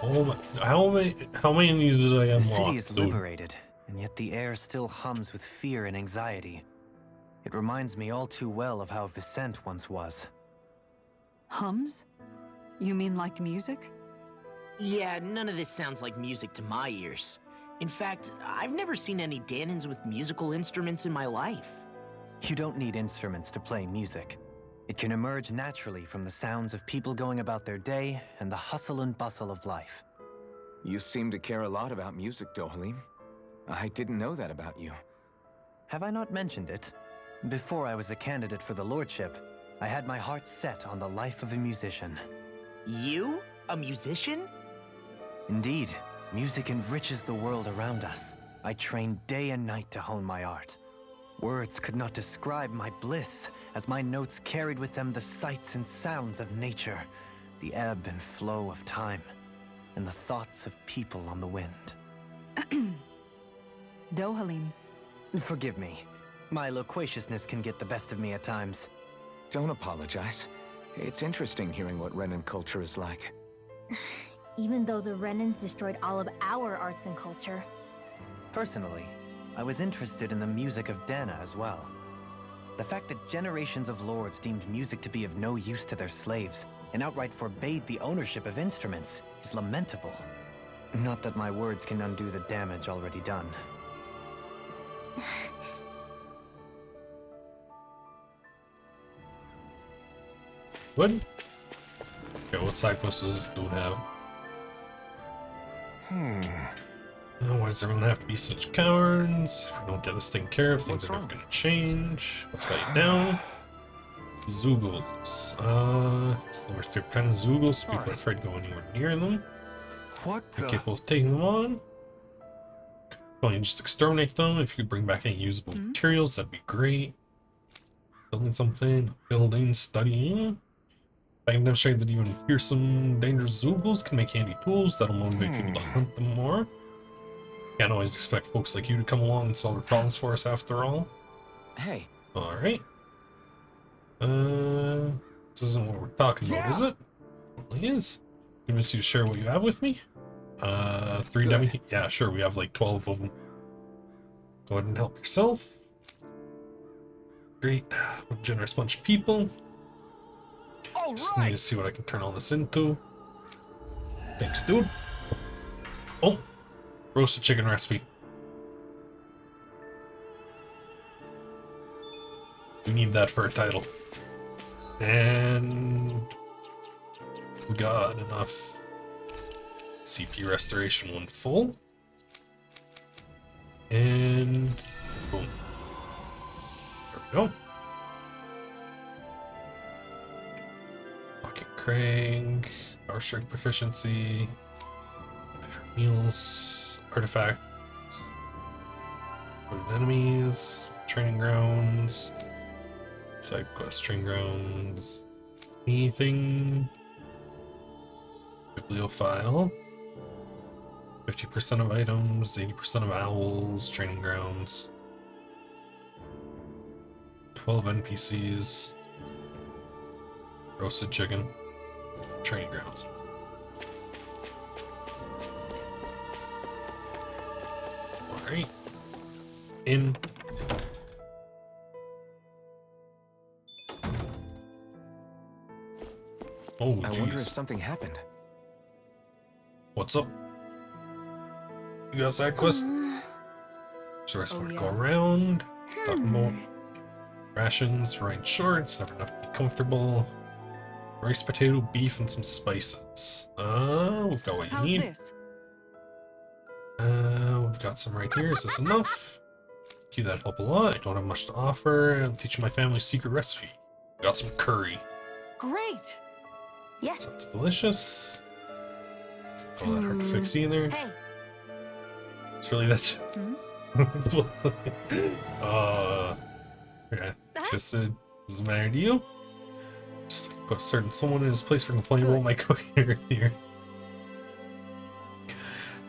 Speaker 1: Oh my, how many of these did I unlock?
Speaker 7: The city is liberated, and yet the air still hums with fear and anxiety. It reminds me all too well of how Vicente once was.
Speaker 3: Hums? You mean like music?
Speaker 2: Yeah, none of this sounds like music to my ears. In fact, I've never seen any Danans with musical instruments in my life.
Speaker 7: You don't need instruments to play music. It can emerge naturally from the sounds of people going about their day and the hustle and bustle of life.
Speaker 6: You seem to care a lot about music, Dohalim. I didn't know that about you.
Speaker 7: Have I not mentioned it? Before I was a candidate for the lordship, I had my heart set on the life of a musician.
Speaker 2: You? A musician?
Speaker 7: Indeed, music enriches the world around us. I trained day and night to hone my art. Words could not describe my bliss, as my notes carried with them the sights and sounds of nature, the ebb and flow of time, and the thoughts of people on the wind.
Speaker 3: Dohalim.
Speaker 7: Forgive me. My loquaciousness can get the best of me at times.
Speaker 6: Don't apologize. It's interesting hearing what Renan culture is like.
Speaker 4: Even though the Renans destroyed all of our arts and culture.
Speaker 7: Personally, I was interested in the music of Dana as well. The fact that generations of lords deemed music to be of no use to their slaves and outright forbade the ownership of instruments is lamentable. Not that my words can undo the damage already done.
Speaker 1: What? Okay, what side quests does this dude have? Why does everyone have to be such cowards? If we don't get this taken care of, things are never gonna change. What's got you down? Zoogles. It's the worst kind of Zoogles. People are afraid to go anywhere near them.
Speaker 9: What the?
Speaker 1: Capable of taking them on. Can't you just exterminate them? If you could bring back any usable materials, that'd be great. Building something, building, studying. I can demonstrate that even fearsome, dangerous Zoogles can make handy tools that'll motivate people to hunt them more. Can't always expect folks like you to come along and solve our problems for us after all.
Speaker 6: Hey.
Speaker 1: Alright. This isn't what we're talking about, is it? Well, it is. Convince you to share what you have with me? 3 dummy? Yeah, sure, we have like 12 of them. Go ahead and help yourself. Great. What a generous bunch of people. Just need to see what I can turn all this into. Thanks, dude. Oh! Roasted chicken recipe. We need that for a title. And we got enough CP restoration when full. And boom. There we go. Fucking Craig. Power strike proficiency. Meals. Artifacts. Avoided enemies. Training grounds. Side quest, training grounds. Anything? Bibliophile. 50% of items, 80% of owls, training grounds. 12 NPCs. Roasted chicken. Training grounds. Alright. In. Oh,
Speaker 6: I
Speaker 1: geez.
Speaker 6: wonder if something happened.
Speaker 1: What's up? You got a side quest? So I support go around. Talking about rations, rain shorts, never enough to be comfortable. Rice, potato, beef, and some spices. We've got what you need.
Speaker 3: This?
Speaker 1: We've got some right here. Is this enough? Thank you, that'd help a lot. I don't have much to offer. I'll teach you my family's secret recipe. Got some curry.
Speaker 3: Great.
Speaker 5: Yes.
Speaker 1: Sounds delicious. All that hard to fix either.
Speaker 5: Hey.
Speaker 1: It's really that's. Yeah. Just doesn't matter to you. Just put a certain someone in his place for complaining about my cooking earlier.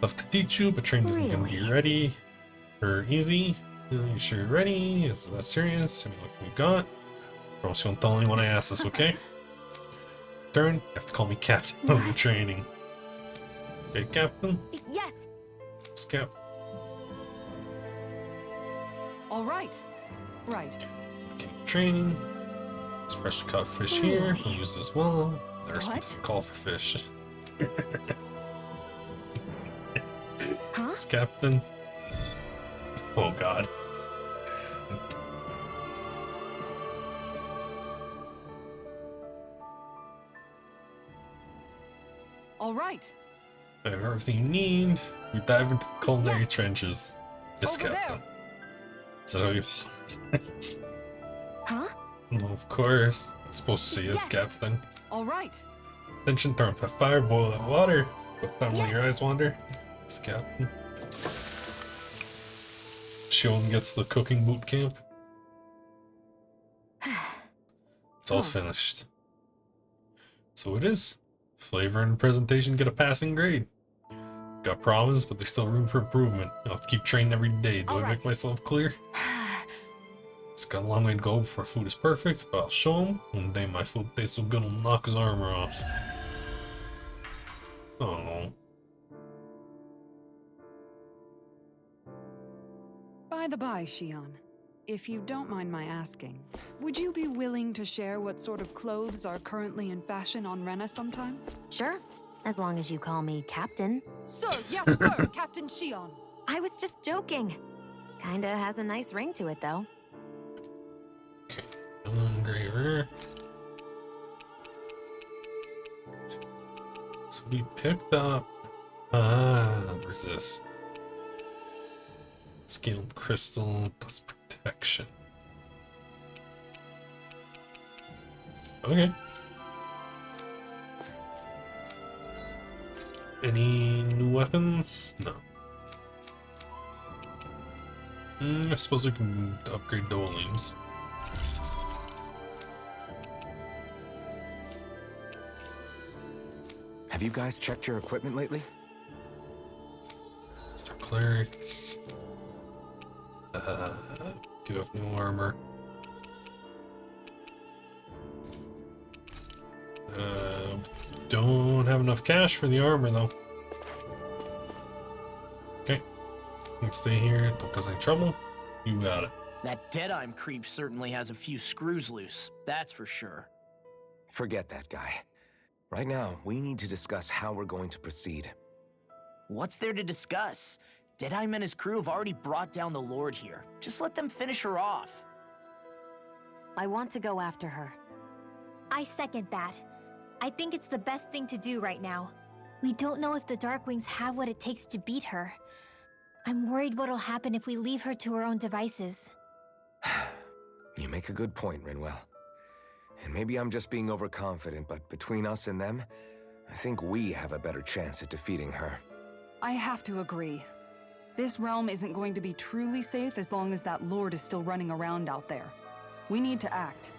Speaker 1: Love to teach you, but training isn't gonna be ready or easy. You sure you're ready? Is that serious? I mean, what we got? Promise you won't tell anyone I ask this, okay? Turn. You have to call me Captain of the training. Okay, Captain.
Speaker 5: Yes.
Speaker 1: It's Cap.
Speaker 3: All right. Right.
Speaker 1: Okay, training. There's freshly caught fish here. We'll use this well. There's a call for fish.
Speaker 5: Huh?
Speaker 1: It's Captain. Oh God.
Speaker 3: All right.
Speaker 1: I have everything you need. We dive into the culinary trenches. Yes,
Speaker 3: Over
Speaker 1: Captain.
Speaker 3: there.
Speaker 1: Is that how you...
Speaker 5: Huh?
Speaker 1: Well, of course. It's supposed to say yes, Captain.
Speaker 3: All right.
Speaker 1: Attention, turn up the fire, boil that water. What time when your eyes wander? Yes, Captain. Shion gets the cooking boot camp. It's all finished. So it is. Flavor and presentation get a passing grade. Got problems, but there's still room for improvement. I'll have to keep training every day. Do I make myself clear? It's got a long way to go before food is perfect, but I'll show him. One day my food tastes so good, I'll knock his armor off. Oh.
Speaker 3: By the by, Shion, if you don't mind my asking, would you be willing to share what sort of clothes are currently in fashion on Rena sometime?
Speaker 5: Sure. As long as you call me Captain.
Speaker 3: Sir, yes, sir, Captain Shion.
Speaker 5: I was just joking. Kinda has a nice ring to it, though.
Speaker 1: Engraver. So we picked up resist. Scaled crystal plus protection. Okay. Any new weapons? No. I suppose we can upgrade Doleans.
Speaker 6: Have you guys checked your equipment lately?
Speaker 1: Mr. Cleric. Do have new armor. Don't have enough cash for the armor though. Okay. You can stay here, don't cause any trouble. You got it.
Speaker 2: That Deadeye creep certainly has a few screws loose, that's for sure.
Speaker 6: Forget that guy. Right now, we need to discuss how we're going to proceed.
Speaker 2: What's there to discuss? Deadeye and his crew have already brought down the Lord here. Just let them finish her off.
Speaker 5: I want to go after her.
Speaker 4: I second that. I think it's the best thing to do right now. We don't know if the Darkwings have what it takes to beat her. I'm worried what'll happen if we leave her to her own devices.
Speaker 6: You make a good point, Rinwell. And maybe I'm just being overconfident, but between us and them, I think we have a better chance at defeating her.
Speaker 3: I have to agree. This realm isn't going to be truly safe as long as that Lord is still running around out there. We need to act.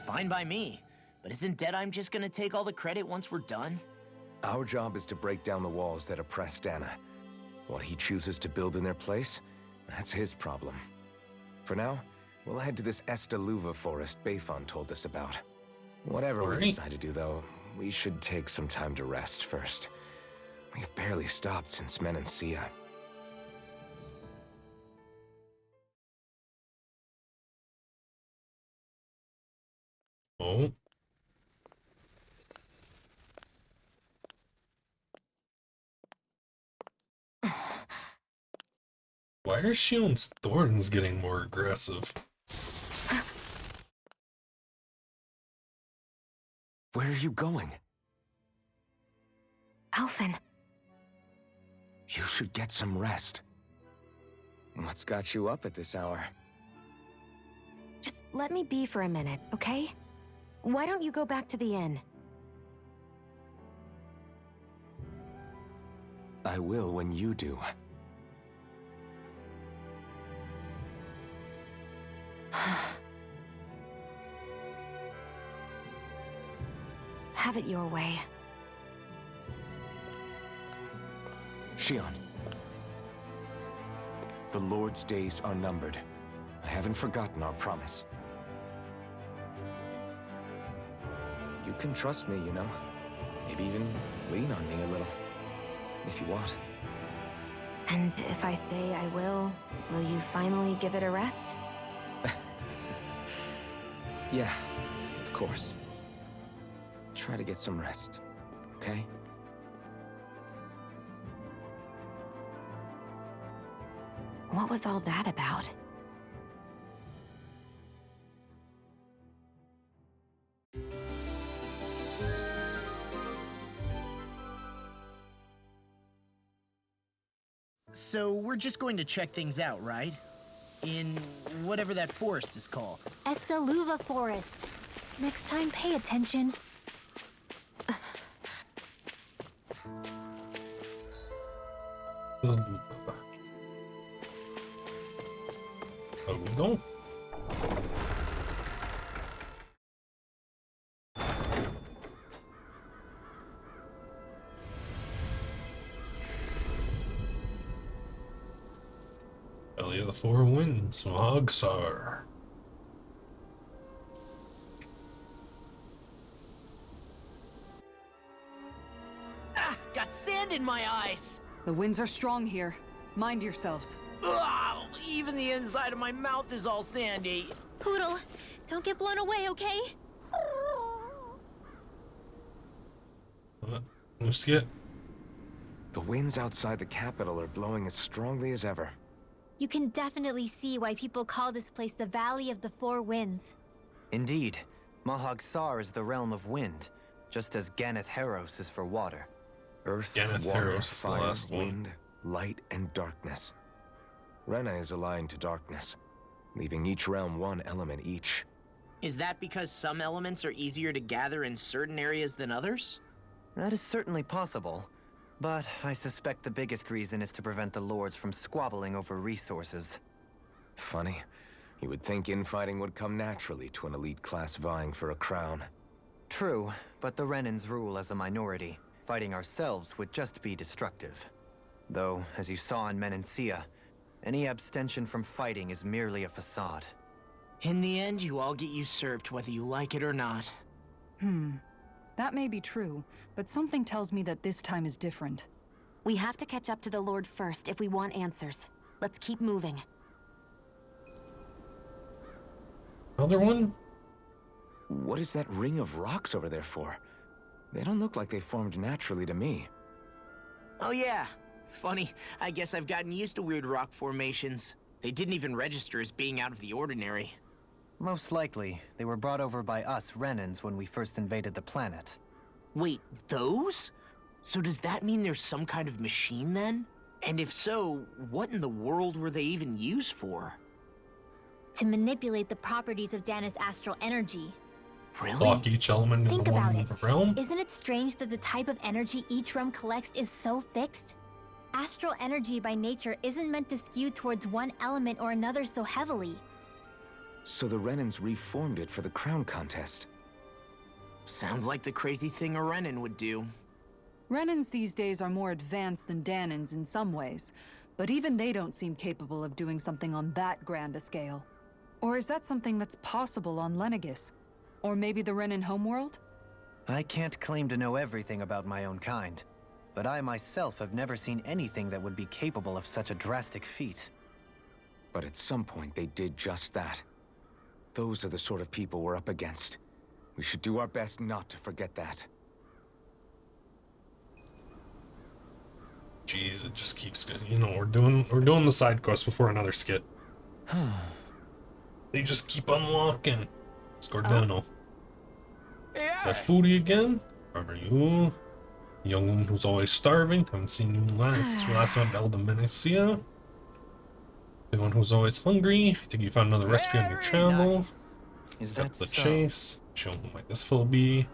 Speaker 2: Fine by me. But isn't Deadeye just gonna take all the credit once we're done?
Speaker 6: Our job is to break down the walls that oppress Dana. What he chooses to build in their place, that's his problem. For now, we'll head to this Estaluva forest Bayfon told us about. Whatever we decide to do, though, we should take some time to rest first. We've barely stopped since Menancia.
Speaker 1: Oh. Why are Shion's thorns getting more aggressive?
Speaker 6: Where are you going?
Speaker 5: Alphen.
Speaker 6: You should get some rest. What's got you up at this hour?
Speaker 5: Just let me be for a minute, okay? Why don't you go back to the inn?
Speaker 6: I will when you do.
Speaker 5: Have it your way.
Speaker 6: Shion. The Lord's days are numbered. I haven't forgotten our promise. You can trust me, you know. Maybe even lean on me a little. If you want.
Speaker 5: And if I say I will you finally give it a rest?
Speaker 6: Yeah, of course. Try to get some rest, okay?
Speaker 5: What was all that about?
Speaker 2: So we're just going to check things out, right? In whatever that forest is called.
Speaker 4: Estaluva Forest. Next time, pay attention.
Speaker 1: Oh no. Belly of the Four Winds, Mogsar.
Speaker 2: Ah! Got sand in my eyes!
Speaker 3: The winds are strong here. Mind yourselves.
Speaker 2: Ugh, even the inside of my mouth is all sandy.
Speaker 4: Poodle, don't get blown away, okay?
Speaker 1: Musket.
Speaker 6: The winds outside the capital are blowing as strongly as ever.
Speaker 4: You can definitely see why people call this place the Valley of the Four Winds.
Speaker 7: Indeed. Mahag Sar is the realm of wind, just as Ganeth Heros is for water.
Speaker 6: Earth,
Speaker 1: Ganeth
Speaker 6: water,
Speaker 1: Heros is the
Speaker 6: fire,
Speaker 1: last one.
Speaker 6: wind, light, and darkness. Rena is aligned to darkness, leaving each realm one element each.
Speaker 2: Is that because some elements are easier to gather in certain areas than others?
Speaker 7: That is certainly possible, but I suspect the biggest reason is to prevent the lords from squabbling over resources.
Speaker 6: Funny. You would think infighting would come naturally to an elite class vying for a crown.
Speaker 7: True, but the Renans rule as a minority. Fighting ourselves would just be destructive. Though, as you saw in Menancia, any abstention from fighting is merely a facade.
Speaker 2: In the end, you all get usurped whether you like it or not.
Speaker 3: That may be true, but something tells me that this time is different.
Speaker 5: We have to catch up to the Lord first if we want answers. Let's keep moving.
Speaker 1: Another one?
Speaker 6: What is that ring of rocks over there for? They don't look like they formed naturally to me.
Speaker 2: Oh yeah. Funny, I guess I've gotten used to weird rock formations. They didn't even register as being out of the ordinary.
Speaker 7: Most likely, they were brought over by us Renans when we first invaded the planet.
Speaker 2: Wait, those? So does that mean there's some kind of machine then? And if so, what in the world were they even used for?
Speaker 4: To manipulate the properties of Dana's astral energy.
Speaker 2: Really?
Speaker 1: Lock each element
Speaker 4: Think
Speaker 1: into
Speaker 4: about
Speaker 1: one
Speaker 4: it.
Speaker 1: realm?
Speaker 4: Isn't it strange that the type of energy each realm collects is so fixed? Astral energy by nature isn't meant to skew towards one element or another so heavily.
Speaker 6: So the Renans reformed it for the crown contest.
Speaker 2: Sounds like the crazy thing a Renan would do.
Speaker 3: Renans these days are more advanced than Danans in some ways, but even they don't seem capable of doing something on that grand a scale. Or is that something that's possible on Lenegis? Or maybe the Renan homeworld?
Speaker 7: I can't claim to know everything about my own kind, but I myself have never seen anything that would be capable of such a drastic feat.
Speaker 6: But at some point they did just that. Those are the sort of people we're up against. We should do our best not to forget that.
Speaker 1: Jeez, it just keeps going. You know, we're doing the side quest before another skit. They just keep unlocking. Scordano. Is that Foodie again? Are you? Young woman who's always starving. Haven't seen you last one Elda Menecia. The one who's always hungry. I think you found another recipe on your travel.
Speaker 7: Nice. Is
Speaker 1: Got
Speaker 7: that
Speaker 1: the
Speaker 7: so?
Speaker 1: chase. Show him like this will be.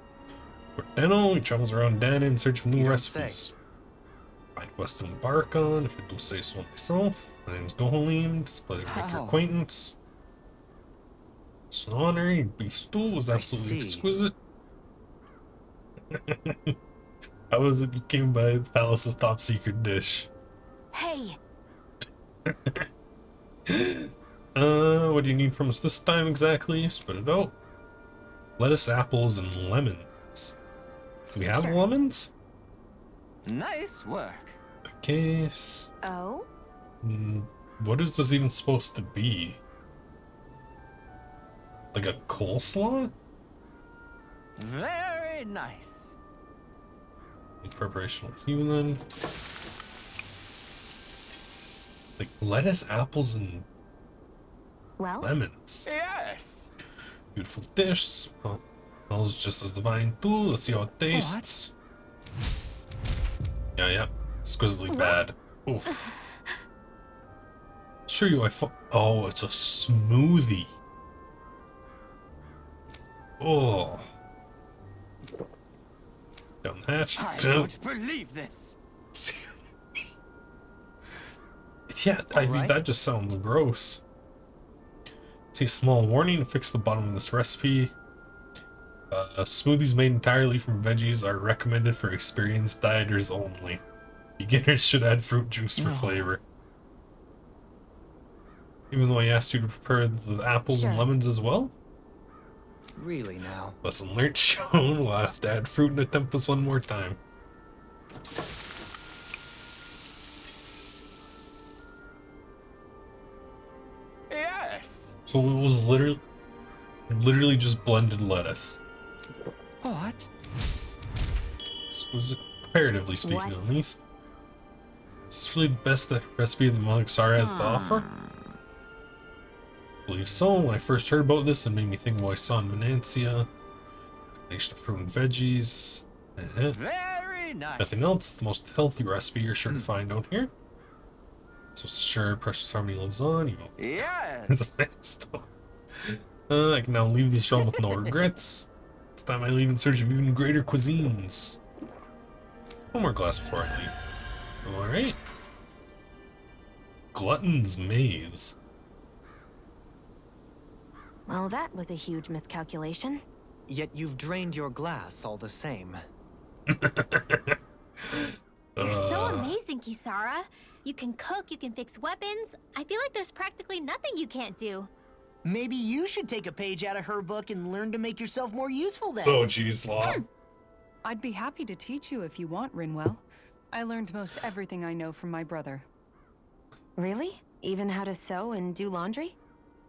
Speaker 1: Cordeno, he travels around Dana in search of
Speaker 7: You
Speaker 1: new
Speaker 7: don't
Speaker 1: recipes.
Speaker 7: say.
Speaker 1: Find quest to embark on, if I do say so myself. My name's Dohalim, it's a pleasure to make your acquaintance. It's an honor, your beef stew was absolutely
Speaker 7: see.
Speaker 1: exquisite. How was it you came by the palace's top secret dish?
Speaker 4: Hey,
Speaker 1: What do you need from us this time exactly? Spit it out. Lettuce, apples, and lemons. Do we have lemons?
Speaker 9: Nice work.
Speaker 1: Case.
Speaker 4: oh?
Speaker 1: What is this even supposed to be? Like a coleslaw?
Speaker 9: Very nice.
Speaker 1: In preparation for human. Like lettuce, apples, and
Speaker 4: Well,
Speaker 1: lemons.
Speaker 9: Yes.
Speaker 1: Beautiful dish. Well, smells just as divine too. Let's see how it tastes. Yeah. Exquisitely bad. Oof. Sure you oh, it's a smoothie. Oh. Down the hatch.
Speaker 9: I don't believe this.
Speaker 1: Yeah, I mean,
Speaker 7: Alright.
Speaker 1: that just sounds gross. See a small warning to fix the bottom of this recipe. Smoothies made entirely from veggies are recommended for experienced dieters only. Beginners should add fruit juice for flavor. Even though I asked you to prepare the apples and
Speaker 4: Sure.
Speaker 1: lemons as well?
Speaker 7: Really now?
Speaker 1: Lesson learned shown. We'll have to add fruit and attempt this one more time.
Speaker 9: Yes.
Speaker 1: So it was literally just blended lettuce.
Speaker 9: What?
Speaker 1: This was comparatively speaking,
Speaker 4: What?
Speaker 1: at least. Is this really the best recipe the Malaxar has to offer? I believe so. When I first heard about this, it made me think of what I saw in Menancia. Combination of fruit and veggies.
Speaker 9: Very nice.
Speaker 1: Nothing else. It's the most healthy recipe you're sure to find out here. So sure, precious harmony lives on. You know, it's a
Speaker 9: Yes.
Speaker 1: fast. I can now leave this realm with no regrets. It's time I leave in search of even greater cuisines. One more glass before I leave. Alright. Glutton's Maze.
Speaker 5: Well, that was a huge miscalculation.
Speaker 7: Yet you've drained your glass all the same.
Speaker 4: You're so amazing, Kisara. You can cook, you can fix weapons. I feel like there's practically nothing you can't do.
Speaker 2: Maybe you should take a page out of her book and learn to make yourself more useful then.
Speaker 1: Oh, jeez, Law.
Speaker 3: I'd be happy to teach you if you want, Rinwell. I learned most everything I know from my brother.
Speaker 5: Really? Even how to sew and do laundry?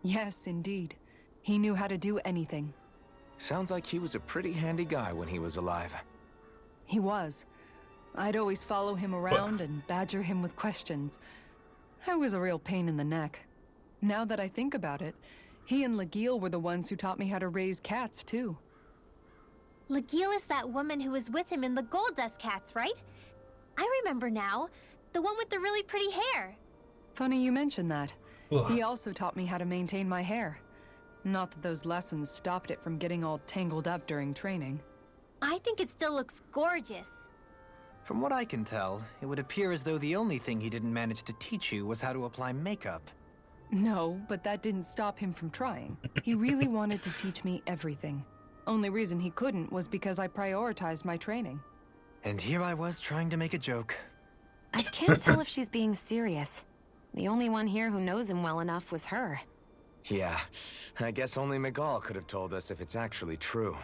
Speaker 3: Yes, indeed. He knew how to do anything.
Speaker 6: Sounds like he was a pretty handy guy when he was alive.
Speaker 3: He was. I'd always follow him around and badger him with questions. I was a real pain in the neck. Now that I think about it, he and Legil were the ones who taught me how to raise cats, too.
Speaker 4: Legil is that woman who was with him in the Gold Dust Cats, right? I remember now. The one with the really pretty hair.
Speaker 3: Funny you mention that.
Speaker 1: Ugh.
Speaker 3: He also taught me how to maintain my hair. Not that those lessons stopped it from getting all tangled up during training.
Speaker 4: I think it still looks gorgeous.
Speaker 7: From what I can tell, it would appear as though the only thing he didn't manage to teach you was how to apply makeup.
Speaker 3: No, but that didn't stop him from trying. He really wanted to teach me everything. Only reason he couldn't was because I prioritized my training.
Speaker 7: And here I was trying to make a joke.
Speaker 5: I can't tell if she's being serious. The only one here who knows him well enough was her.
Speaker 6: Yeah, I guess only Miguel could have told us if it's actually true.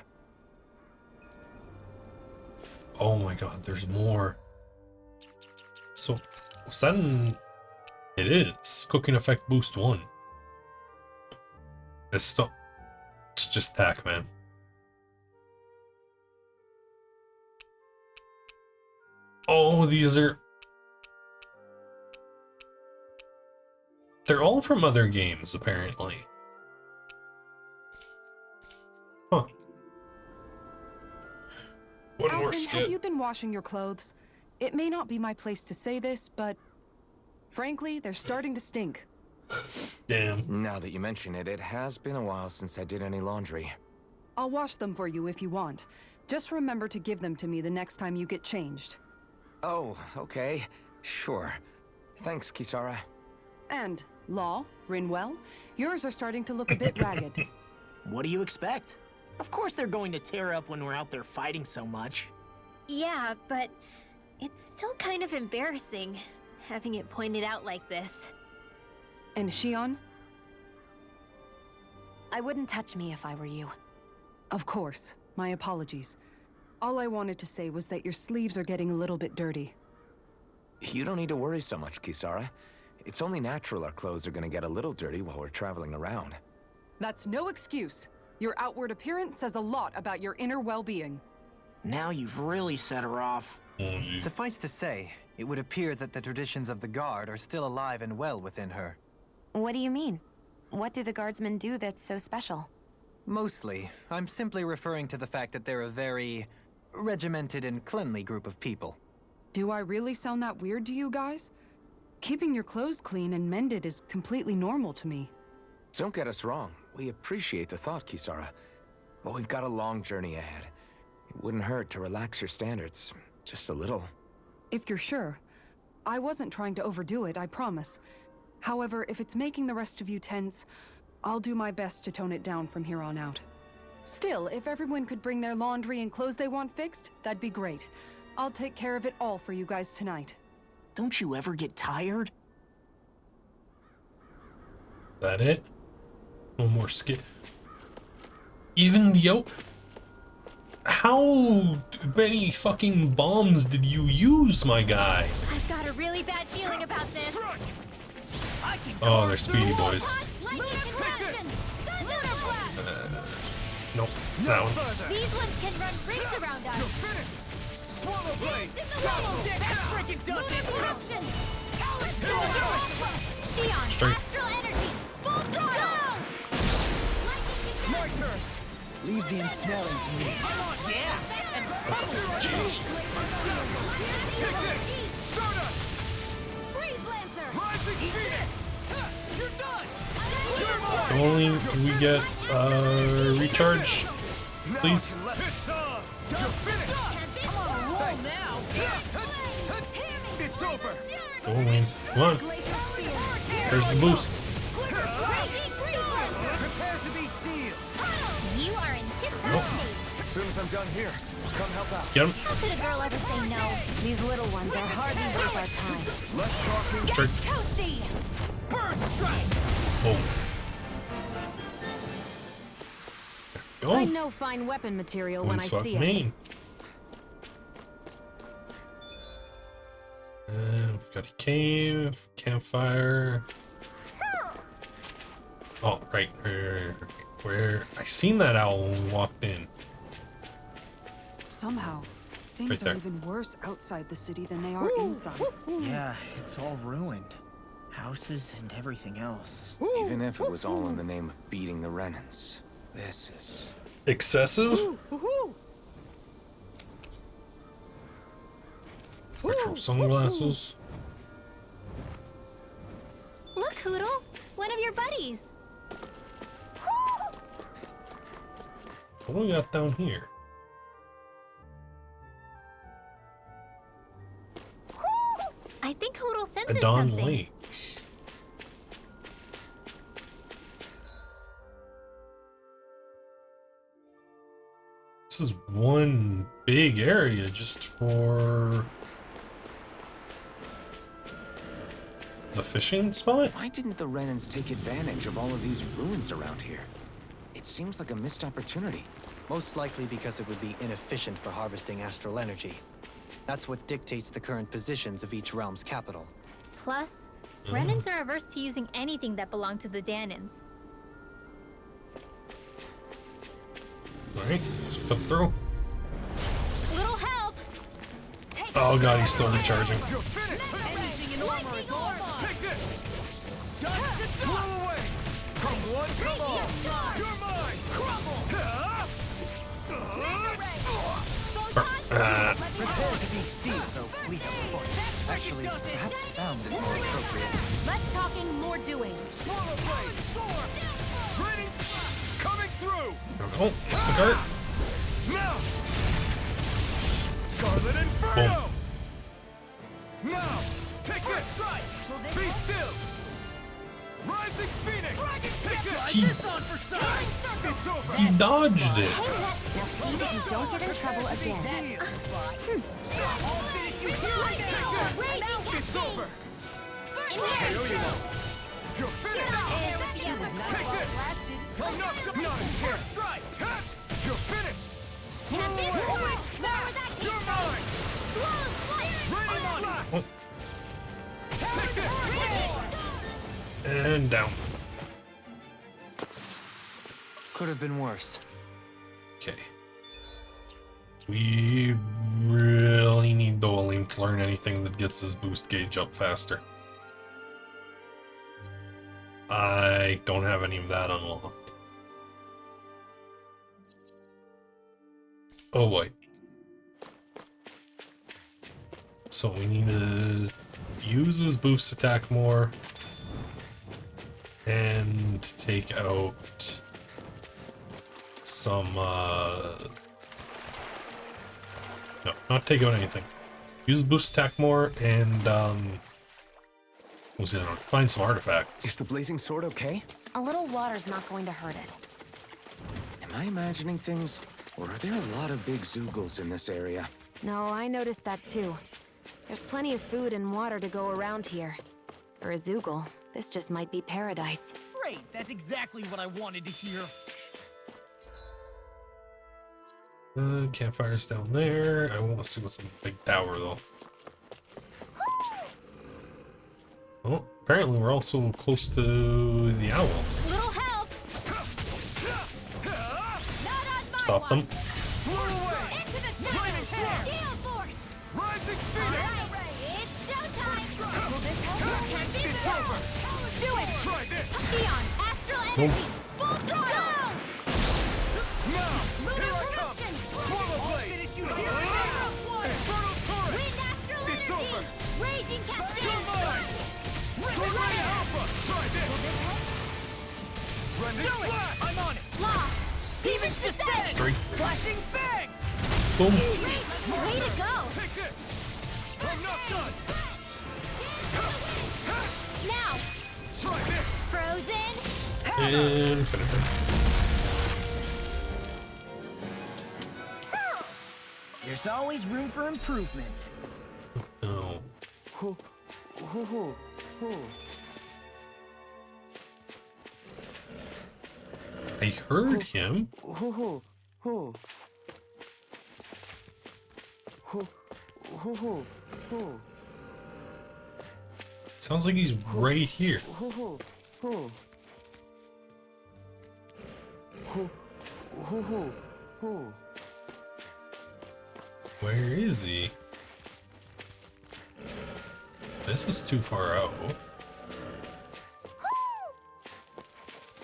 Speaker 1: Oh my god, there's more. So, was that in... It is. Cooking effect boost 1. It's just Pac-Man. Oh, these are... They're all from other games, apparently. Huh. One more
Speaker 3: Alvin,
Speaker 1: skip.
Speaker 3: have you been washing your clothes? It may not be my place to say this, but... frankly, they're starting to stink.
Speaker 1: Damn.
Speaker 6: Now that you mention it, it has been a while since I did any laundry.
Speaker 3: I'll wash them for you if you want. Just remember to give them to me the next time you get changed.
Speaker 6: Oh, okay. Sure. Thanks, Kisara.
Speaker 3: And, Law, Rinwell, yours are starting to look a bit ragged.
Speaker 2: What do you expect? Of course they're going to tear up when we're out there fighting so much.
Speaker 4: Yeah, but it's still kind of embarrassing, having it pointed out like this.
Speaker 3: And Shion?
Speaker 5: I wouldn't touch me if I were you.
Speaker 3: Of course. My apologies. All I wanted to say was that your sleeves are getting a little bit dirty.
Speaker 6: You don't need to worry so much, Kisara. It's only natural our clothes are gonna get a little dirty while we're traveling around.
Speaker 3: That's no excuse. Your outward appearance says a lot about your inner well-being.
Speaker 2: Now you've really set her off.
Speaker 1: Oh, geez.
Speaker 7: Suffice to say, it would appear that the traditions of the Guard are still alive and well within her.
Speaker 5: What do you mean? What do the guardsmen do that's so special?
Speaker 7: Mostly, I'm simply referring to the fact that they're a very regimented and cleanly group of people.
Speaker 3: Do I really sound that weird to you guys? Keeping your clothes clean and mended is completely normal to me.
Speaker 6: Don't get us wrong. We appreciate the thought, Kisara. But we've got a long journey ahead. It wouldn't hurt to relax your standards. Just a little.
Speaker 3: If you're sure. I wasn't trying to overdo it, I promise. However, if it's making the rest of you tense, I'll do my best to tone it down from here on out. Still, if everyone could bring their laundry and clothes they want fixed, that'd be great. I'll take care of it all for you guys tonight.
Speaker 2: Don't you ever get tired?
Speaker 1: That it? No more skip. Even the How many fucking bombs did you use, my guy?
Speaker 4: I've got a really bad feeling about this.
Speaker 1: Oh, they're speedy boys. Nope, that one.
Speaker 4: These ones can run rings around us.
Speaker 9: Swallow blade!
Speaker 1: Straight.
Speaker 4: Astral energy! Full throttle!
Speaker 9: My turn!
Speaker 7: Leave the ensnaring to me.
Speaker 1: Jeez.
Speaker 9: Take this! Stardust!
Speaker 4: Freeze Lancer!
Speaker 9: Rising speed! You're done!
Speaker 1: Only we get recharge, please.
Speaker 9: It's on! You're finished! I'm on a roll now! It's over!
Speaker 1: Only come on. There's the boost.
Speaker 9: Prepare to be seen!
Speaker 7: soon as I'm done here, come help out.
Speaker 1: Get him.
Speaker 4: How could a girl ever say no?
Speaker 5: These little ones are hardly worth our time.
Speaker 7: Less talking.
Speaker 1: Sure.
Speaker 9: Toasty! Bird strike!
Speaker 1: Oh. Go.
Speaker 5: I know fine weapon material when I see it.
Speaker 1: Main. We've got a cave, campfire. Oh, right. Where I seen that owl when we walked in.
Speaker 3: Somehow, things
Speaker 1: Right
Speaker 3: are
Speaker 1: there.
Speaker 3: even worse outside the city than they are inside.
Speaker 2: Yeah, it's all ruined. Houses and everything else.
Speaker 6: Even if it was all in the name of beating the Renans, this is...
Speaker 1: Excessive? Retro sunglasses.
Speaker 4: Look, Hoodle! One of your buddies!
Speaker 1: What do we got down here?
Speaker 4: I think Hoodle senses
Speaker 1: Adon
Speaker 4: something.
Speaker 1: Lake. This is one big area just for the fishing spot?
Speaker 6: Why didn't the Renans take advantage of all of these ruins around here? It seems like a missed opportunity.
Speaker 7: Most likely because it would be inefficient for harvesting astral energy. That's what dictates the current positions of each realm's capital.
Speaker 4: Plus, Renans are averse to using anything that belonged to the Danans.
Speaker 1: Alright, let's cut through.
Speaker 4: Little help!
Speaker 1: Oh god, he's still recharging.
Speaker 9: You're finished! Anything in armor is all mine! Take this! Done! Blow away! Come one, come all! You're mine! Crumble!
Speaker 7: Prepare to be seized, though fleet of foot. Actually, perhaps found is more appropriate.
Speaker 5: Less talking, more doing.
Speaker 9: Swallow blade! Sword! Ready! Coming through!
Speaker 1: There we go. It's the cart.
Speaker 9: Now! Scarlet Inferno! Now! Take this! Be still! Rising Phoenix! Take this! On for size! It's over!
Speaker 1: He dodged it.
Speaker 5: Now see that you don't get in trouble again.
Speaker 9: I'll finish you here! Take this! It's over! KO you won't! You're finished! Take this! I'm not here! Strike! You're finished! Blow away! You're mine! Ready on it! Take this!
Speaker 1: And down.
Speaker 7: Could have been worse.
Speaker 1: Okay. We really need Doling to learn anything that gets his boost gauge up faster. I don't have any of that unlocked. Oh boy. So we need to use his boost attack more and take out some no, not take out anything. Use boost attack more and what's the other one? Find some artifacts.
Speaker 6: Is the blazing sword okay?
Speaker 5: A little water's not going to hurt it.
Speaker 6: Am I imagining things? Or are there a lot of big Zoogles in this area?
Speaker 5: No, I noticed that too. There's plenty of food and water to go around here. For a Zoogle, this just might be paradise.
Speaker 9: Great! That's exactly what I wanted to hear.
Speaker 1: Campfire's down there. I want to see what's in the big tower though. Well, apparently we're also close to the owl.
Speaker 4: Little help!
Speaker 1: Stop them.
Speaker 9: Blow away!
Speaker 4: Into the
Speaker 9: Lightning
Speaker 4: center!
Speaker 9: strike!
Speaker 4: Steel force!
Speaker 9: Rising Phoenix!
Speaker 4: Alright, it's showtime! Will this help? Can't be
Speaker 9: It's
Speaker 4: beat.
Speaker 9: over!
Speaker 4: Do it!
Speaker 9: Try this!
Speaker 4: Neon, astral energy! Full throttle!
Speaker 9: Now!
Speaker 4: Lunar
Speaker 9: Here I come!
Speaker 4: eruption!
Speaker 9: Swallow blade!
Speaker 4: Finish you
Speaker 9: Here
Speaker 4: here!
Speaker 9: I am! Infernal turret!
Speaker 4: Wind astral
Speaker 9: It's
Speaker 4: energy!
Speaker 9: over!
Speaker 4: Raging
Speaker 9: You're
Speaker 4: cascade!
Speaker 9: mine! Tornado Alpha! Try this! Brendan Flash! I'm on it!
Speaker 4: Lost! Demon's descent!
Speaker 1: Straight.
Speaker 9: Flashing bang!
Speaker 1: Boom.
Speaker 4: Way to go!
Speaker 9: Take this! I'm not done!
Speaker 4: Now!
Speaker 9: Try this!
Speaker 4: Frozen!
Speaker 1: Infinite.
Speaker 2: There's always room for improvement.
Speaker 1: No. I heard him. Sounds like he's right here. Where is he? This is too far out.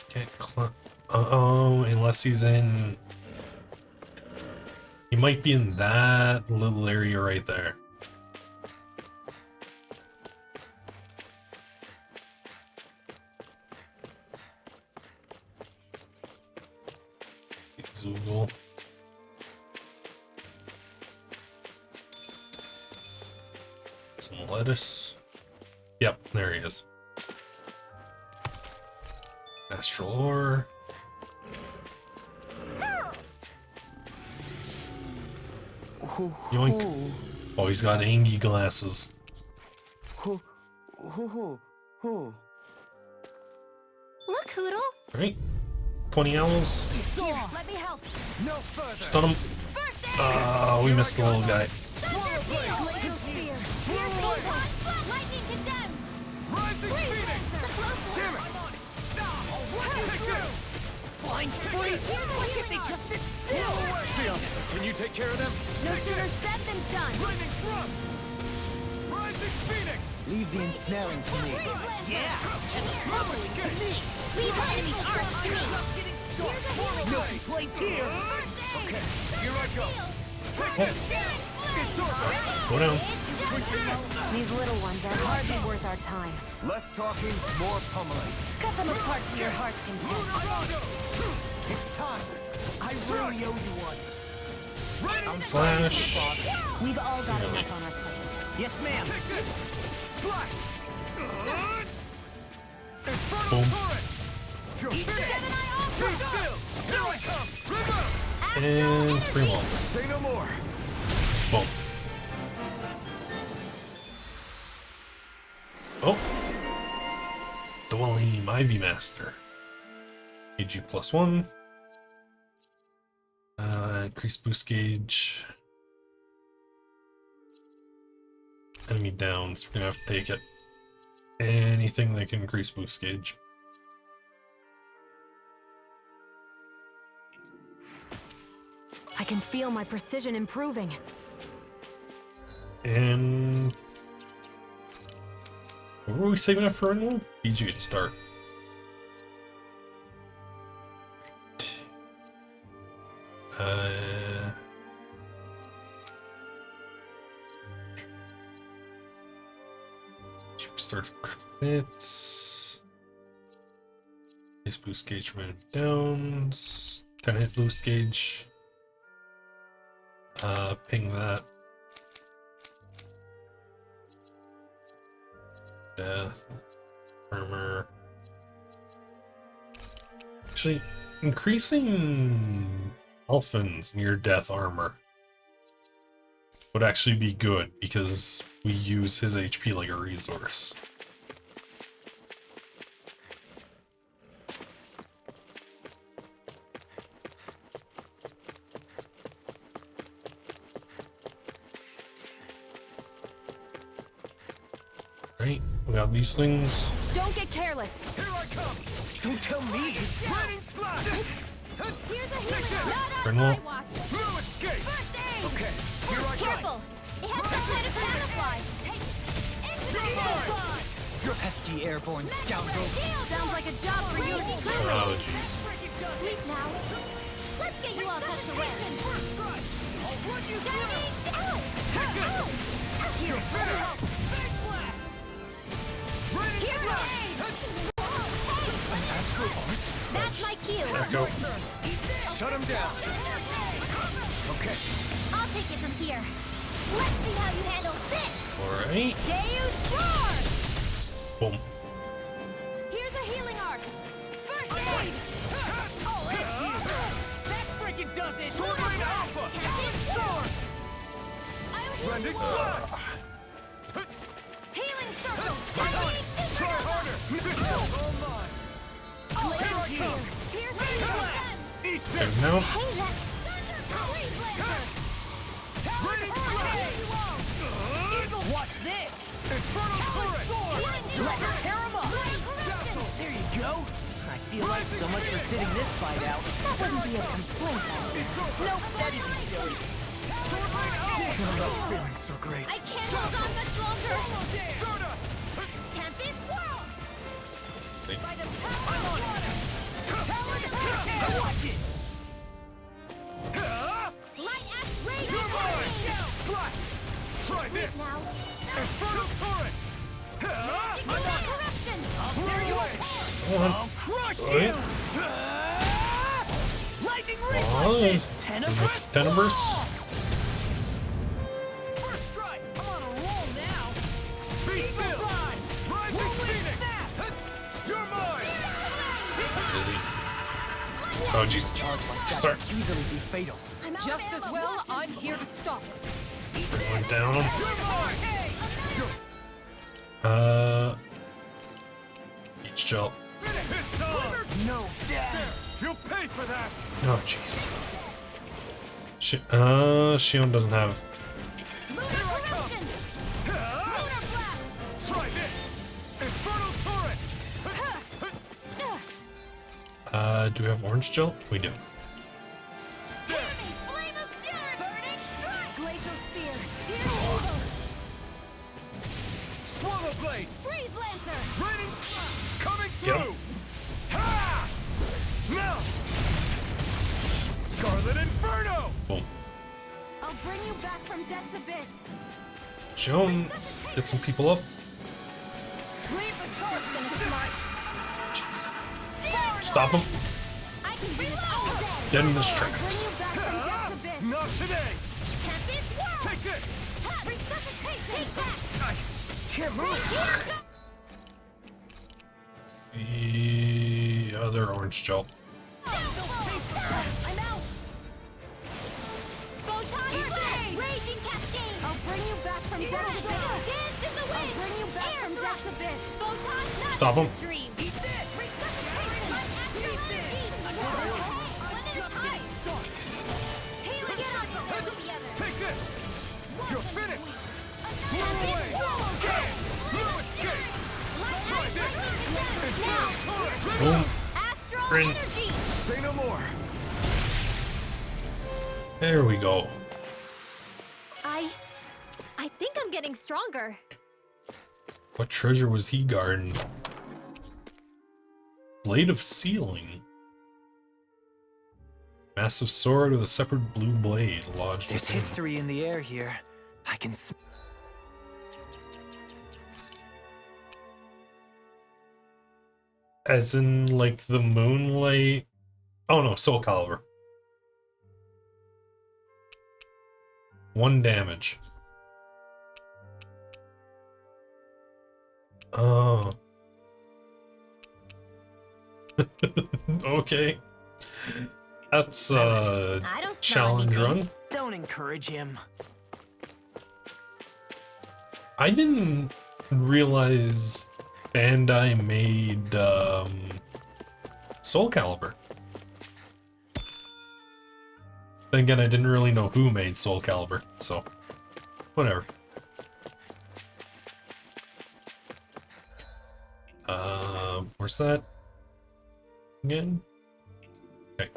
Speaker 1: Can't climb. Unless he's in. He might be in that little area right there. Zoogle. Some lettuce. Yep, there he is. Astral ore. Yoink. Oh, he's got Angie glasses.
Speaker 4: Look, Hoodle.
Speaker 1: Right. 20 owls.
Speaker 4: Here, let me help.
Speaker 9: No further.
Speaker 1: Stun him. Oh, we missed the little guy.
Speaker 4: Lightning condemned.
Speaker 9: Rising Phoenix. Damn it. Take this.
Speaker 2: Flying freeze! Why can't they just sit still?
Speaker 9: Seal, can you take care of them?
Speaker 4: No sooner said than done.
Speaker 9: Lightning thrust. Rising Phoenix.
Speaker 2: Leave the ensnaring to me. Yeah, and the pummeling to me.
Speaker 4: Leave the enemy's arc to me. Here's a healing
Speaker 2: No
Speaker 4: arc.
Speaker 2: complaints here.
Speaker 9: Okay, here I go. Take this. It's over.
Speaker 1: Go down.
Speaker 5: These little ones are hardly worth our time.
Speaker 9: Less talking, more pummeling.
Speaker 5: Cut them apart to your heart's content.
Speaker 9: It's time.
Speaker 2: I really owe you one.
Speaker 1: Slash.
Speaker 5: We've all got enough on our plates.
Speaker 2: Yes, ma'am.
Speaker 9: Take this. Slash. Infernal
Speaker 1: Boom.
Speaker 9: torrent. You're finished. Be still. Here I come. Remove.
Speaker 1: And spring wall.
Speaker 9: Say no more.
Speaker 1: Boom. Oh. Dwelling Ivy Master. AG +1. Increase boost gauge. Enemy downs. We're gonna have to take it. Anything that can increase boost gauge.
Speaker 5: I can feel my precision improving.
Speaker 1: And what were we saving up for anyone? BG at start. Start hits. Base boost gauge from downs. 10 hit boost gauge. Ping that. Death. Armor. Actually, increasing Elfin's near death armor would actually be good because we use his HP like a resource. Right, we got these things.
Speaker 5: Don't get careless.
Speaker 9: Here I come.
Speaker 2: Don't tell me.
Speaker 9: Lightning slash.
Speaker 4: Here's a healing arc. Not
Speaker 1: Bring
Speaker 4: on my
Speaker 1: wall.
Speaker 4: watch.
Speaker 9: No escape.
Speaker 4: First aid.
Speaker 9: Okay, here I go.
Speaker 4: Careful. It has some kind of camouflage.
Speaker 2: You pesky airborne scoundrel.
Speaker 4: Sounds like a job for you to be good.
Speaker 1: Oh, jeez.
Speaker 4: Sleep now. Let's get you all tucked away. Shining. Ow! Ow! Here, help. Here,
Speaker 2: Astral art?
Speaker 4: that's my cue.
Speaker 1: Go.
Speaker 9: Shut him down. Okay.
Speaker 4: I'll take it from here. Let's see how you handle this.
Speaker 1: Alright.
Speaker 4: Deus Roar!
Speaker 1: Boom.
Speaker 4: Here's a healing arc. First aid.
Speaker 2: Oh, F you. That freaking does it.
Speaker 9: Sword Lane Alpha.
Speaker 4: Tap it.
Speaker 9: Blending flash!
Speaker 4: Healing circle!
Speaker 9: Try harder! All mine! Here I come! Eat
Speaker 1: Okay,
Speaker 9: this!
Speaker 1: now.
Speaker 9: Raining flash!
Speaker 2: Watch this!
Speaker 9: Infernal turret!
Speaker 2: Let her tear him up! There you go! I feel like so much for sitting this fight out.
Speaker 4: That wouldn't be a complaint.
Speaker 2: Nope, that isn't silly.
Speaker 10: I'm feeling so great.
Speaker 4: I can't hold on much longer. Tempest Whirl! By the power of water!
Speaker 2: Watch it!
Speaker 4: Light Axe Rage!
Speaker 9: You're mine! Slash! Try this!
Speaker 4: Now,
Speaker 9: Infernal turret!
Speaker 4: Magical Corruption!
Speaker 9: There you are!
Speaker 1: Come on.
Speaker 2: Crush
Speaker 1: Alright.
Speaker 2: you! Lightning
Speaker 1: Come on.
Speaker 2: reflex! Tenebrous
Speaker 1: Tenebrous.
Speaker 2: Claw! First strike! I'm on a roll now!
Speaker 9: Be
Speaker 2: Eagle
Speaker 9: still!
Speaker 2: Ride!
Speaker 9: Rising
Speaker 2: Whirlwind
Speaker 9: Phoenix!
Speaker 2: Snap!
Speaker 9: You're mine!
Speaker 1: Is he? Oh, jeez. Start.
Speaker 2: Easily be fatal.
Speaker 4: I'm out
Speaker 8: Just
Speaker 4: of
Speaker 8: as
Speaker 4: ammo.
Speaker 8: well, I'm here to stop it.
Speaker 1: Went down.
Speaker 9: You're mine!
Speaker 1: Each gel.
Speaker 9: It's time!
Speaker 2: No death!
Speaker 9: You'll pay for that!
Speaker 1: Oh, jeez. Shion doesn't have.
Speaker 4: Lunar Corruption! Lunar Blast!
Speaker 9: Try this! Infernal turret!
Speaker 1: Do we have orange gel? We do.
Speaker 4: Heavy Flame of Fury! Burning Strike! Glacial Spear! Eagle!
Speaker 9: Swallow blade!
Speaker 4: Freeze Lancer!
Speaker 9: Raining coming
Speaker 1: Get him.
Speaker 9: through! Ha! Now! Scarlet Inferno!
Speaker 1: Boom.
Speaker 4: I'll bring you back from Death's Abyss!
Speaker 1: Shion, get some people up.
Speaker 4: Leave the charge, smart!
Speaker 1: Jeez. Stop him.
Speaker 4: I can do this all day!
Speaker 1: Get in the
Speaker 4: Bring
Speaker 1: traps.
Speaker 4: you back from Death's Abyss!
Speaker 9: Not today!
Speaker 4: Tempest Whirl!
Speaker 9: Take this!
Speaker 4: Ha! Resuscitate! Take that!
Speaker 9: I can't move!
Speaker 1: The other orange gel.
Speaker 4: I'm out! Photon Raging Cascade! I'll bring you back from Death's Abyss! Dance in the wind! I'll bring you back from Death's Abyss! Photon
Speaker 1: Stop him.
Speaker 4: Dream! Eat this! Resuscitation! Astral Energy! One at a time! Healing Get on your head together!
Speaker 9: Take this! You're finished! Blow
Speaker 4: Tempest
Speaker 9: away!
Speaker 4: Whirl!
Speaker 9: No escape! Try this! Infernal turret!
Speaker 1: Boom.
Speaker 4: Astral
Speaker 1: Rin.
Speaker 4: Energy!
Speaker 9: Say no more!
Speaker 1: There we go.
Speaker 4: I think I'm getting stronger.
Speaker 1: What treasure was he guarding? Blade of Sealing. Massive sword with a separate blue blade lodged
Speaker 2: There's
Speaker 1: within.
Speaker 2: history in the air here. I can
Speaker 1: As in, like, the moonlight... Oh no, Soul Calibur. 1 damage. Oh. Okay. That's
Speaker 4: I don't smell
Speaker 1: challenge
Speaker 4: anything.
Speaker 1: run.
Speaker 2: Don't encourage him.
Speaker 1: I didn't realize Bandai made Soul Calibur. Then again, I didn't really know who made Soul Calibur, so whatever. Where's that again? Okay.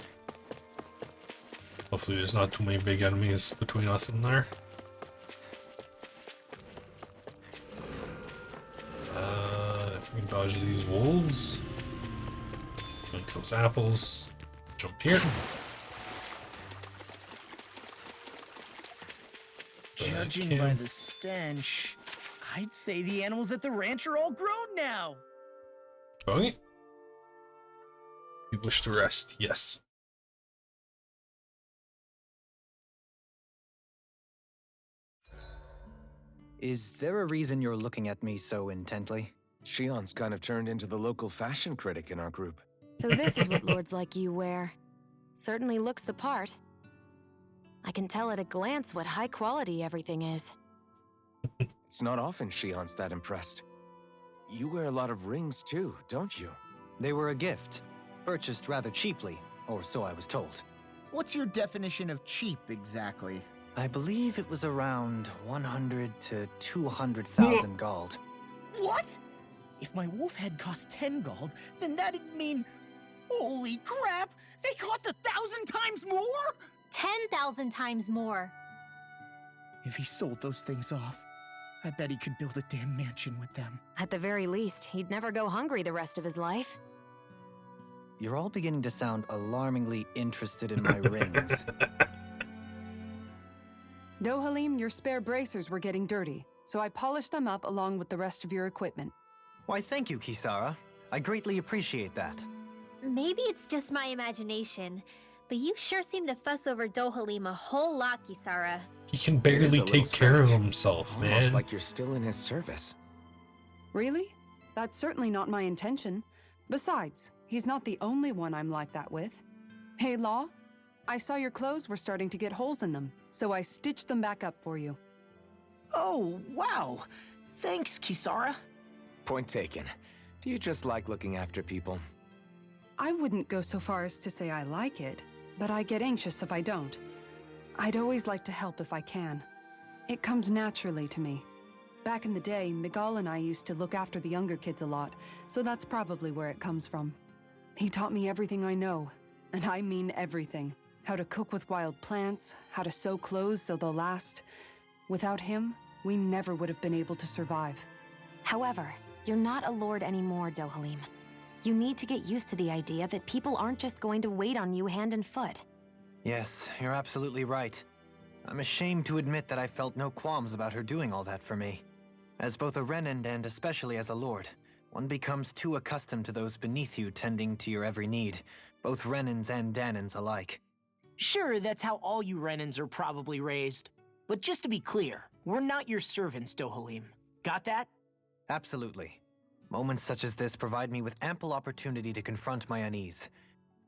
Speaker 1: Hopefully there's not too many big enemies between us and there. If we can dodge these wolves. Drink those apples. Jump here.
Speaker 2: Judging by the stench, I'd say the animals at the ranch are all grown now.
Speaker 1: Okay. You wish to rest? Yes.
Speaker 7: Is there a reason you're looking at me so intently?
Speaker 6: Shion's kind of turned into the local fashion critic in our group.
Speaker 5: So this is what lords like you wear. Certainly looks the part. I can tell at a glance what high quality everything is.
Speaker 6: It's not often Shion's that impressed. You wear a lot of rings too, don't you?
Speaker 7: They were a gift, purchased rather cheaply, or so I was told.
Speaker 2: What's your definition of cheap, exactly?
Speaker 7: I believe it was around 100 to 200,000 gold.
Speaker 2: What? If my wolf head cost 10 gold, then that'd mean... Holy crap! They cost 1,000 times more?!
Speaker 4: 10,000 times more.
Speaker 2: If he sold those things off, I bet he could build a damn mansion with them.
Speaker 5: At the very least, he'd never go hungry the rest of his life.
Speaker 7: You're all beginning to sound alarmingly interested in my rings.
Speaker 3: Dohalim, your spare bracers were getting dirty, so I polished them up along with the rest of your equipment.
Speaker 7: Why, thank you, Kisara. I greatly appreciate that.
Speaker 4: Maybe it's just my imagination, but you sure seem to fuss over Dohalim a whole lot, Kisara.
Speaker 1: He can barely take care of himself, man.
Speaker 6: Almost like you're still in his service.
Speaker 3: Really? That's certainly not my intention. Besides, he's not the only one I'm like that with. Hey, Law, I saw your clothes were starting to get holes in them, so I stitched them back up for you.
Speaker 2: Oh, wow! Thanks, Kisara.
Speaker 6: Point taken. Do you just like looking after people?
Speaker 3: I wouldn't go so far as to say I like it, but I get anxious if I don't. I'd always like to help if I can. It comes naturally to me. Back in the day, Miguel and I used to look after the younger kids a lot, so that's probably where it comes from. He taught me everything I know, and I mean everything. How to cook with wild plants, how to sew clothes so they'll last. Without him, we never would have been able to survive.
Speaker 5: However, you're not a lord anymore, Dohalim. You need to get used to the idea that people aren't just going to wait on you hand and foot.
Speaker 7: Yes, you're absolutely right. I'm ashamed to admit that I felt no qualms about her doing all that for me. As both a Renan and especially as a lord, one becomes too accustomed to those beneath you tending to your every need, both Renans and Danans alike.
Speaker 2: Sure, that's how all you Renans are probably raised. But just to be clear, we're not your servants, Dohalim. Got that?
Speaker 7: Absolutely. Moments such as this provide me with ample opportunity to confront my unease.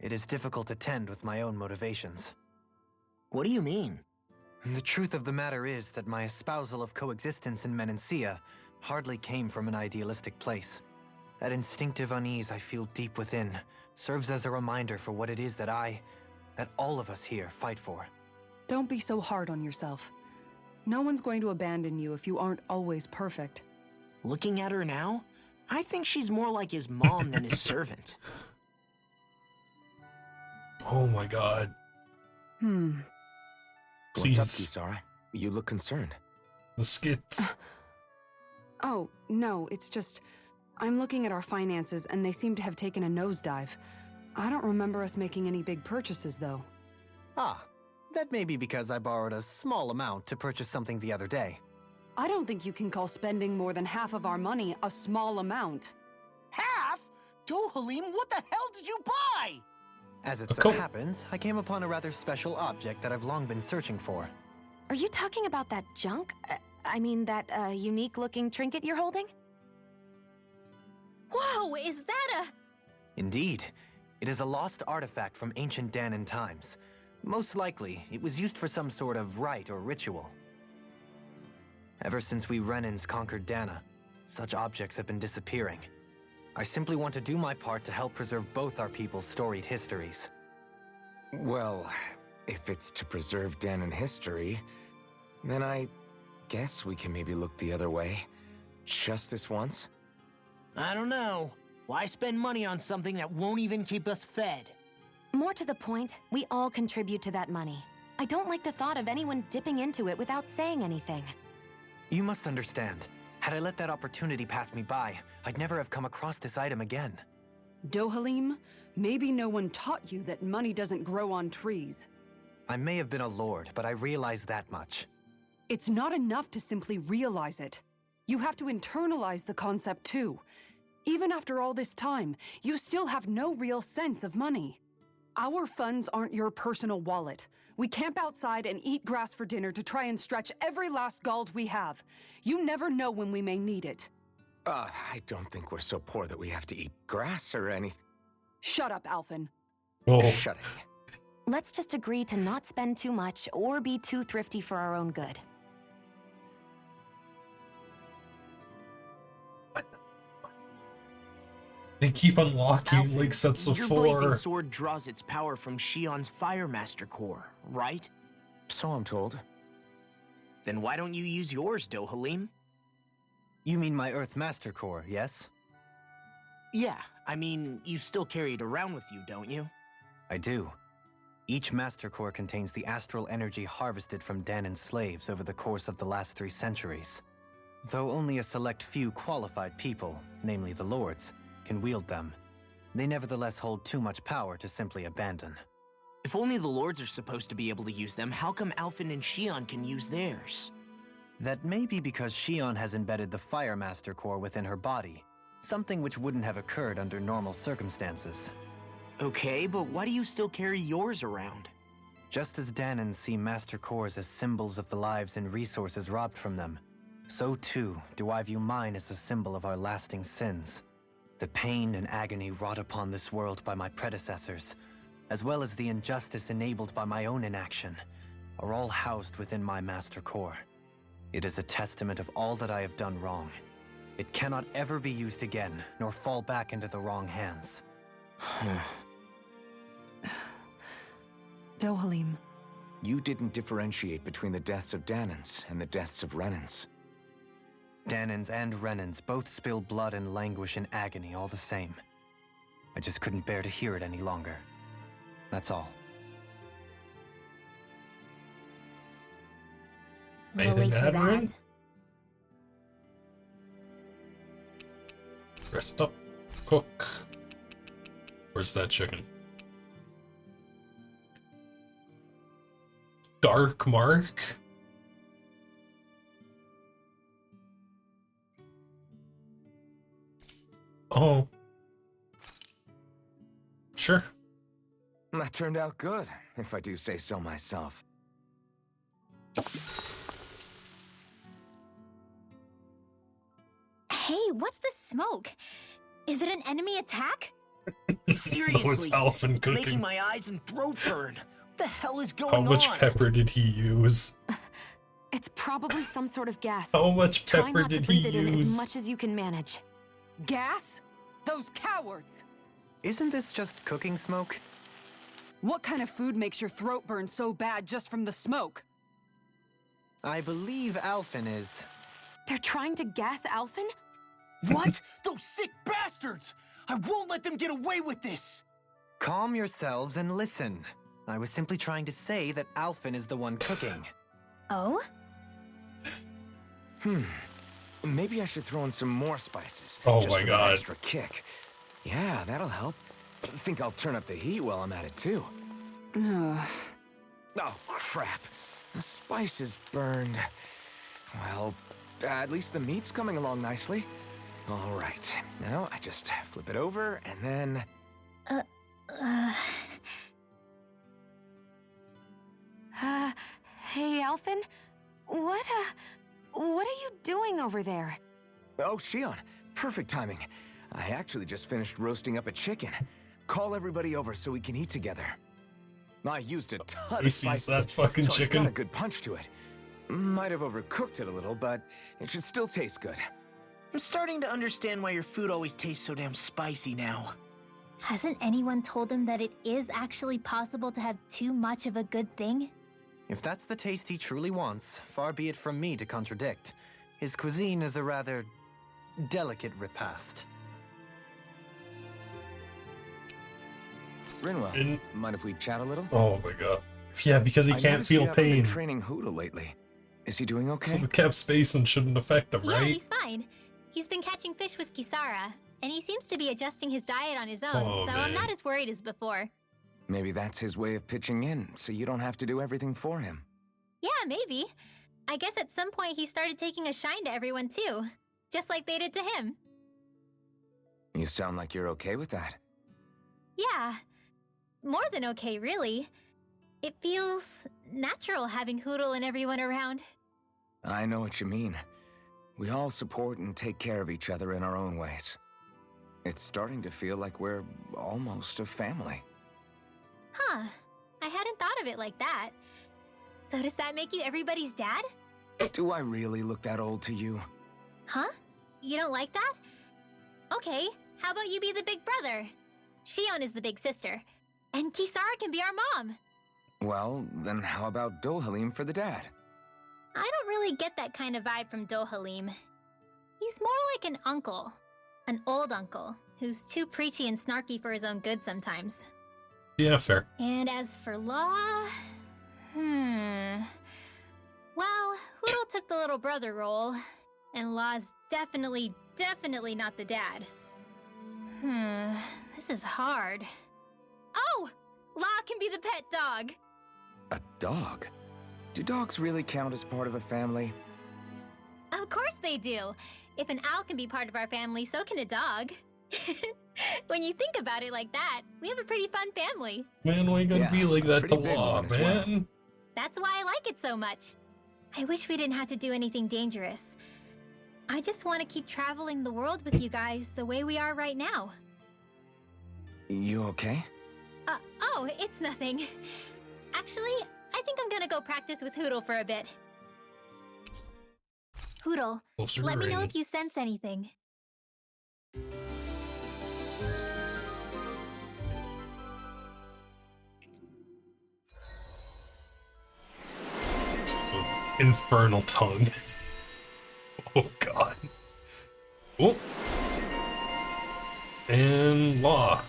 Speaker 7: It is difficult to tend with my own motivations.
Speaker 2: What do you mean?
Speaker 7: The truth of the matter is that my espousal of coexistence in Menancia hardly came from an idealistic place. That instinctive unease I feel deep within serves as a reminder for what it is that all of us here fight for.
Speaker 3: Don't be so hard on yourself. No one's going to abandon you if you aren't always perfect.
Speaker 2: Looking at her now, I think she's more like his mom than his servant.
Speaker 1: Oh my god. Please.
Speaker 6: What's up, Kisara? You look concerned.
Speaker 1: The skits.
Speaker 3: Oh, no, it's just... I'm looking at our finances and they seem to have taken a nosedive. I don't remember us making any big purchases, though.
Speaker 7: Ah, that may be because I borrowed a small amount to purchase something the other day.
Speaker 3: I don't think you can call spending more than half of our money a small amount.
Speaker 2: Half? Dohalim, what the hell did you buy?
Speaker 7: As it so happens, I came upon a rather special object that I've long been searching for.
Speaker 5: Are you talking about that junk? I mean, that unique-looking trinket you're holding?
Speaker 4: Whoa, is that a...
Speaker 7: Indeed. It is a lost artifact from ancient Danan times. Most likely, it was used for some sort of rite or ritual. Ever since we Renans conquered Dana, such objects have been disappearing. I simply want to do my part to help preserve both our people's storied histories.
Speaker 6: Well, if it's to preserve Danan history, then I guess we can maybe look the other way. Just this once?
Speaker 2: I don't know. Why spend money on something that won't even keep us fed?
Speaker 5: More to the point, we all contribute to that money. I don't like the thought of anyone dipping into it without saying anything.
Speaker 7: You must understand. Had I let that opportunity pass me by, I'd never have come across this item again.
Speaker 3: Dohalim, maybe no one taught you that money doesn't grow on trees.
Speaker 7: I may have been a lord, but I realize that much.
Speaker 3: It's not enough to simply realize it. You have to internalize the concept too. Even after all this time, you still have no real sense of money. Our funds aren't your personal wallet. We camp outside and eat grass for dinner to try and stretch every last gold we have. You never know when we may need it.
Speaker 6: I don't think we're so poor that we have to eat grass or anything.
Speaker 3: Shut up, Alphen.
Speaker 1: Oh.
Speaker 6: Shutting.
Speaker 5: Let's just agree to not spend too much or be too thrifty for our own good.
Speaker 1: They keep unlocking
Speaker 2: Alphen,
Speaker 1: like sets of
Speaker 2: your
Speaker 1: 4.
Speaker 2: blazing sword draws its power from Shion's Fire Master core, right?
Speaker 6: So I'm told.
Speaker 2: Then why don't you use yours, Dohalim?
Speaker 7: You mean my Earth Master Core, yes?
Speaker 2: Yeah, I mean, you still carry it around with you, don't you?
Speaker 7: I do. Each Master Core contains the astral energy harvested from Danan's slaves over the course of the last 3 centuries. Though only a select few qualified people, namely the Lords, can wield them, they nevertheless hold too much power to simply abandon.
Speaker 2: If only the Lords are supposed to be able to use them, how come Alphen and Shion can use theirs?
Speaker 7: That may be because Shion has embedded the Fire Master Core within her body, something which wouldn't have occurred under normal circumstances.
Speaker 2: Okay, but why do you still carry yours around?
Speaker 7: Just as Danans see Master Cores as symbols of the lives and resources robbed from them, so too do I view mine as a symbol of our lasting sins. The pain and agony wrought upon this world by my predecessors, as well as the injustice enabled by my own inaction, are all housed within my Master Core. It is a testament of all that I have done wrong. It cannot ever be used again, nor fall back into the wrong hands.
Speaker 3: Dohalim.
Speaker 6: You didn't differentiate between the deaths of Danans and the deaths of Renans.
Speaker 7: Danans and Renans both spill blood and languish in agony all the same. I just couldn't bear to hear it any longer. That's all.
Speaker 4: Little late for that.
Speaker 1: Rest up, cook. Where's that chicken? Dark Mark? Oh. Sure.
Speaker 6: That turned out good, if I do say so myself.
Speaker 4: Hey, what's the smoke? Is it an enemy attack?
Speaker 2: Seriously,
Speaker 1: No, it's Alphen
Speaker 2: it's making
Speaker 1: cooking.
Speaker 2: my eyes and throat burn. What the hell is going
Speaker 1: How
Speaker 2: on?
Speaker 1: much pepper did he use?
Speaker 5: It's probably some sort of gas.
Speaker 1: How much
Speaker 5: Try
Speaker 1: pepper
Speaker 5: not to
Speaker 1: did he
Speaker 5: breathe it in as
Speaker 1: use?
Speaker 5: much as you can manage.
Speaker 8: Gas? Those cowards!
Speaker 7: Isn't this just cooking smoke?
Speaker 8: What kind of food makes your throat burn so bad just from the smoke?
Speaker 7: I believe Alphen is...
Speaker 5: They're trying to gas Alphen?
Speaker 2: What? Those sick bastards! I won't let them get away with this!
Speaker 7: Calm yourselves and listen. I was simply trying to say that Alphen is the one cooking.
Speaker 4: Oh?
Speaker 6: Maybe I should throw in some more spices.
Speaker 1: Oh
Speaker 6: just
Speaker 1: my
Speaker 6: for
Speaker 1: God.
Speaker 6: An extra kick. Yeah, that'll help. I think I'll turn up the heat while I'm at it too. Oh, crap. The spice is burned. Well, at least the meat's coming along nicely. All right. Now I just flip it over and then...
Speaker 5: Hey, Alphen? What are you doing over there?
Speaker 6: Oh, Shion. Perfect timing. I actually just finished roasting up a chicken. Call everybody over so we can eat together. I used a ton
Speaker 1: He
Speaker 6: of
Speaker 1: sees
Speaker 6: spices,
Speaker 1: that fucking
Speaker 6: so it's
Speaker 1: chicken.
Speaker 6: got a good punch to it. Might have overcooked it a little, but it should still taste good.
Speaker 2: I'm starting to understand why your food always tastes so damn spicy now.
Speaker 4: Hasn't anyone told him that it is actually possible to have too much of a good thing?
Speaker 7: If that's the taste he truly wants, far be it from me to contradict. His cuisine is a rather delicate repast.
Speaker 6: Rinwell, mind if we chat a little?
Speaker 1: Oh my God. Yeah, because he
Speaker 6: I
Speaker 1: can't
Speaker 6: noticed you
Speaker 1: feel
Speaker 6: haven't been
Speaker 1: pain.
Speaker 6: training Huda lately. Is he doing okay?
Speaker 1: So the cap spacing shouldn't affect him,
Speaker 4: Yeah,
Speaker 1: right?
Speaker 4: he's fine. He's been catching fish with Kisara, and he seems to be adjusting his diet on his own,
Speaker 1: Oh,
Speaker 4: so I'm
Speaker 1: man.
Speaker 4: not as worried as before.
Speaker 6: Maybe that's his way of pitching in, so you don't have to do everything for him.
Speaker 4: Yeah, maybe. I guess at some point he started taking a shine to everyone too, just like they did to him.
Speaker 6: You sound like you're okay with that.
Speaker 4: Yeah. More than okay, really. It feels natural having Hoodle and everyone around.
Speaker 6: I know what you mean. We all support and take care of each other in our own ways. It's starting to feel like we're almost a family.
Speaker 4: Huh. I hadn't thought of it like that. So does that make you everybody's dad?
Speaker 6: Do I really look that old to you?
Speaker 4: Huh? You don't like that? Okay, how about you be the big brother? Shion is the big sister. And Kisara can be our mom.
Speaker 6: Well, then how about Dohalim for the dad?
Speaker 4: I don't really get that kind of vibe from Dohalim. He's more like an uncle. An old uncle, who's too preachy and snarky for his own good sometimes.
Speaker 1: Yeah, fair.
Speaker 4: And as for Law... Well, Hootle took the little brother role, and Law's definitely not the dad. This is hard. Oh! Law can be the pet dog!
Speaker 6: A dog? Do dogs really count as part of a family?
Speaker 4: Of course they do! If an owl can be part of our family, so can a dog. When you think about it like that, we have a pretty fun family.
Speaker 1: Man, why you gotta be like that to Law, man?
Speaker 6: Well.
Speaker 4: That's why I like it so much. I wish we didn't have to do anything dangerous. I just want to keep traveling the world with you guys the way we are right now.
Speaker 6: You okay?
Speaker 4: Oh, it's nothing. Actually, I think I'm gonna go practice with Hootle for a bit. Hootle, let me know if you sense anything.
Speaker 1: So it's infernal tongue. Oh god. Oh. And Law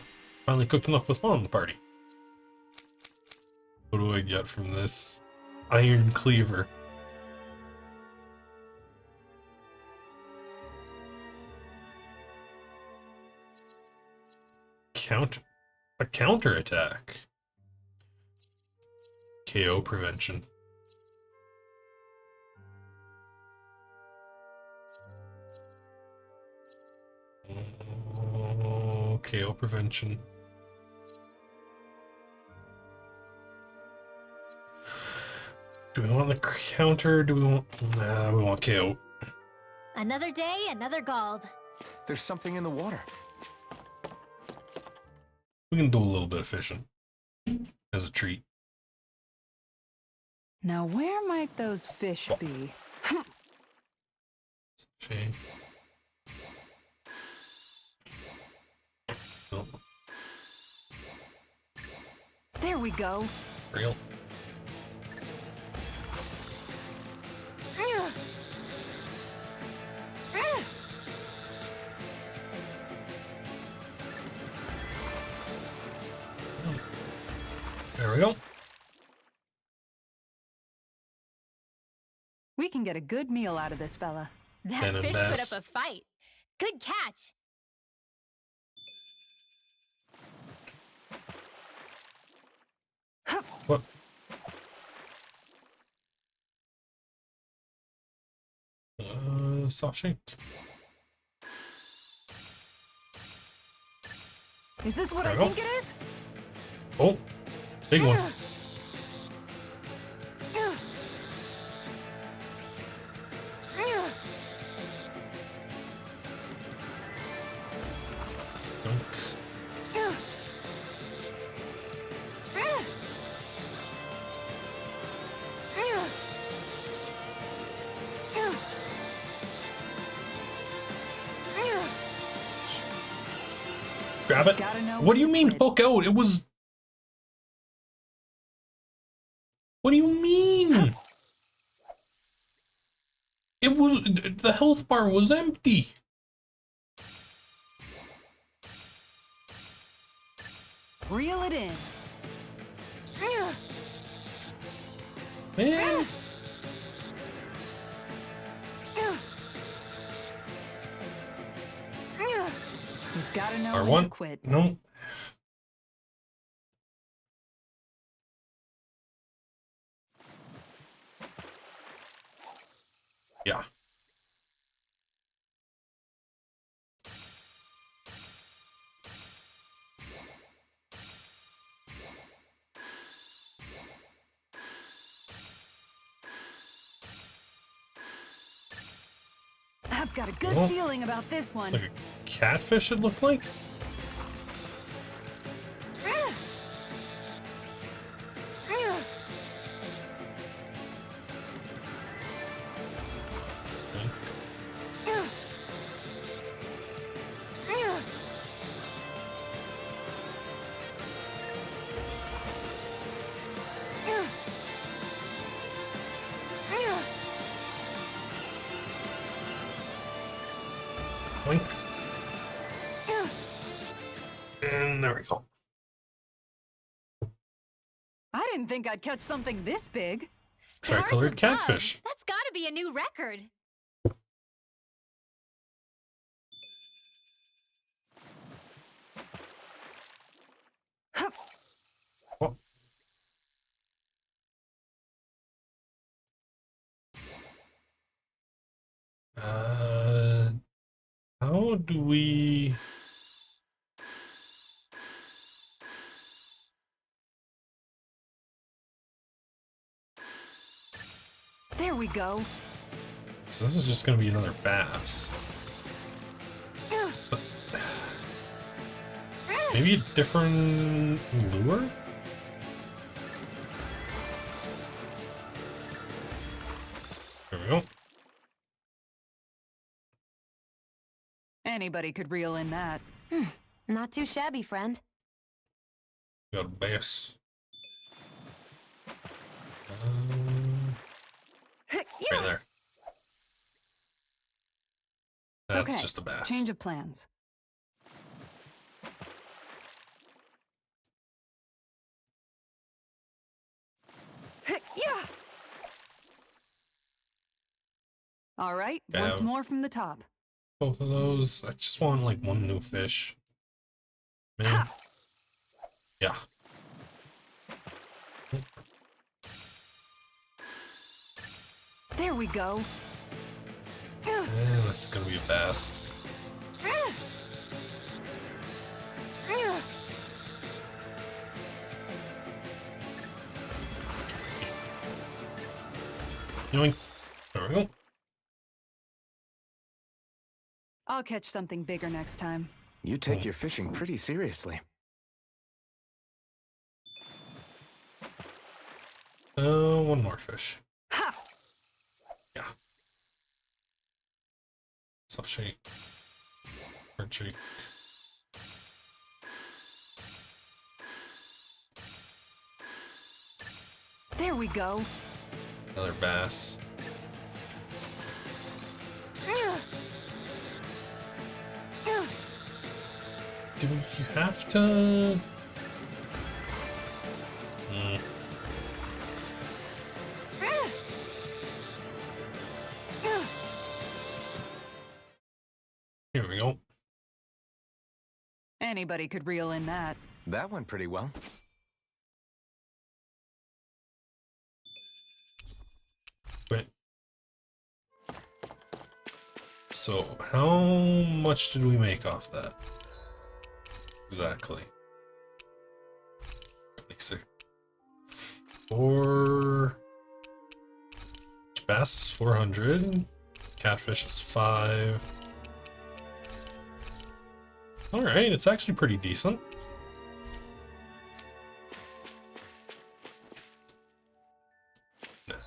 Speaker 1: finally cooked enough with fun on the party. What do I get from this iron cleaver? A counterattack. KO prevention. Oh, KO prevention. Do we want the counter? Do we want... Nah, we want KO.
Speaker 4: Another day, another Gald.
Speaker 6: There's something in the water.
Speaker 1: We can do a little bit of fishing. As a treat.
Speaker 3: Now where might those fish be?
Speaker 1: Shame. Oh.
Speaker 3: There we go.
Speaker 1: Real. There we go.
Speaker 3: We can get a good meal out of this fella.
Speaker 4: That fish put up a fight. Good catch.
Speaker 1: What? Soft shake.
Speaker 3: Is this what I think it is?
Speaker 1: Oh, big one. Grab it. What do you mean hook out? It was... What do you mean? It was... The health bar was empty.
Speaker 3: Reel it in.
Speaker 1: Man.
Speaker 3: You've gotta know
Speaker 1: R1?
Speaker 3: when to quit.
Speaker 1: No. Yeah.
Speaker 3: I've got a good feeling about this one.
Speaker 1: Like a catfish it looked like? Blink. And there we go.
Speaker 3: I didn't think I'd catch something this big.
Speaker 1: Tricolored catfish.
Speaker 4: That's gotta be a new record.
Speaker 1: Oh. How do we...
Speaker 3: There we go.
Speaker 1: So this is just gonna be another bass. But maybe a different lure? There we go.
Speaker 3: Anybody could reel in that.
Speaker 5: Not too shabby, friend.
Speaker 1: Got a bass. Right there. That's
Speaker 3: Okay,
Speaker 1: just a bass.
Speaker 3: change of plans. All right, once more from the top.
Speaker 1: Both of those. I just want like one new fish. Maybe. Yeah.
Speaker 3: There we go.
Speaker 1: This is gonna be a bass. Yoink. There we go.
Speaker 3: I'll catch something bigger next time.
Speaker 6: You take your fishing pretty seriously.
Speaker 1: One more fish.
Speaker 3: Ha!
Speaker 1: Yeah. Soft shake. Hard shake.
Speaker 3: There we go.
Speaker 1: Another bass. Do you have to... Here we go.
Speaker 3: Anybody could reel in that.
Speaker 6: That went pretty well.
Speaker 1: Wait. So, how much did we make off that? Exactly. 26. 4... Bass is 400. Catfish is 5. Alright, it's actually pretty decent.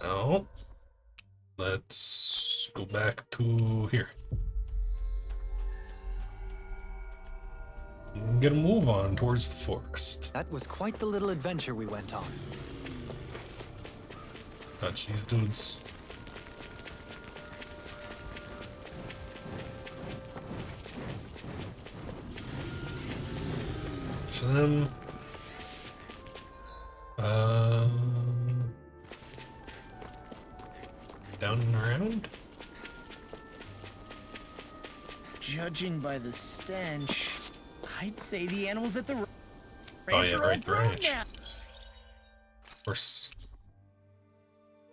Speaker 1: Now, let's go back to here. And get a move on towards the forest.
Speaker 7: That was quite the little adventure we went on.
Speaker 1: Touch these dudes. Touch them. Down and around.
Speaker 2: Judging by the stench, I'd say the animals at the ranch
Speaker 1: Oh yeah,
Speaker 2: are
Speaker 1: right, the
Speaker 2: all grown
Speaker 1: ranch.
Speaker 2: now.
Speaker 1: Horse.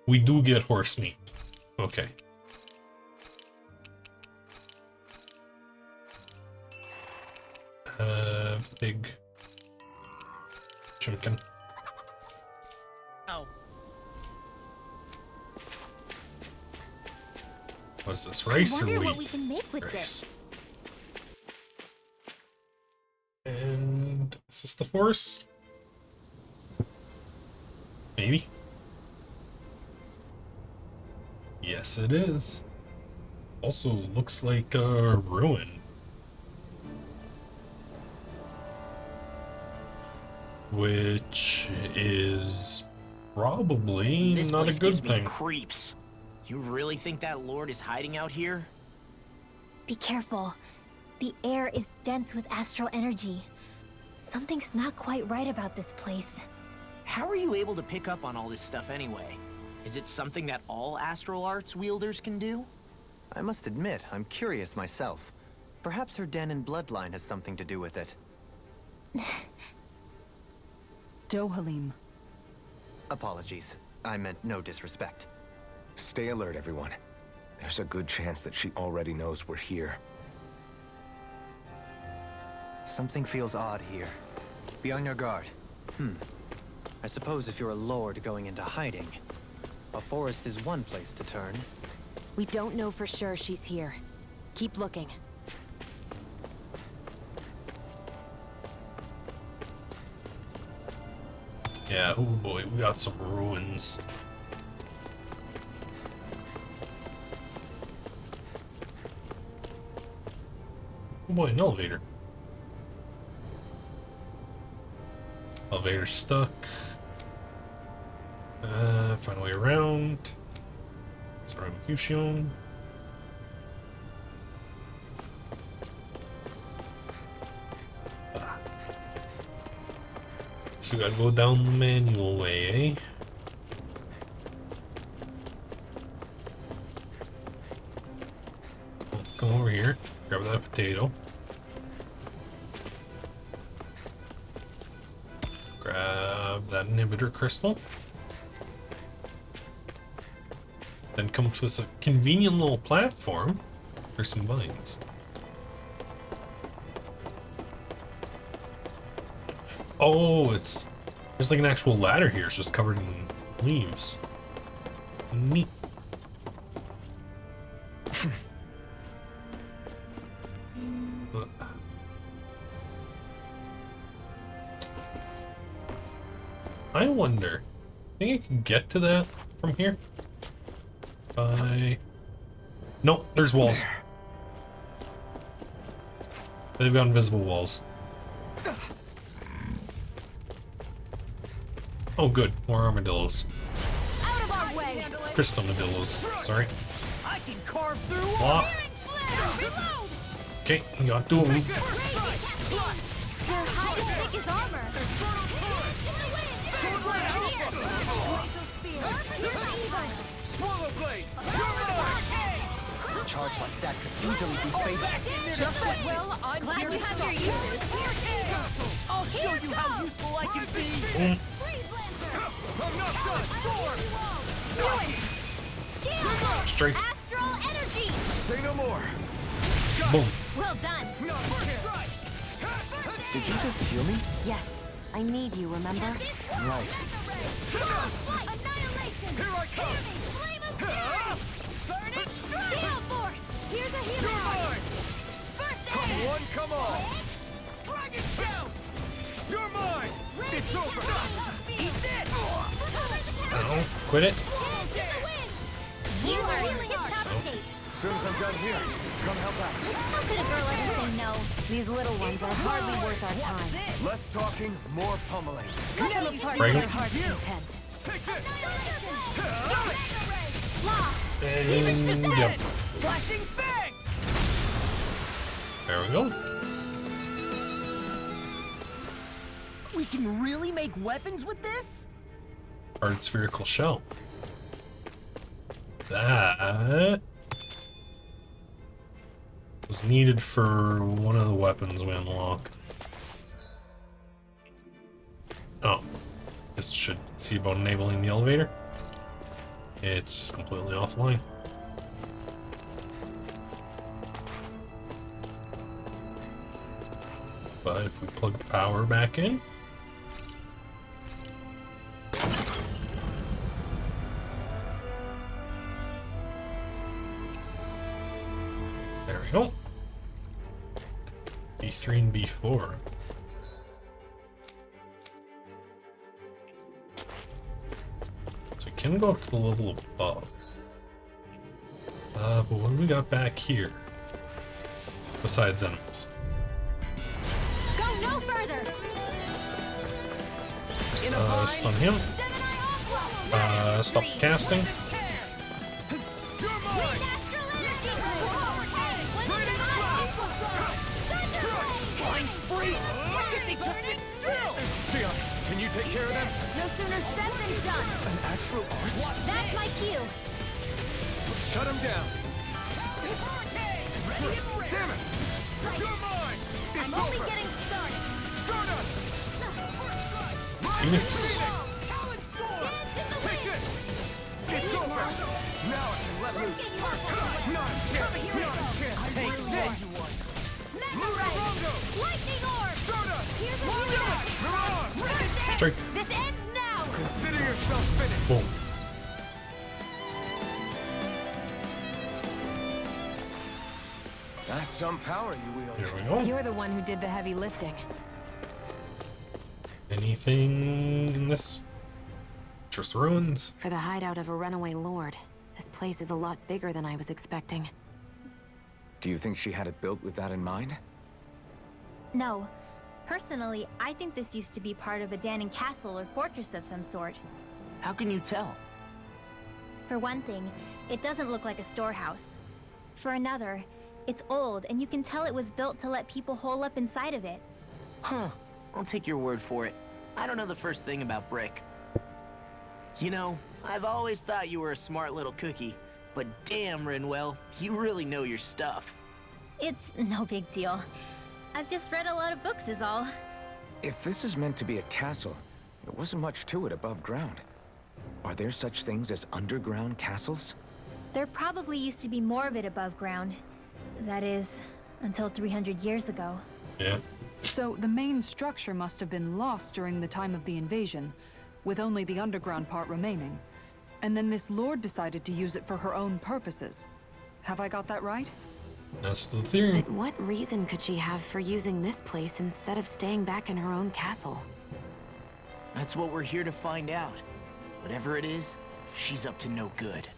Speaker 1: We do get horse meat. Okay. Big chicken.
Speaker 2: Oh.
Speaker 1: What is this, rice or
Speaker 4: I wonder
Speaker 1: wheat?
Speaker 4: what we can make with
Speaker 1: Rice.
Speaker 4: this.
Speaker 1: And is this the forest? Maybe. Yes, it is. Also looks like a ruin. Which is probably
Speaker 2: This
Speaker 1: not a
Speaker 2: place
Speaker 1: good
Speaker 2: gives me
Speaker 1: thing.
Speaker 2: the creeps. You really think that lord is hiding out here?
Speaker 4: Be careful. The air is dense with astral energy. Something's not quite right about this place.
Speaker 2: How are you able to pick up on all this stuff anyway? Is it something that all astral arts wielders can do?
Speaker 7: I must admit, I'm curious myself. Perhaps her den and bloodline has something to do with it.
Speaker 3: Dohalim.
Speaker 7: Apologies. I meant no disrespect.
Speaker 6: Stay alert, everyone. There's a good chance that she already knows we're here.
Speaker 7: Something feels odd here. Be on your guard. I suppose if you're a lord going into hiding, a forest is one place to turn.
Speaker 5: We don't know for sure she's here. Keep looking.
Speaker 1: Yeah, oh boy, we got some ruins. Oh boy, an elevator. Elevator's stuck. Find a way around. What's wrong with you, Shion? So we gotta go down the manual way, eh? Come over here, grab that potato. Grab that inhibitor crystal. Then come to this convenient little platform for some vines. Oh, there's like an actual ladder here. It's just covered in leaves. Neat. I wonder, think I can get to that from here? Nope, there's walls. They've got invisible walls. Oh good, more armadillos.
Speaker 4: Out of our way!
Speaker 1: Crystal armadillos, sorry.
Speaker 9: I can carve through
Speaker 1: Walk.
Speaker 4: Reload!
Speaker 1: Okay, you got two of them.
Speaker 4: Your hide and thick is armor.
Speaker 9: Swallow blade!
Speaker 7: A charge like that could easily be fatal.
Speaker 8: Just as well, I'm
Speaker 4: Glad
Speaker 8: here
Speaker 4: you
Speaker 8: to
Speaker 4: have
Speaker 8: stop
Speaker 4: your
Speaker 8: you.
Speaker 4: uses.
Speaker 9: I'll show you how useful I can be! I'm not done!
Speaker 1: Straight.
Speaker 4: Astral energy!
Speaker 10: Say no more.
Speaker 1: Boom.
Speaker 4: Well done.
Speaker 7: Did you just heal me?
Speaker 5: Yes, I need you, remember?
Speaker 7: Right.
Speaker 4: Annihilation!
Speaker 9: Here I come!
Speaker 4: Flame of fury! Burning Gale force! Here's a
Speaker 9: You're
Speaker 4: healer!
Speaker 9: mine!
Speaker 4: First
Speaker 9: Come
Speaker 4: aid!
Speaker 9: one, come all! Dragon shout! You're mine! It's over! Eat this!
Speaker 1: No, quit it.
Speaker 4: You are healing at top shape.
Speaker 10: As soon as I'm done here, come help out.
Speaker 4: How could a girl ever say no?
Speaker 5: These little ones are hardly worth our time.
Speaker 10: Less talking, more pummeling.
Speaker 5: Cut them apart
Speaker 1: Right.
Speaker 5: to their heart's content.
Speaker 9: Take this!
Speaker 1: And yep.
Speaker 9: Flashing bang!
Speaker 1: There we go.
Speaker 2: We can really make weapons with this?
Speaker 1: Hard spherical shell. That was needed for one of the weapons we unlocked. Oh, this should see about enabling the elevator. It's just completely offline. But if we plug the power back in, there we go. B3 and B4. So we can go up to the level above. But what do we got back here? Besides enemies.
Speaker 4: Go no further!
Speaker 1: Stun him. Stop casting.
Speaker 9: take care of them?
Speaker 4: No sooner said than done.
Speaker 9: An astral art?
Speaker 4: That's my cue.
Speaker 9: Shut him down. Damn it! You're mine!
Speaker 4: I'm only getting started.
Speaker 9: Start us!
Speaker 1: Phoenix.
Speaker 9: Take this! It's over! Now I can let loose. No, I can't take this!
Speaker 4: Lightning orb!
Speaker 9: Start us!
Speaker 4: Here's a
Speaker 9: Do it! You're on!
Speaker 1: Strike.
Speaker 4: This ends now!
Speaker 9: Consider yourself finished!
Speaker 1: Boom.
Speaker 6: That's some power you wield.
Speaker 1: Here we go.
Speaker 5: You're the one who did the heavy lifting.
Speaker 1: Anything in this? Just ruins.
Speaker 5: For the hideout of a runaway lord, this place is a lot bigger than I was expecting.
Speaker 6: Do you think she had it built with that in mind?
Speaker 4: No. Personally, I think this used to be part of a Danon castle or fortress of some sort.
Speaker 2: How can you tell?
Speaker 4: For one thing, it doesn't look like a storehouse. For another, it's old, and you can tell it was built to let people hole up inside of it.
Speaker 2: Huh. I'll take your word for it. I don't know the first thing about brick. You know, I've always thought you were a smart little cookie, but damn, Rinwell, you really know your stuff.
Speaker 4: It's no big deal. I've just read a lot of books is all.
Speaker 6: If this is meant to be a castle, there wasn't much to it above ground. Are there such things as underground castles?
Speaker 4: There probably used to be more of it above ground. That is, until 300 years ago.
Speaker 1: Yeah.
Speaker 3: So the main structure must have been lost during the time of the invasion, with only the underground part remaining. And then this lord decided to use it for her own purposes. Have I got that right?
Speaker 1: That's the theory.
Speaker 5: But what reason could she have for using this place instead of staying back in her own castle?
Speaker 2: That's what we're here to find out. Whatever it is, she's up to no good.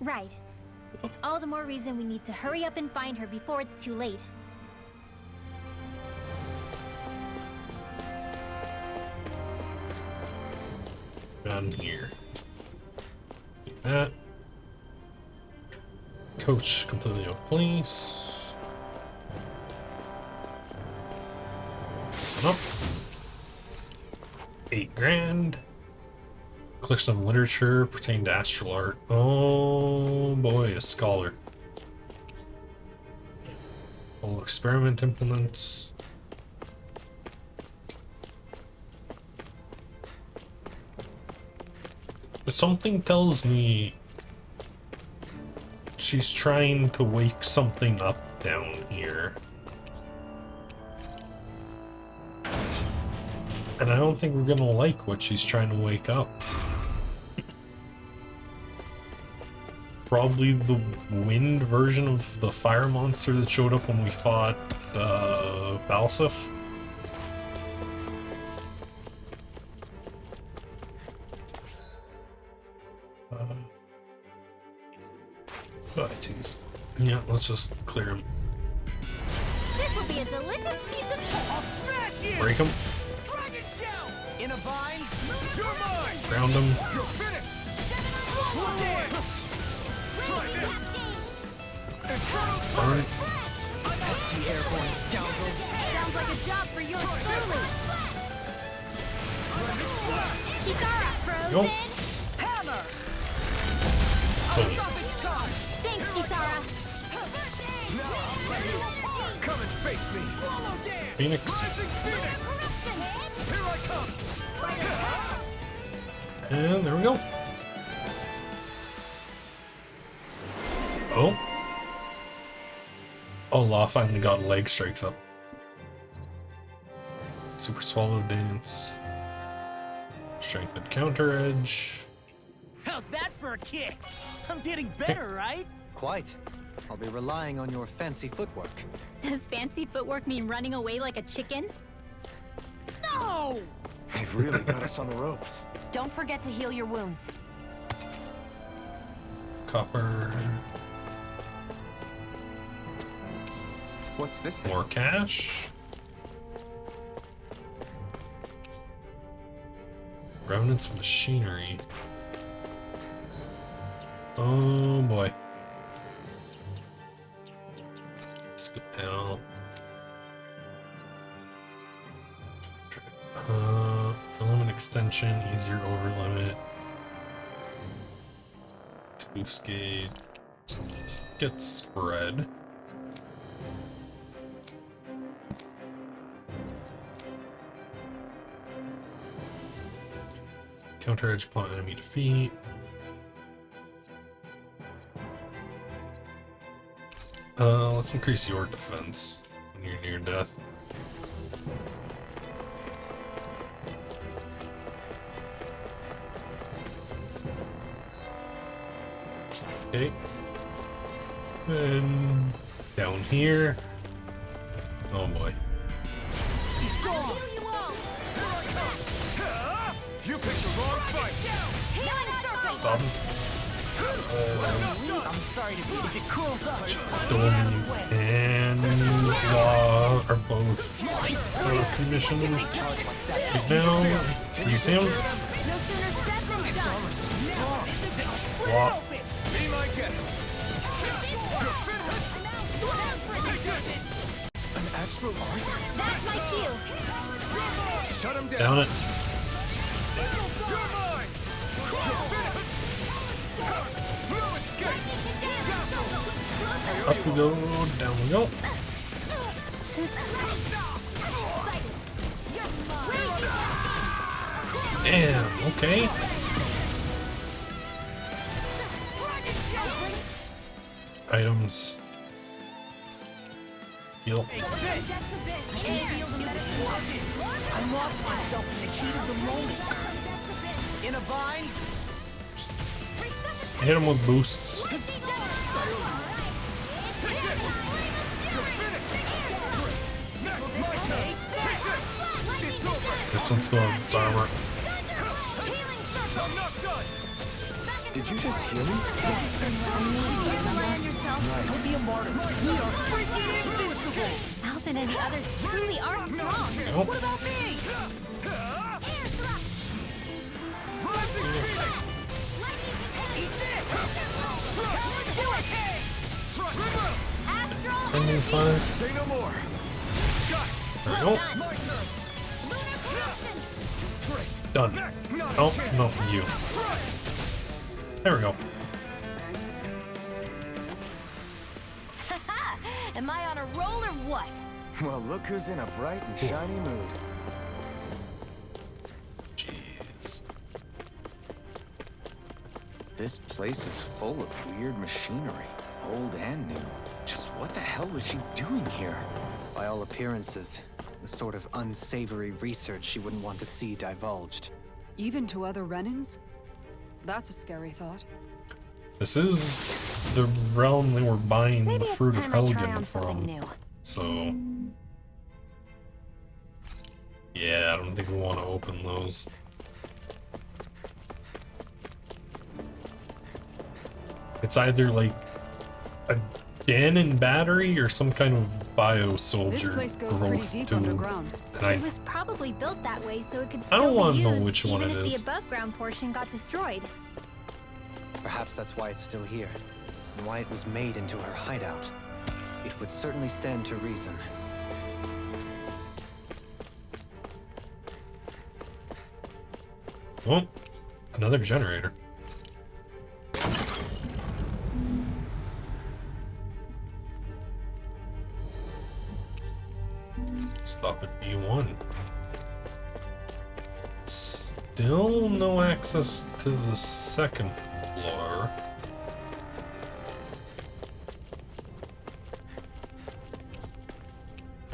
Speaker 4: Right. It's all the more reason we need to hurry up and find her before it's too late.
Speaker 1: Down here. Like that. Coach completely off place. Up. 8 grand. Click some literature pertaining to astral art. Oh boy, a scholar. All experiment implements. But something tells me she's trying to wake something up down here. And I don't think we're gonna like what she's trying to wake up. Probably the wind version of the fire monster that showed up when we fought Balsif. Oh, jeez. Yeah, let's just clear him.
Speaker 4: This will be a delicious piece of cake.
Speaker 1: Break him.
Speaker 9: Dragon shell! In a vine? You're mine!
Speaker 1: Ground him.
Speaker 9: You're finished! Look in! Try this!
Speaker 1: Burn.
Speaker 9: The airborne scoundrels!
Speaker 4: Sounds like a job for your slowly. Kitara,
Speaker 1: Go.
Speaker 4: frozen.
Speaker 8: Hammer!
Speaker 1: Boom.
Speaker 8: Stoppage charge!
Speaker 4: Thanks, Kitara.
Speaker 9: Come and face me! Swallow dance!
Speaker 1: Phoenix.
Speaker 9: Rising Phoenix! Here I come!
Speaker 1: And there we go. Oh. Oh, Law finally got leg strikes up. Super Swallow Dance. Strengthened Counter Edge.
Speaker 2: How's that for a kick? I'm getting better, right?
Speaker 7: Quite. I'll be relying on your fancy footwork.
Speaker 4: Does fancy footwork mean running away like a chicken?
Speaker 2: No!
Speaker 6: They've really got us on the ropes.
Speaker 5: Don't forget to heal your wounds.
Speaker 1: Copper.
Speaker 6: What's this thing?
Speaker 1: More cash. Remnants of machinery. Oh boy. Skip panel. Filament extension, easier over limit. Boost gauge. Let's get spread. Counter edge upon enemy defeat. Let's increase your defense when you're near death. Okay. Then down here. Oh boy.
Speaker 9: You picked the wrong fight.
Speaker 1: Stop him.
Speaker 2: I'm sorry to see if it cools up.
Speaker 1: Storm and Law are both out of commission. Right now, freeze him. Law.
Speaker 9: Be my guest. An astral art?
Speaker 4: That's my cue.
Speaker 9: Shut him down.
Speaker 1: Down it.
Speaker 9: You're mine. No escape.
Speaker 1: Up we go, down we go. Damn, okay. Items. Heal.
Speaker 2: I lost myself in the heat of the moment. In a bind.
Speaker 1: Hit him with boosts. This one still has its armor.
Speaker 6: Did you just heal me?
Speaker 2: Don't be a martyr. We are freaking invincible.
Speaker 4: Alvin and the others truly are strong.
Speaker 1: Nope.
Speaker 2: What about me?
Speaker 1: Phoenix. Ending fire.
Speaker 9: Say no more.
Speaker 1: There we go. Done. Oh, no, you. There we go.
Speaker 4: Am I on a roll or what?
Speaker 6: Well, look who's in a bright and shiny mood.
Speaker 1: Jeez.
Speaker 6: This place is full of weird machinery, old and new. Just what the hell was she doing here?
Speaker 7: By all appearances, the sort of unsavory research she wouldn't want to see divulged.
Speaker 3: Even to other Renans? That's a scary thought.
Speaker 1: This is the realm they were buying
Speaker 5: Maybe
Speaker 1: the
Speaker 5: it's
Speaker 1: fruit of
Speaker 5: time I try
Speaker 1: Helgen
Speaker 5: on something
Speaker 1: from.
Speaker 5: new.
Speaker 1: So, yeah, I don't think we want to open those. It's either like a Ganon battery or some kind of bio
Speaker 3: This
Speaker 1: soldier
Speaker 3: place goes pretty
Speaker 1: growth
Speaker 3: deep
Speaker 1: tool.
Speaker 3: underground.
Speaker 1: And
Speaker 4: It was probably built that way so it could
Speaker 1: I
Speaker 4: still
Speaker 1: don't
Speaker 4: be
Speaker 1: wanna know
Speaker 4: used
Speaker 1: which one
Speaker 4: even
Speaker 1: it
Speaker 4: if
Speaker 1: is.
Speaker 4: the above ground portion got destroyed.
Speaker 7: Perhaps that's why it's still here, and why it was made into her hideout. It would certainly stand to reason.
Speaker 1: oh, another generator. Stop at B1. Still no access to the second floor.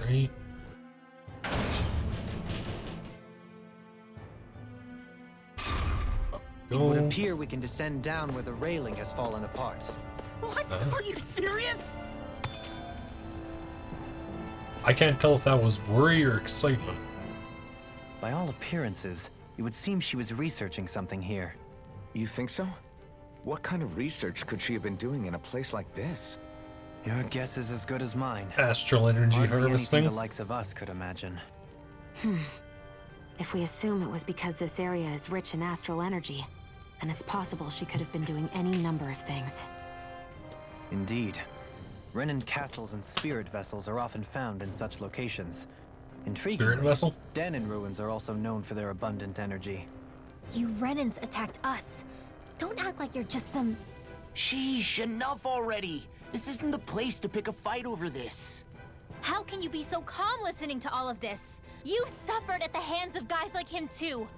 Speaker 1: Right.
Speaker 7: It would appear we can descend down where the railing has fallen apart.
Speaker 2: What? Are you serious?
Speaker 1: I can't tell if that was worry or excitement.
Speaker 7: By all appearances, it would seem she was researching something here.
Speaker 6: You think so? What kind of research could she have been doing in a place like this?
Speaker 7: Your guess is as good as mine.
Speaker 1: Astral energy
Speaker 7: Hardly anything
Speaker 1: harvesting.
Speaker 7: the likes of us could imagine.
Speaker 5: If we assume it was because this area is rich in astral energy, then it's possible she could have been doing any number of things.
Speaker 7: Indeed. Renan castles and spirit vessels are often found in such locations. Intriguing.
Speaker 1: Spirit vessel?
Speaker 7: Danon ruins are also known for their abundant energy.
Speaker 4: You Renans attacked us. Don't act like you're just some...
Speaker 2: Sheesh, enough already. This isn't the place to pick a fight over this.
Speaker 4: How can you be so calm listening to all of this? You suffered at the hands of guys like him too.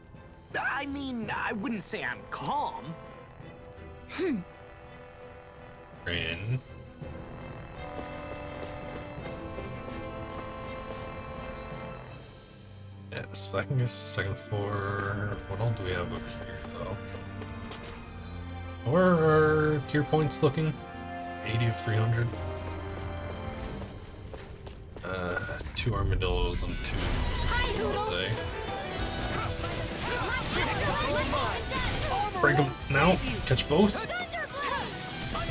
Speaker 2: I mean, I wouldn't say I'm calm.
Speaker 1: Rin. Yeah, so I can guess the second floor. What all do we have over here, though? Where are gear points looking? 80 of 300. 2 armadillos and 2, let's say. Break them now. Catch both.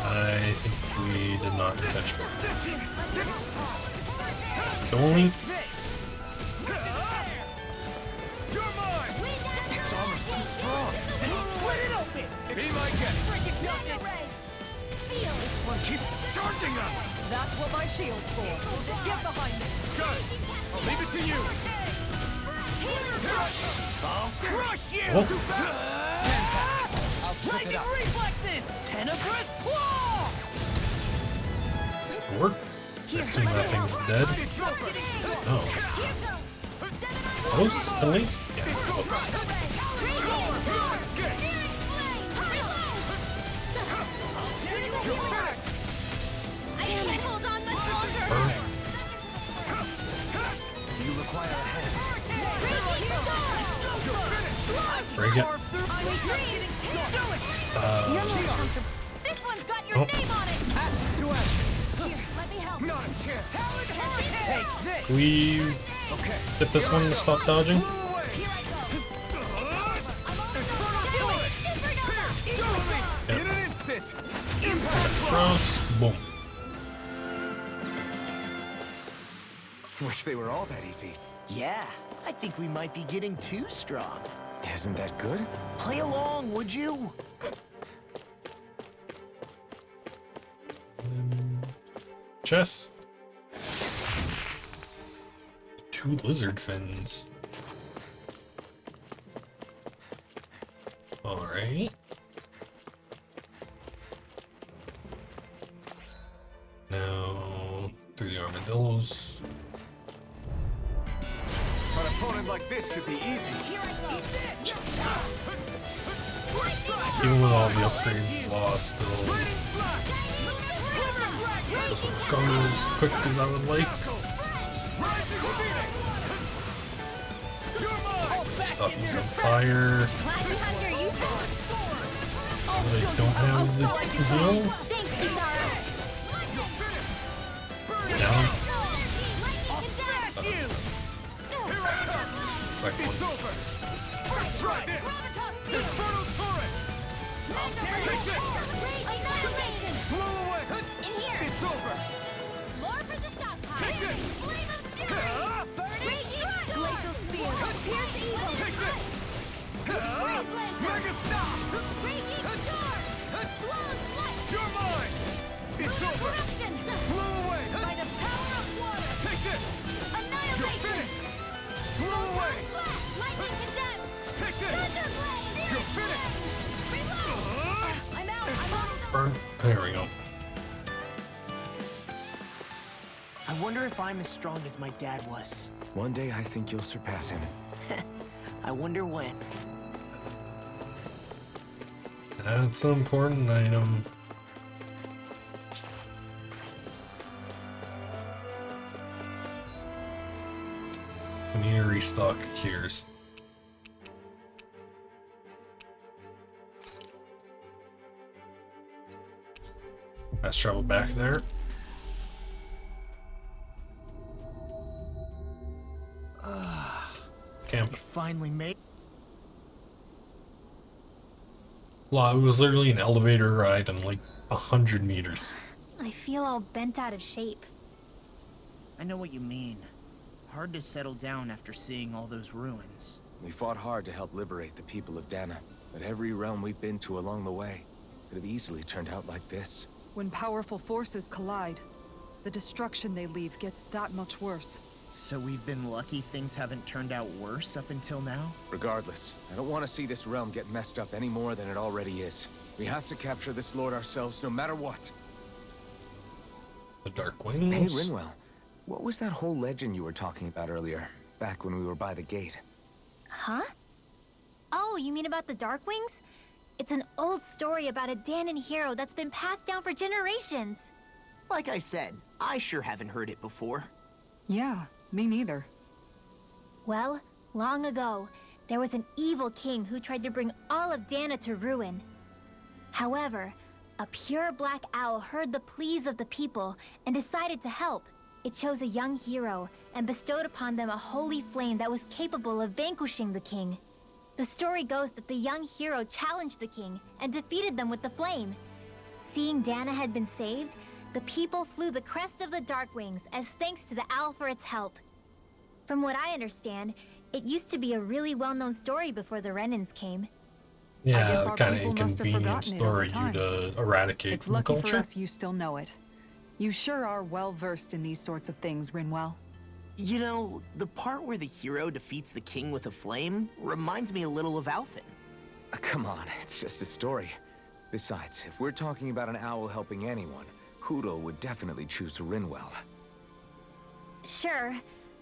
Speaker 1: I think we did not catch both. Only.
Speaker 9: It's almost too strong. Split it open. Be my guest. This one keeps charging us.
Speaker 8: That's what my shield's for. Get behind me.
Speaker 9: Got it. I'll leave it to you. I'll crush you.
Speaker 1: Oh.
Speaker 9: I'll trip it up. Reflexes. Tenebrous claw.
Speaker 1: Work. Assume that thing's dead. Oh. Close, at least? Yeah, close. Burn.
Speaker 7: Do you require a hand?
Speaker 1: Break it.
Speaker 4: This one's got your name on it. Here, let me help.
Speaker 9: Not a chance. Take this.
Speaker 1: We
Speaker 9: Okay.
Speaker 1: hit this one to stop dodging.
Speaker 9: Blow away.
Speaker 1: Yep.
Speaker 9: In an instant. Impact.
Speaker 1: Cross. Boom.
Speaker 6: Wish they were all that easy.
Speaker 2: Yeah, I think we might be getting too strong.
Speaker 6: Isn't that good?
Speaker 2: Play along, would you?
Speaker 1: Chest. 2 lizard fins. Alright. Now, through the armadillos.
Speaker 9: An opponent like this should be easy.
Speaker 1: Even with all the upgrades lost, still doesn't go as quick as I would like. Stop using fire. I don't have the heals. Down. Second one.
Speaker 9: Try this. Infernal torrent. Take this. Blow away. It's over.
Speaker 4: More for the stockpile.
Speaker 9: Take this.
Speaker 4: Flame of fury. Glacial spear. Pierce evil.
Speaker 9: Take this. Mega stop.
Speaker 4: Raging storm. Flows light.
Speaker 9: You're mine. It's over.
Speaker 4: Corruption.
Speaker 9: Blow away.
Speaker 4: By the power of water.
Speaker 9: Take this.
Speaker 4: Annihilation.
Speaker 9: You're finished. Blow away.
Speaker 4: Lightning condemned.
Speaker 9: Take this.
Speaker 4: Thunderblade.
Speaker 9: You're finished.
Speaker 4: Reload. I'm out. I'm on the...
Speaker 1: Burn. There we go.
Speaker 2: I wonder if I'm as strong as my dad was.
Speaker 6: One day I think you'll surpass him.
Speaker 2: I wonder when.
Speaker 1: That's an important item. We need to restock cures. Fast travel back there. Camp.
Speaker 2: Finally made.
Speaker 1: Wow, it was literally an elevator ride in like 100 meters.
Speaker 4: I feel all bent out of shape.
Speaker 2: I know what you mean. Hard to settle down after seeing all those ruins.
Speaker 6: We fought hard to help liberate the people of Dana, but every realm we've been to along the way could have easily turned out like this.
Speaker 8: When powerful forces collide, the destruction they leave gets that much worse.
Speaker 2: So we've been lucky things haven't turned out worse up until now?
Speaker 6: Regardless, I don't want to see this realm get messed up any more than it already is. We have to capture this lord ourselves, no matter what.
Speaker 1: The Dark Wings?
Speaker 6: Hey, Rinwell. What was that whole legend you were talking about earlier, back when we were by the gate?
Speaker 4: Huh? Oh, you mean about the Darkwings? It's an old story about a Danon hero that's been passed down for generations.
Speaker 2: Like I said, I sure haven't heard it before.
Speaker 3: Yeah, me neither.
Speaker 4: Well, long ago, there was an evil king who tried to bring all of Dana to ruin. However, a pure black owl heard the pleas of the people and decided to help. It chose a young hero and bestowed upon them a holy flame that was capable of vanquishing the king. The story goes that the young hero challenged the king and defeated them with the flame. Seeing Dana had been saved, the people flew the crest of the Darkwings as thanks to the owl for its help. From what I understand, it used to be a really well-known story before the Renans came.
Speaker 1: Yeah, kind of inconvenient story you'd eradicate
Speaker 3: it's
Speaker 1: from the
Speaker 3: lucky
Speaker 1: culture.
Speaker 3: for us you still know it. You sure are well-versed in these sorts of things, Rinwell.
Speaker 2: You know, the part where the hero defeats the king with a flame reminds me a little of Alphen.
Speaker 6: Come on, it's just a story. Besides, if we're talking about an owl helping anyone, Hootle would definitely choose Rinwell.
Speaker 4: Sure,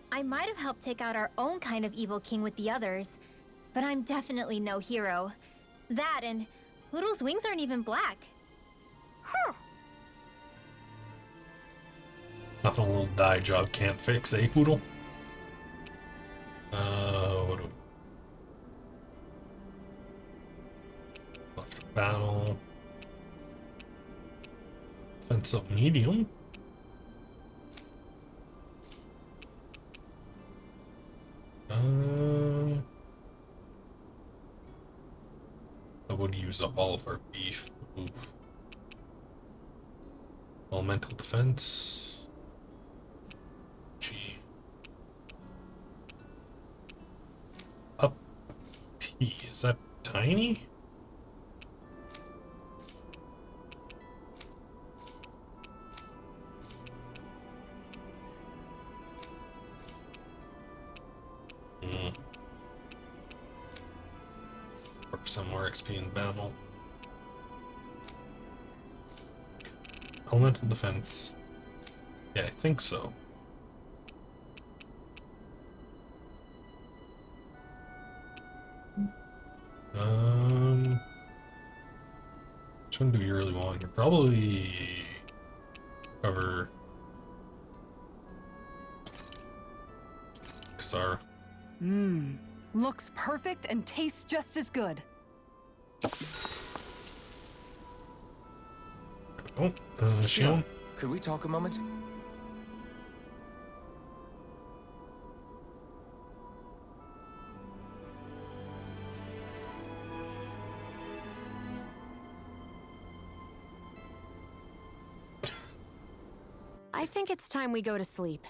Speaker 4: I might have helped take out our own kind of evil king with the others, but I'm definitely no hero. That and Hootle's wings aren't even black. Huh.
Speaker 1: Nothing a little dye job can't fix, eh, Hootle? What do left battle. Fence up medium. I would use up all of our beef. Oof. Elemental defense. G. Up T. Is that tiny? Some more XP in battle. Elemental defense. Yeah, I think so. Which one do you really want? You probably cover Xar.
Speaker 3: Looks perfect and tastes just as good.
Speaker 1: Oh, Shion.
Speaker 6: Could we talk a moment?
Speaker 5: I think it's time we go to sleep.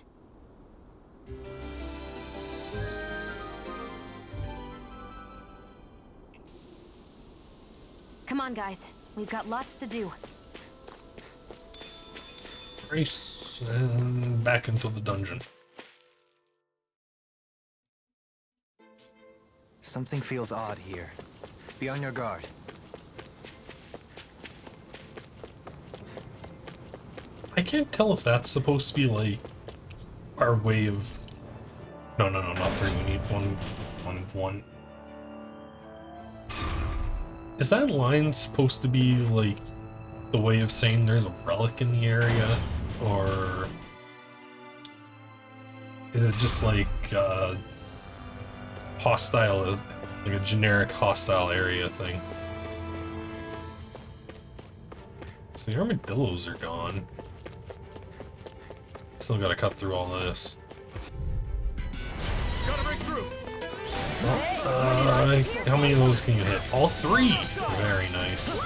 Speaker 5: Come on, guys. We've got lots to do.
Speaker 1: Race and back into the dungeon.
Speaker 7: Something feels odd here. Be on your guard.
Speaker 1: I can't tell if that's supposed to be like our way of. No, not three. We need one. Is that line supposed to be like the way of saying there's a relic in the area, or is it just like hostile, like a generic hostile area thing? So the armadillos are gone. Still gotta cut through all this.
Speaker 9: Gotta break through.
Speaker 1: How many of those can you hit? All three! Very nice.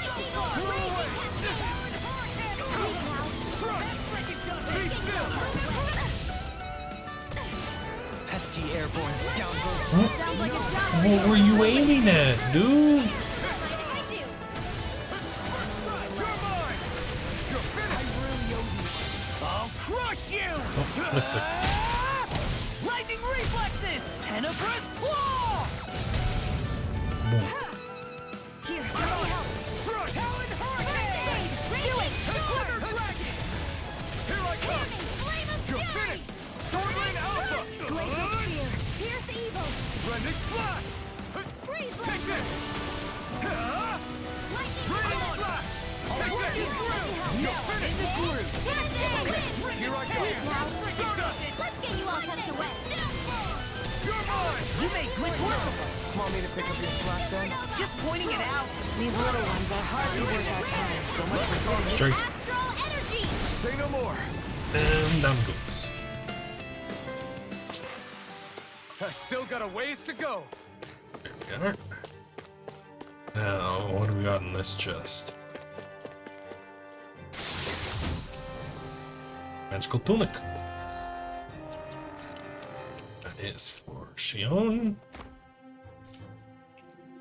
Speaker 7: Pesky airborne scoundrel.
Speaker 1: What were you aiming at, dude?
Speaker 9: I'll crush you!
Speaker 1: Oh, missed it.
Speaker 9: Tenebrous Claw!
Speaker 1: Boom.
Speaker 4: Here, let me help.
Speaker 9: Talon Hurricane!
Speaker 4: Do it!
Speaker 9: Thunder Dragon! Here I come!
Speaker 4: Flame of
Speaker 9: You're
Speaker 4: Fury!
Speaker 9: finished! Swordling Alpha!
Speaker 4: Glacial Spear! Pierce evil!
Speaker 9: Rending Flash!
Speaker 4: Freeze
Speaker 9: Take
Speaker 4: Lightning!
Speaker 9: this!
Speaker 4: Lightning
Speaker 9: Raining
Speaker 4: Blast!
Speaker 9: Flash! Take
Speaker 4: Working
Speaker 9: this!
Speaker 4: through!
Speaker 9: You're finished!
Speaker 4: Here
Speaker 9: I go! Stardust!
Speaker 4: Let's get you all tucked away!
Speaker 9: You're mine!
Speaker 2: You made quick work of it.
Speaker 8: Want me to pick up your slack then?
Speaker 2: Just pointing it out.
Speaker 5: These little ones are hardly worth our time.
Speaker 2: So much for getting
Speaker 1: Straight.
Speaker 4: Astral Energy!
Speaker 10: Say no more.
Speaker 1: And down it goes.
Speaker 9: I've still got a ways to go.
Speaker 1: There we are. Now, what do we got in this chest? Magical tunic. That is for Shion.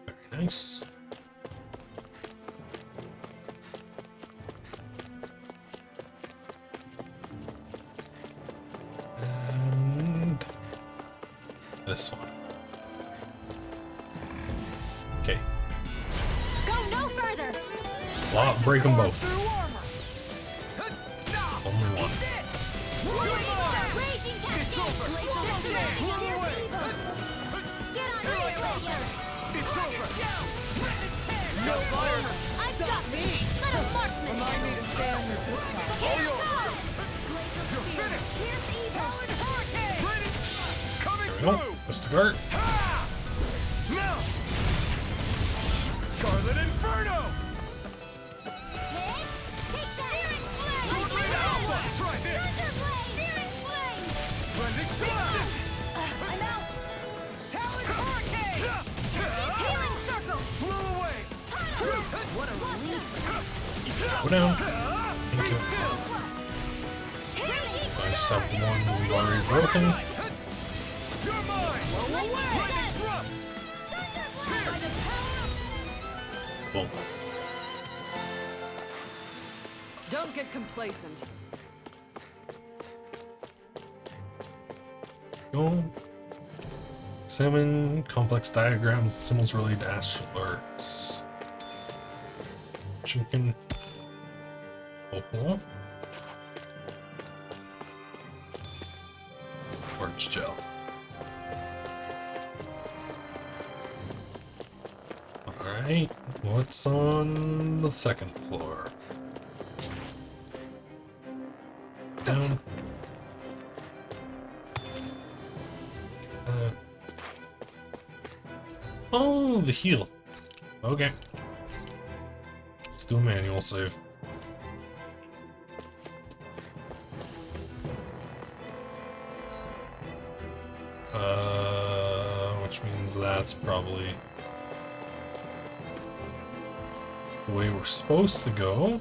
Speaker 1: Very nice. And this one. Okay.
Speaker 4: Go no further!
Speaker 1: Break them both.
Speaker 9: Through armor!
Speaker 1: Only one.
Speaker 4: Raging Cascade! Glacial
Speaker 9: away!
Speaker 4: Get on here, Glacier!
Speaker 9: It's over!
Speaker 4: No fire! I've got me! Let a marksman!
Speaker 8: Remind me to stay on your good side.
Speaker 4: Here it goes! Glacial Spear! Pierce evil!
Speaker 9: Hurricane! Coming
Speaker 1: There we go.
Speaker 9: through!
Speaker 1: Mr. Gart.
Speaker 9: Ha! Now! Scarlet Inferno!
Speaker 4: Take that! Searing Flame!
Speaker 9: Swordblade Alpha! Try this!
Speaker 4: Thunderblade! Searing Flame!
Speaker 9: Blending Flash!
Speaker 4: I'm out!
Speaker 9: Talon Hurricane!
Speaker 4: Healing Circle!
Speaker 9: Blew away!
Speaker 2: What a relief.
Speaker 1: Go down. Thank you. I just have the one we've already broken.
Speaker 9: You're mine! Lightning Thrust!
Speaker 1: Boom.
Speaker 8: Don't get complacent.
Speaker 1: Go. Examine complex diagrams and symbols related to astral arts. Chicken. Opal. Quartz gel. Alright, what's on the second floor? Down. Oh, the heal. Okay. Let's do a manual save. Which means that's probably the way we're supposed to go.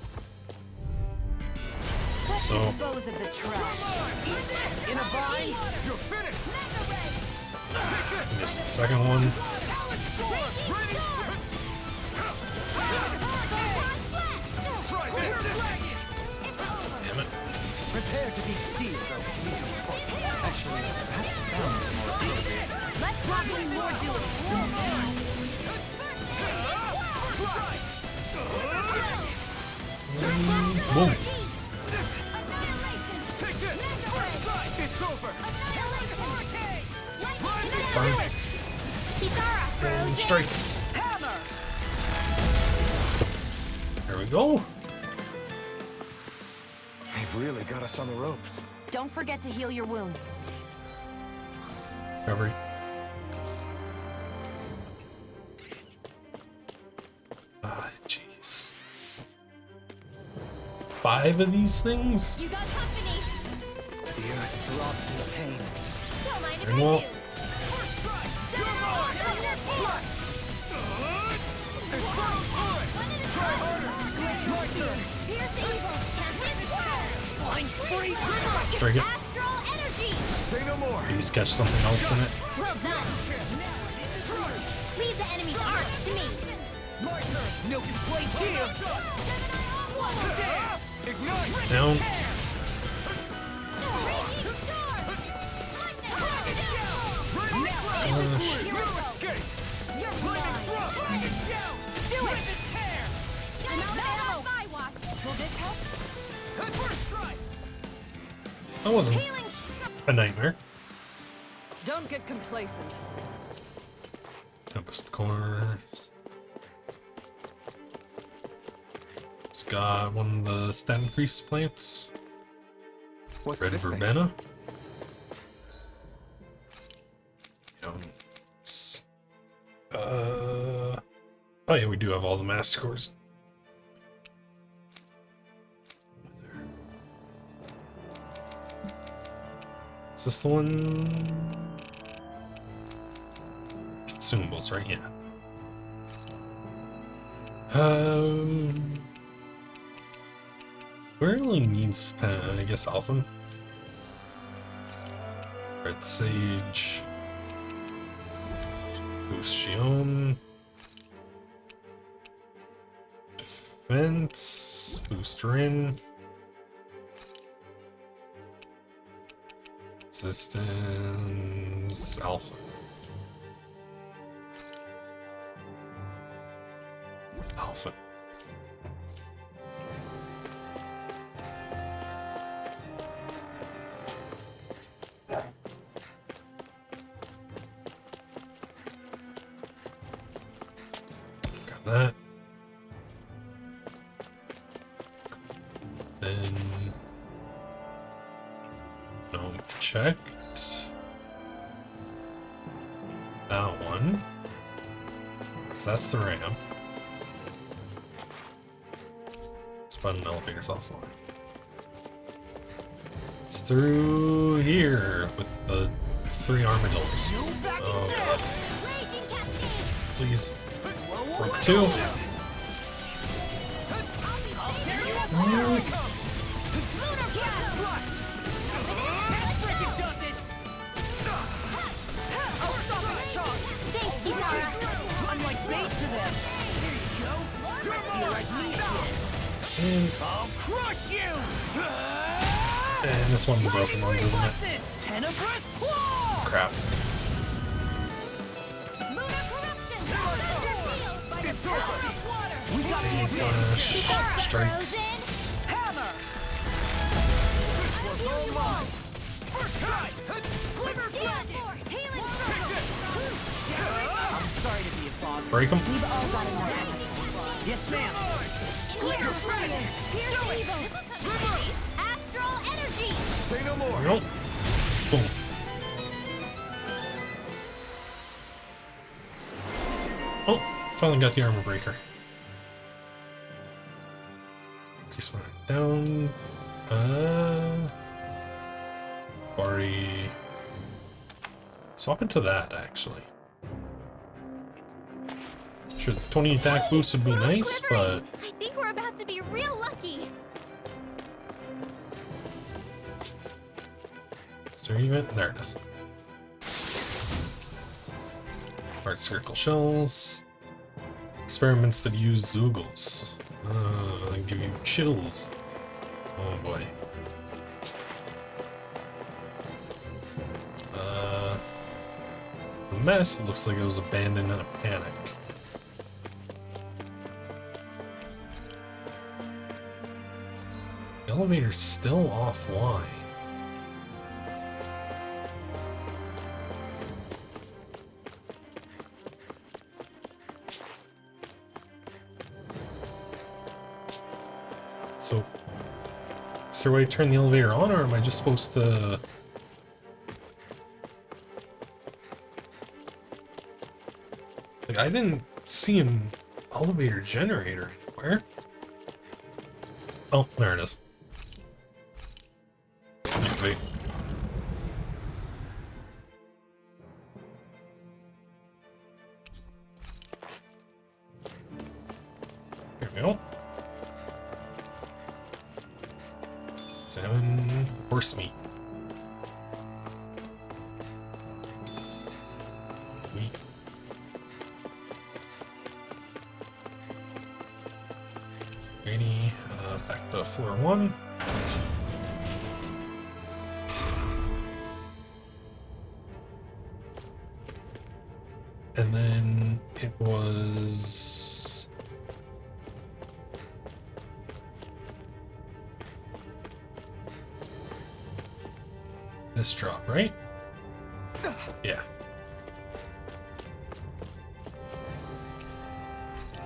Speaker 1: So,
Speaker 5: Dispose of the trash.
Speaker 2: In a bind.
Speaker 9: You're finished!
Speaker 1: missed the second one.
Speaker 9: Try this!
Speaker 1: Damn it.
Speaker 2: Prepare to be sealed of lethal foot. Actually, perhaps bound is more appropriate.
Speaker 4: Let's rock one more duel!
Speaker 1: Boom.
Speaker 9: Take this! It's over!
Speaker 1: Burn.
Speaker 4: Kitara,
Speaker 1: And strike.
Speaker 2: Hammer!
Speaker 1: There we go.
Speaker 6: They've really got us on the ropes.
Speaker 5: Don't forget to heal your wounds.
Speaker 1: Recovery. Ah, jeez. 5 of these things?
Speaker 4: you got company!
Speaker 2: The earth throbs in the pain.
Speaker 4: Don't mind if
Speaker 1: Very
Speaker 4: I
Speaker 1: well.
Speaker 4: do!
Speaker 9: Try harder!
Speaker 4: Pierce evil! Fine spree!
Speaker 1: Strike it.
Speaker 4: Astral energy!
Speaker 10: Say no more.
Speaker 1: Please catch something else in it.
Speaker 4: Well done! Leave the enemy's arc to me!
Speaker 2: My turn. Milk and place here.
Speaker 9: Ignite!
Speaker 1: Down. So, That wasn't a nightmare.
Speaker 8: Don't get complacent.
Speaker 1: Tempest corners. It's got one of the stem increase plants.
Speaker 6: What's
Speaker 1: Red
Speaker 6: this thing?
Speaker 1: verbena. Oh yeah, we do have all the master cores. Is this the one? Consumables, right? Yeah. Where really needs, I guess, Alpha. Red Sage. Boost Shion. Defense. Boost Rin. Resistance. Alpha. Alpha. Got that. Then no checked. That one. So that's the ramp. Button elevators offline. It's through here with the 3 armadillos. Oh god. Please. Work 2.
Speaker 9: I'll crush you!
Speaker 1: And this one's the broken ones, isn't it? Crap. Strike. Break them.
Speaker 2: Yes, ma'am.
Speaker 9: Astral energy! Say no more!
Speaker 1: Nope. Boom. Oh, finally got the armor breaker. Okay, smart. Down. Bari. Swap into that, actually. Sure, the 20 attack boost would be nice, but
Speaker 4: I think we're about to be real lucky.
Speaker 1: is there even? There it is. Art circle shells. Experiments that use Zoogles. Give you chills. Oh boy. The mess looks like it was abandoned in a panic. The elevator's still offline. So, is there a way to turn the elevator on, or am I just supposed to... Like, I didn't see an elevator generator anywhere. Oh, there it is. Wait. Here we go. Salmon, horse meat. Meat. Ready, back to floor 1. And then it was... This drop, right? Yeah.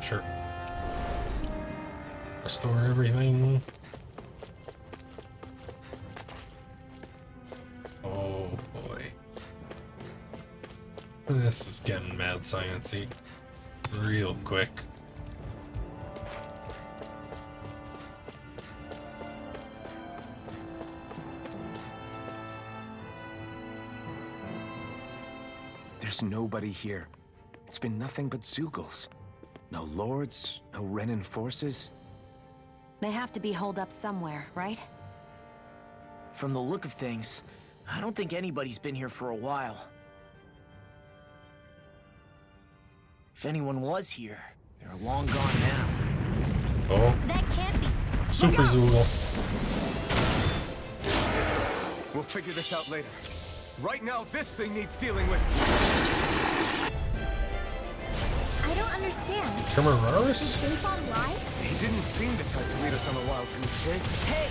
Speaker 1: Sure. Restore everything. Oh boy. This is getting mad sciencey real quick.
Speaker 6: There's nobody here. It's been nothing but Zeugles. No lords, no Renan forces.
Speaker 5: They have to be holed up somewhere, right?
Speaker 2: From the look of things, I don't think anybody's been here for a while. If anyone was here, they're long gone now.
Speaker 1: Oh.
Speaker 4: That can't be.
Speaker 1: Super Zoogle.
Speaker 9: We'll figure this out later. Right now, this thing needs dealing with.
Speaker 4: I don't understand.
Speaker 1: Camararis?
Speaker 4: Did Fawn lie?
Speaker 9: He didn't seem the type to lead us on a wild goose chase.
Speaker 2: Hey!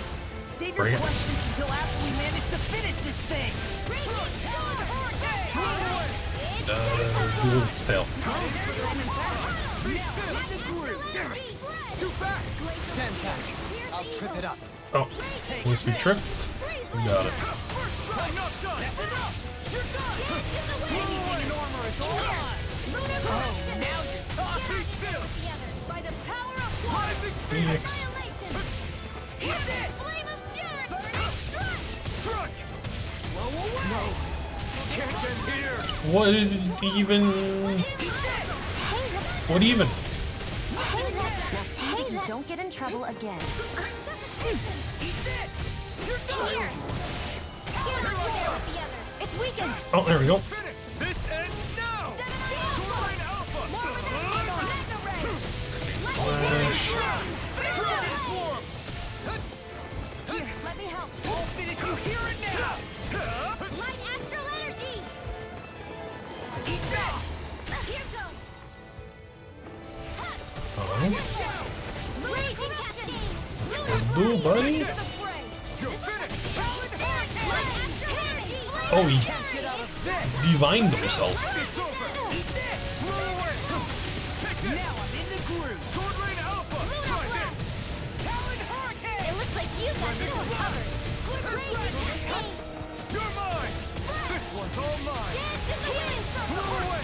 Speaker 2: Save your
Speaker 1: Great.
Speaker 2: questions until after we manage to finish this thing!
Speaker 1: Do its tail.
Speaker 9: Damn it! Too fast!
Speaker 7: Stand back. I'll trip it up.
Speaker 1: Oh, needs to be tripped. We got it.
Speaker 9: Enough done! That's enough! You're done!
Speaker 2: Anything in armor is all on! Oh, now you're talking!
Speaker 9: Be still!
Speaker 4: By the power of water.
Speaker 9: Rising
Speaker 1: Phoenix.
Speaker 4: Eat it! Flame of fury! Burning strike!
Speaker 9: strike!
Speaker 2: Blow away!
Speaker 9: Can't get here!
Speaker 1: What even? What even?
Speaker 5: Now see that you don't get in trouble again.
Speaker 4: You're done! Here! Get on there with the other! It's weakened!
Speaker 1: Oh, there we go.
Speaker 9: Finish! This ends now! Sword Alpha!
Speaker 1: Flash.
Speaker 9: Dragon Swarm!
Speaker 4: Here, let me help!
Speaker 2: I'll finish you here and now!
Speaker 4: Light astral energy!
Speaker 2: Eat that!
Speaker 4: Here goes!
Speaker 1: Oh,
Speaker 4: Raging cascade!
Speaker 1: do, buddy.
Speaker 9: You're finished!
Speaker 4: Light astral energy!
Speaker 1: Oh, he
Speaker 2: Get out of this!
Speaker 1: divined himself.
Speaker 9: It's over!
Speaker 2: Eat this!
Speaker 9: Blow away! Take this!
Speaker 2: Now I'm in the groove!
Speaker 9: Sword Rain Alpha! Try this!
Speaker 2: Talon Hurricane!
Speaker 4: It looks like you got this one covered! Raging cascade!
Speaker 9: You're mine! This one's all mine!
Speaker 4: Dance in the wind!
Speaker 9: Blow away!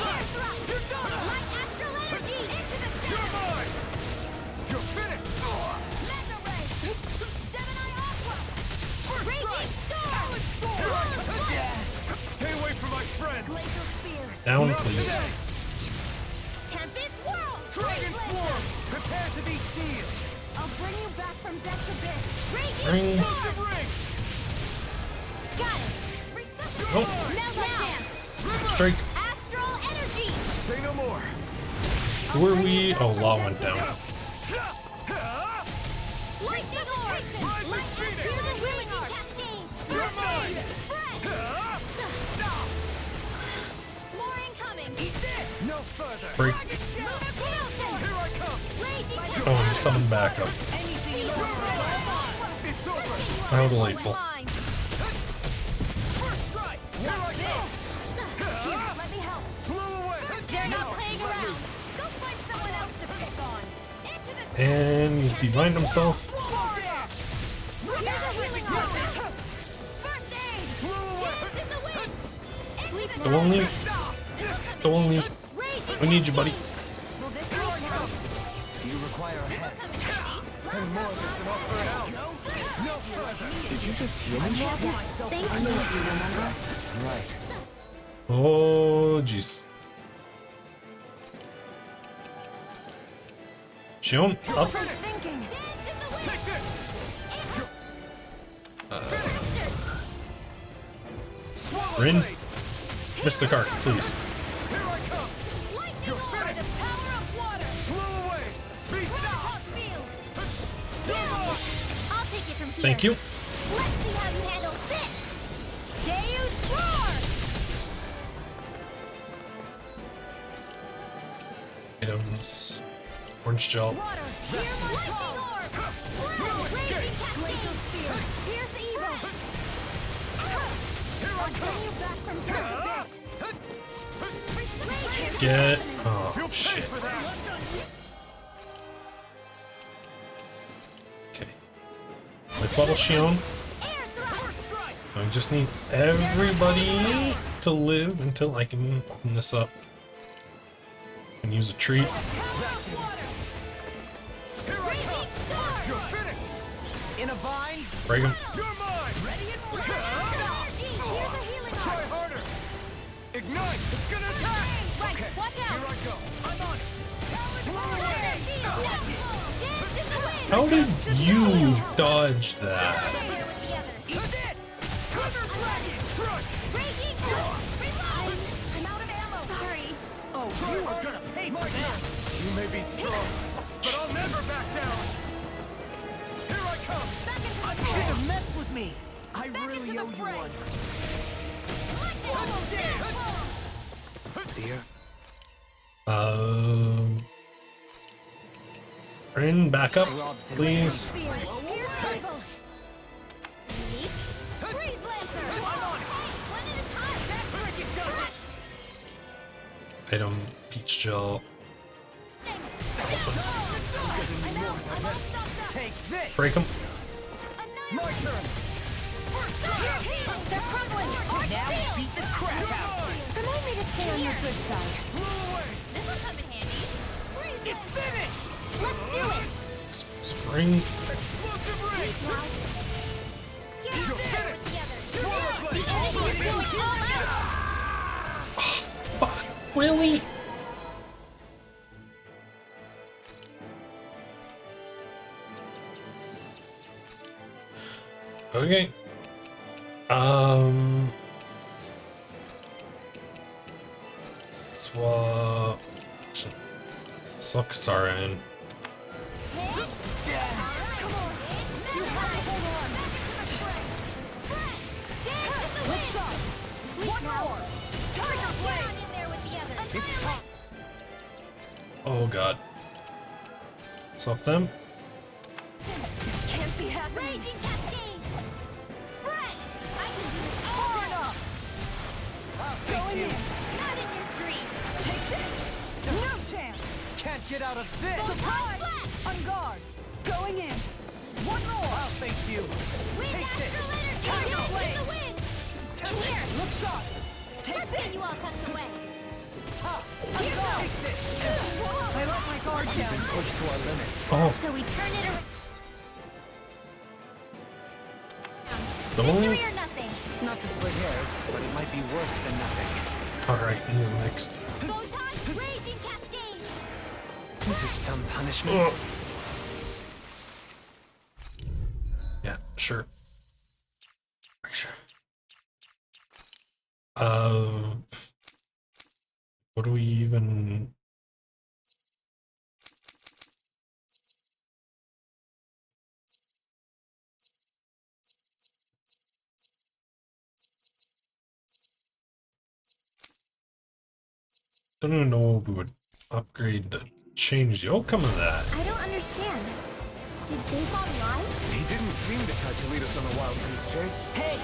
Speaker 4: You're done! Light astral energy! Into the
Speaker 9: You're
Speaker 4: shadow!
Speaker 9: mine! You're finished!
Speaker 4: Laser ray! Gemini Aqua! Raging storm!
Speaker 9: Stay away from my friend!
Speaker 4: Glacial spear!
Speaker 1: Down, please.
Speaker 4: Tempest whirl!
Speaker 9: Dragon Swarm! Prepare to be sealed!
Speaker 4: I'll bring you back from death to bit! Raging
Speaker 1: Ring.
Speaker 9: Explosive ring!
Speaker 4: Got it! Resuscitate!
Speaker 1: Nope.
Speaker 4: Mega chance!
Speaker 1: Strike.
Speaker 4: Astral energy!
Speaker 9: Say no more!
Speaker 1: Who are we? Oh, Law went down.
Speaker 4: Lightning orb! Light astral and wheeling cascade!
Speaker 9: You're mine!
Speaker 4: Spread! More incoming!
Speaker 2: Eat this!
Speaker 9: No further!
Speaker 1: Break.
Speaker 4: Lunar Wilson!
Speaker 9: Here I come!
Speaker 4: Raging
Speaker 1: Oh,
Speaker 4: cascade!
Speaker 1: he summoned back up.
Speaker 2: Anything you want!
Speaker 9: It's over!
Speaker 1: How delightful.
Speaker 9: First strike! Here I come!
Speaker 4: Here, let me help!
Speaker 9: Blow away!
Speaker 4: They're not playing around! Go find someone else to pick on! Into the
Speaker 1: And he's divined himself.
Speaker 4: Here's a healing arm! First aid! Dance in the wind! Into the
Speaker 1: Lonely. Lonely. We need you, buddy.
Speaker 4: Will this work now?
Speaker 7: Do you require a head?
Speaker 9: And more than enough for now! No further!
Speaker 6: Did you just heal me?
Speaker 4: Thank you.
Speaker 6: Right.
Speaker 1: Oh, jeez. Shion, up.
Speaker 4: Thinking.
Speaker 9: Take this!
Speaker 1: Rin. Miss the cart, please.
Speaker 9: Here I come!
Speaker 4: Lightning orb by the power of water!
Speaker 9: Blow away! Be stopped!
Speaker 4: Hot field! I'll take it from here.
Speaker 1: Thank you.
Speaker 4: Let's see how you handle this! Deus Roar!
Speaker 1: Items. Orange gel.
Speaker 4: Water, hear my lightning orb! Raging cascade! Spear, pierce evil!
Speaker 1: Get. Oh, shit. Okay. With Bubble Shion, I just need everybody to live until I can open this up and use a treat. Break him.
Speaker 9: Try harder. Ignite. It's gonna attack. Okay. Watch out. Here I go. I'm on it.
Speaker 1: How did you dodge that?
Speaker 9: I'm out of ammo. Sorry. Oh, you are gonna pay for that. You may be strong, but I'll never back down. Here I come. You should have messed with me. I really owe you one.
Speaker 7: Dear?
Speaker 1: Rin, back up, please. Item, peach gel. Break him.
Speaker 9: My turn.
Speaker 4: They're crumbling.
Speaker 9: Now beat the crap out.
Speaker 4: Remind me to stay on your good side.
Speaker 9: This will come in handy. It's finished.
Speaker 4: Let's do it.
Speaker 1: Spring.
Speaker 9: Explosive ray.
Speaker 4: Get
Speaker 9: You're
Speaker 4: there.
Speaker 9: finished.
Speaker 4: The enemy is going all out.
Speaker 1: Fuck, really? Okay. Swap Kasara in. Oh god. Swap them.
Speaker 4: Can't be happening. Raging cascade. Spread. I can do it all enough. Going in. Not in your dream. Take this. No chance.
Speaker 9: Can't get out of this.
Speaker 4: Surprise.
Speaker 8: On guard. Going in. One more.
Speaker 9: Oh, thank you. Take this.
Speaker 4: Turn away. In the wind. In here.
Speaker 8: Look sharp.
Speaker 4: Let's get you all tucked away.
Speaker 8: On guard.
Speaker 9: Take this.
Speaker 8: I let my guard down.
Speaker 9: Pushed to our limits.
Speaker 1: Oh,
Speaker 4: So we turn it around.
Speaker 1: don't.
Speaker 4: Victory or nothing.
Speaker 7: Not to split hairs, but it might be worse than nothing.
Speaker 1: Alright, he's mixed.
Speaker 4: Photon raging cascade.
Speaker 7: This is some punishment.
Speaker 1: Ugh. Yeah, sure. Sure. What do we even... Don't even know if we would upgrade to change the outcome of that.
Speaker 4: I don't understand. Did Bayfon lie?
Speaker 6: He didn't seem to try to lead us on a wild goose chase.
Speaker 2: Hey,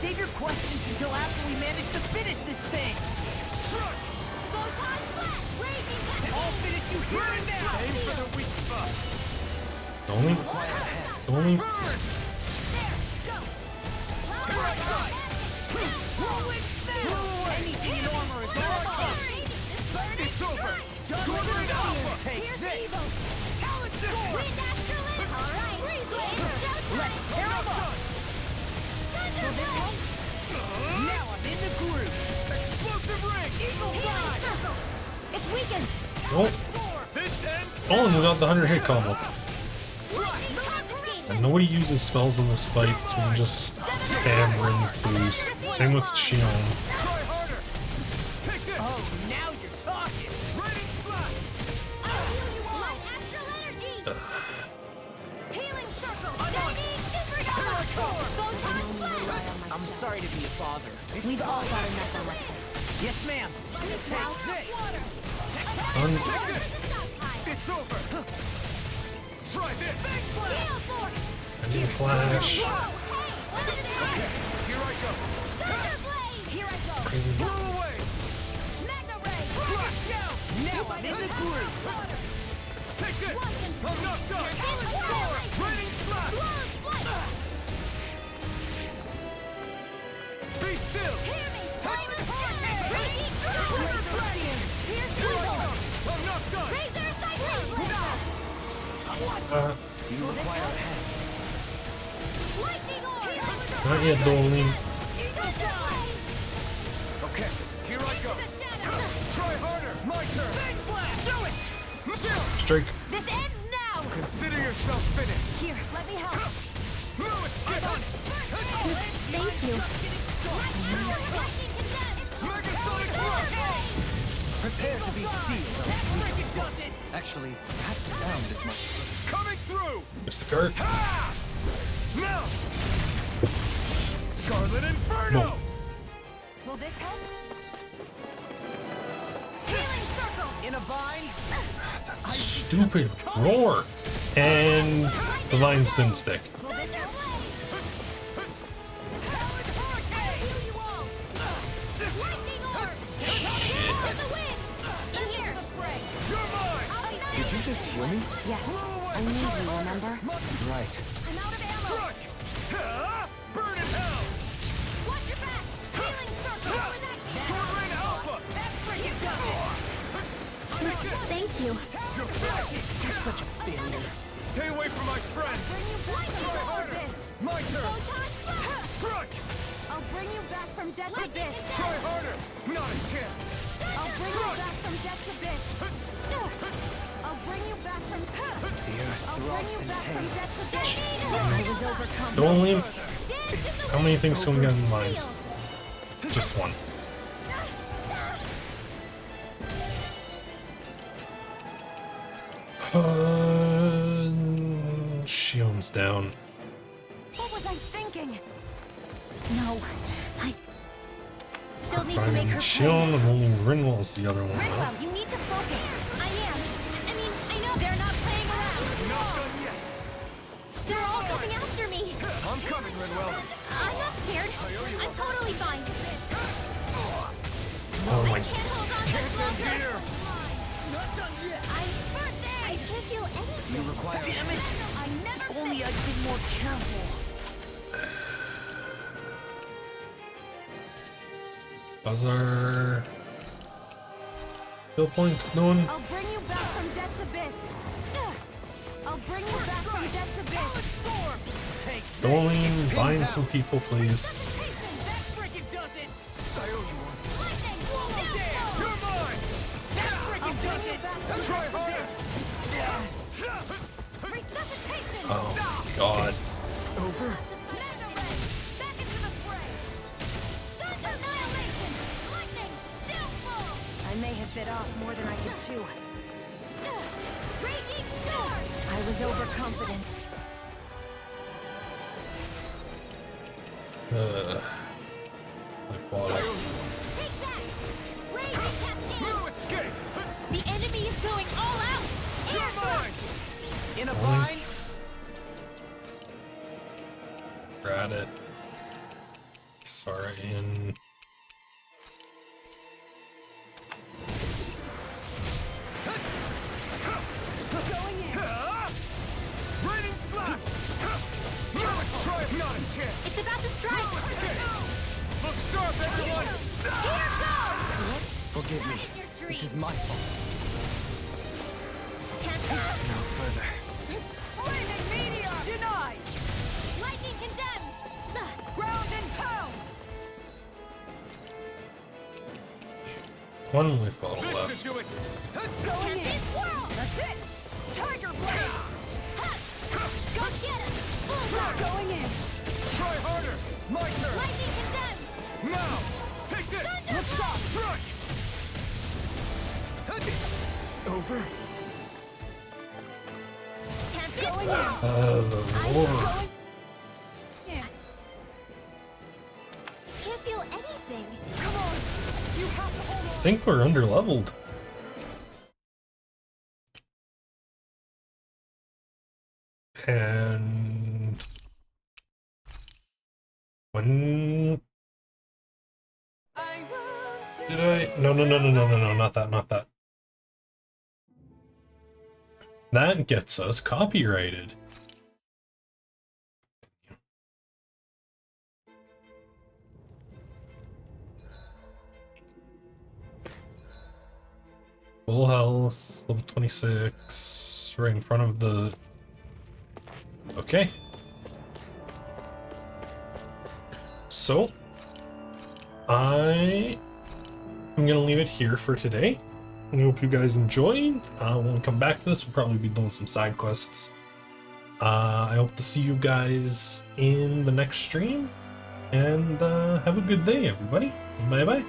Speaker 2: save your questions until after we manage to finish this thing.
Speaker 4: Photon flash raging cascade.
Speaker 2: I'll finish you here and now.
Speaker 9: Aim for the weak spot.
Speaker 1: Only? Only?
Speaker 4: There, go.
Speaker 2: Anything in armor is all
Speaker 9: It's over. Jordan Alpha.
Speaker 2: Take this.
Speaker 9: Talent system.
Speaker 4: Wind Astrolith. All right.
Speaker 2: Let's tear 'em up. Now I'm in the groove.
Speaker 9: Explosive ring. Eagle fly.
Speaker 4: Circle. It's weakened.
Speaker 1: Oh,
Speaker 9: This ends.
Speaker 1: oh, and we got the 100 hit combo. And nobody uses spells in this fight, so we can just spam Rin's boost. Same with Shion.
Speaker 9: Try harder. Take this.
Speaker 2: Oh, now you're talking.
Speaker 9: Raining splash.
Speaker 4: I'll heal you all. Astral energy. Healing circle. Shining supernova. Photon flash.
Speaker 2: I'm sorry to be a bother.
Speaker 4: We've all got enough electric.
Speaker 2: Yes, ma'am. Take this.
Speaker 9: It's over. Try this.
Speaker 4: Gale force.
Speaker 1: I need a flash.
Speaker 4: Whoa, hey, what is that?
Speaker 9: Here I go.
Speaker 4: Thunder
Speaker 9: away! Mega Ray! Now I'm in the groove! Take this! I'm knocked up! Raining slap! Be still! Hear me! Flaming Hurricane! Here's Weasel! I'm knocked up! Razor Cyclone!
Speaker 7: Do you require a hand?
Speaker 9: Lightning Orb!
Speaker 1: Not yet, Dolly.
Speaker 9: Okay, here I go! Try harder! My turn! Big blast! Do it! Chill!
Speaker 1: Strike.
Speaker 4: This ends now!
Speaker 9: Consider yourself finished!
Speaker 4: Here, let me help.
Speaker 9: Move it! Get on it!
Speaker 4: Thank you.
Speaker 9: Megasonic Rush!
Speaker 7: Prepare to be sealed. Actually, pat down this much.
Speaker 9: Coming through!
Speaker 1: Mr. Kurt.
Speaker 9: Ha! Now! Scarlet Inferno!
Speaker 1: Boom.
Speaker 4: Will this help? Healing circle!
Speaker 9: In a vine?
Speaker 1: Stupid roar. And the vines didn't stick.
Speaker 4: Will this help?
Speaker 9: Talon Hurricane!
Speaker 4: Heal you all! Lightning orb!
Speaker 1: Shit.
Speaker 4: To the wind! In here!
Speaker 9: You're mine!
Speaker 7: Did you just heal me?
Speaker 5: Yes.
Speaker 9: Blow away!
Speaker 5: I need you, remember?
Speaker 7: Right.
Speaker 4: I'm out of ammo!
Speaker 9: Struck! Ha! Burn in hell!
Speaker 4: Watch your back! Healing circle!
Speaker 9: Sword Rain Alpha!
Speaker 4: That's freaking done! Thank you.
Speaker 9: You're flashy! You're such a failure! Stay away from my friend!
Speaker 4: Bring you back
Speaker 9: Try
Speaker 4: from
Speaker 9: harder!
Speaker 4: abyss!
Speaker 9: My turn!
Speaker 4: Photon slash!
Speaker 9: Struck!
Speaker 4: I'll bring you back from death's abyss!
Speaker 9: Try harder! Not a chance!
Speaker 4: I'll bring you back from death's abyss! I'll bring you back from... I'll bring you back from death's abyss! I was overcome.
Speaker 1: Dolly. How many things can we get in vines? Just one. Shion's down.
Speaker 4: What was I thinking? No, I still need to
Speaker 1: Finding
Speaker 4: make her
Speaker 1: Shion
Speaker 4: pay.
Speaker 1: and only Rinwell's the other one. Huh?
Speaker 4: Rinwell, you need to focus. I am. I mean, I know they're not playing around.
Speaker 9: Not done yet!
Speaker 4: They're all coming after me.
Speaker 9: I'm coming, Rinwell!
Speaker 4: I'm not scared. I'm totally fine.
Speaker 1: Oh my.
Speaker 4: I can't hold on much longer.
Speaker 9: Here!
Speaker 4: Not done yet. I can't feel anything.
Speaker 7: You require.
Speaker 4: Damn it! I never. Only I'd been more careful.
Speaker 1: Buzzer. Kill points, no one.
Speaker 4: I'll bring you back from death's abyss. I'll bring you back from death's abyss.
Speaker 1: Dolly, bind some people, please.
Speaker 9: That freaking does it! I owe you one.
Speaker 4: Lightning!
Speaker 9: You're mine! That
Speaker 4: I'll
Speaker 9: freaking
Speaker 4: bring
Speaker 9: does
Speaker 4: you
Speaker 9: it!
Speaker 4: back from
Speaker 9: Try
Speaker 4: death's
Speaker 9: harder!
Speaker 4: abyss. Resuscitation!
Speaker 1: Oh God.
Speaker 9: Over?
Speaker 4: Mega Ray! Back into the fray! Thunder annihilation! Lightning! Downfall! I may have bit off more than I could chew. Raging Storm! I was overconfident.
Speaker 1: My bottle.
Speaker 4: Take that! Raging Cascade!
Speaker 9: No escape!
Speaker 4: The enemy is going all out!
Speaker 9: You're mine!
Speaker 7: In a
Speaker 1: Dolly.
Speaker 7: vine?
Speaker 1: We're at it. Sorry, and
Speaker 4: Going in!
Speaker 9: Raining slash! Try it! Not a chance!
Speaker 4: It's about to strike!
Speaker 9: Look sharp, everyone!
Speaker 4: Here goes!
Speaker 7: Forgive me.
Speaker 4: Not in your
Speaker 7: This is
Speaker 4: dreams.
Speaker 7: my fault. No further.
Speaker 4: Flaming meteor! Denied! Lightning condemns! Ground and pound!
Speaker 1: one life bottle
Speaker 9: This
Speaker 1: left.
Speaker 9: should do it!
Speaker 4: Going in! Swirl! That's it! Tiger blade! Go get him! Bullseye! Going in!
Speaker 9: Try harder! My turn!
Speaker 4: Lightning condemns!
Speaker 9: Now! Take this!
Speaker 4: Thunder
Speaker 9: Shot! Struck! Over?
Speaker 4: Going in!
Speaker 1: The roar.
Speaker 4: Going in! Can't feel anything!
Speaker 8: Come on! You have to hold on!
Speaker 1: I think we're under leveled. And when
Speaker 9: I will
Speaker 1: Did I? No, not that, not that. That gets us copyrighted. Full health, level 26, right in front of the... Okay. So, I am gonna leave it here for today. I hope you guys enjoyed. When we come back to this, we'll probably be doing some side quests. I hope to see you guys in the next stream, and have a good day, everybody. Bye-bye.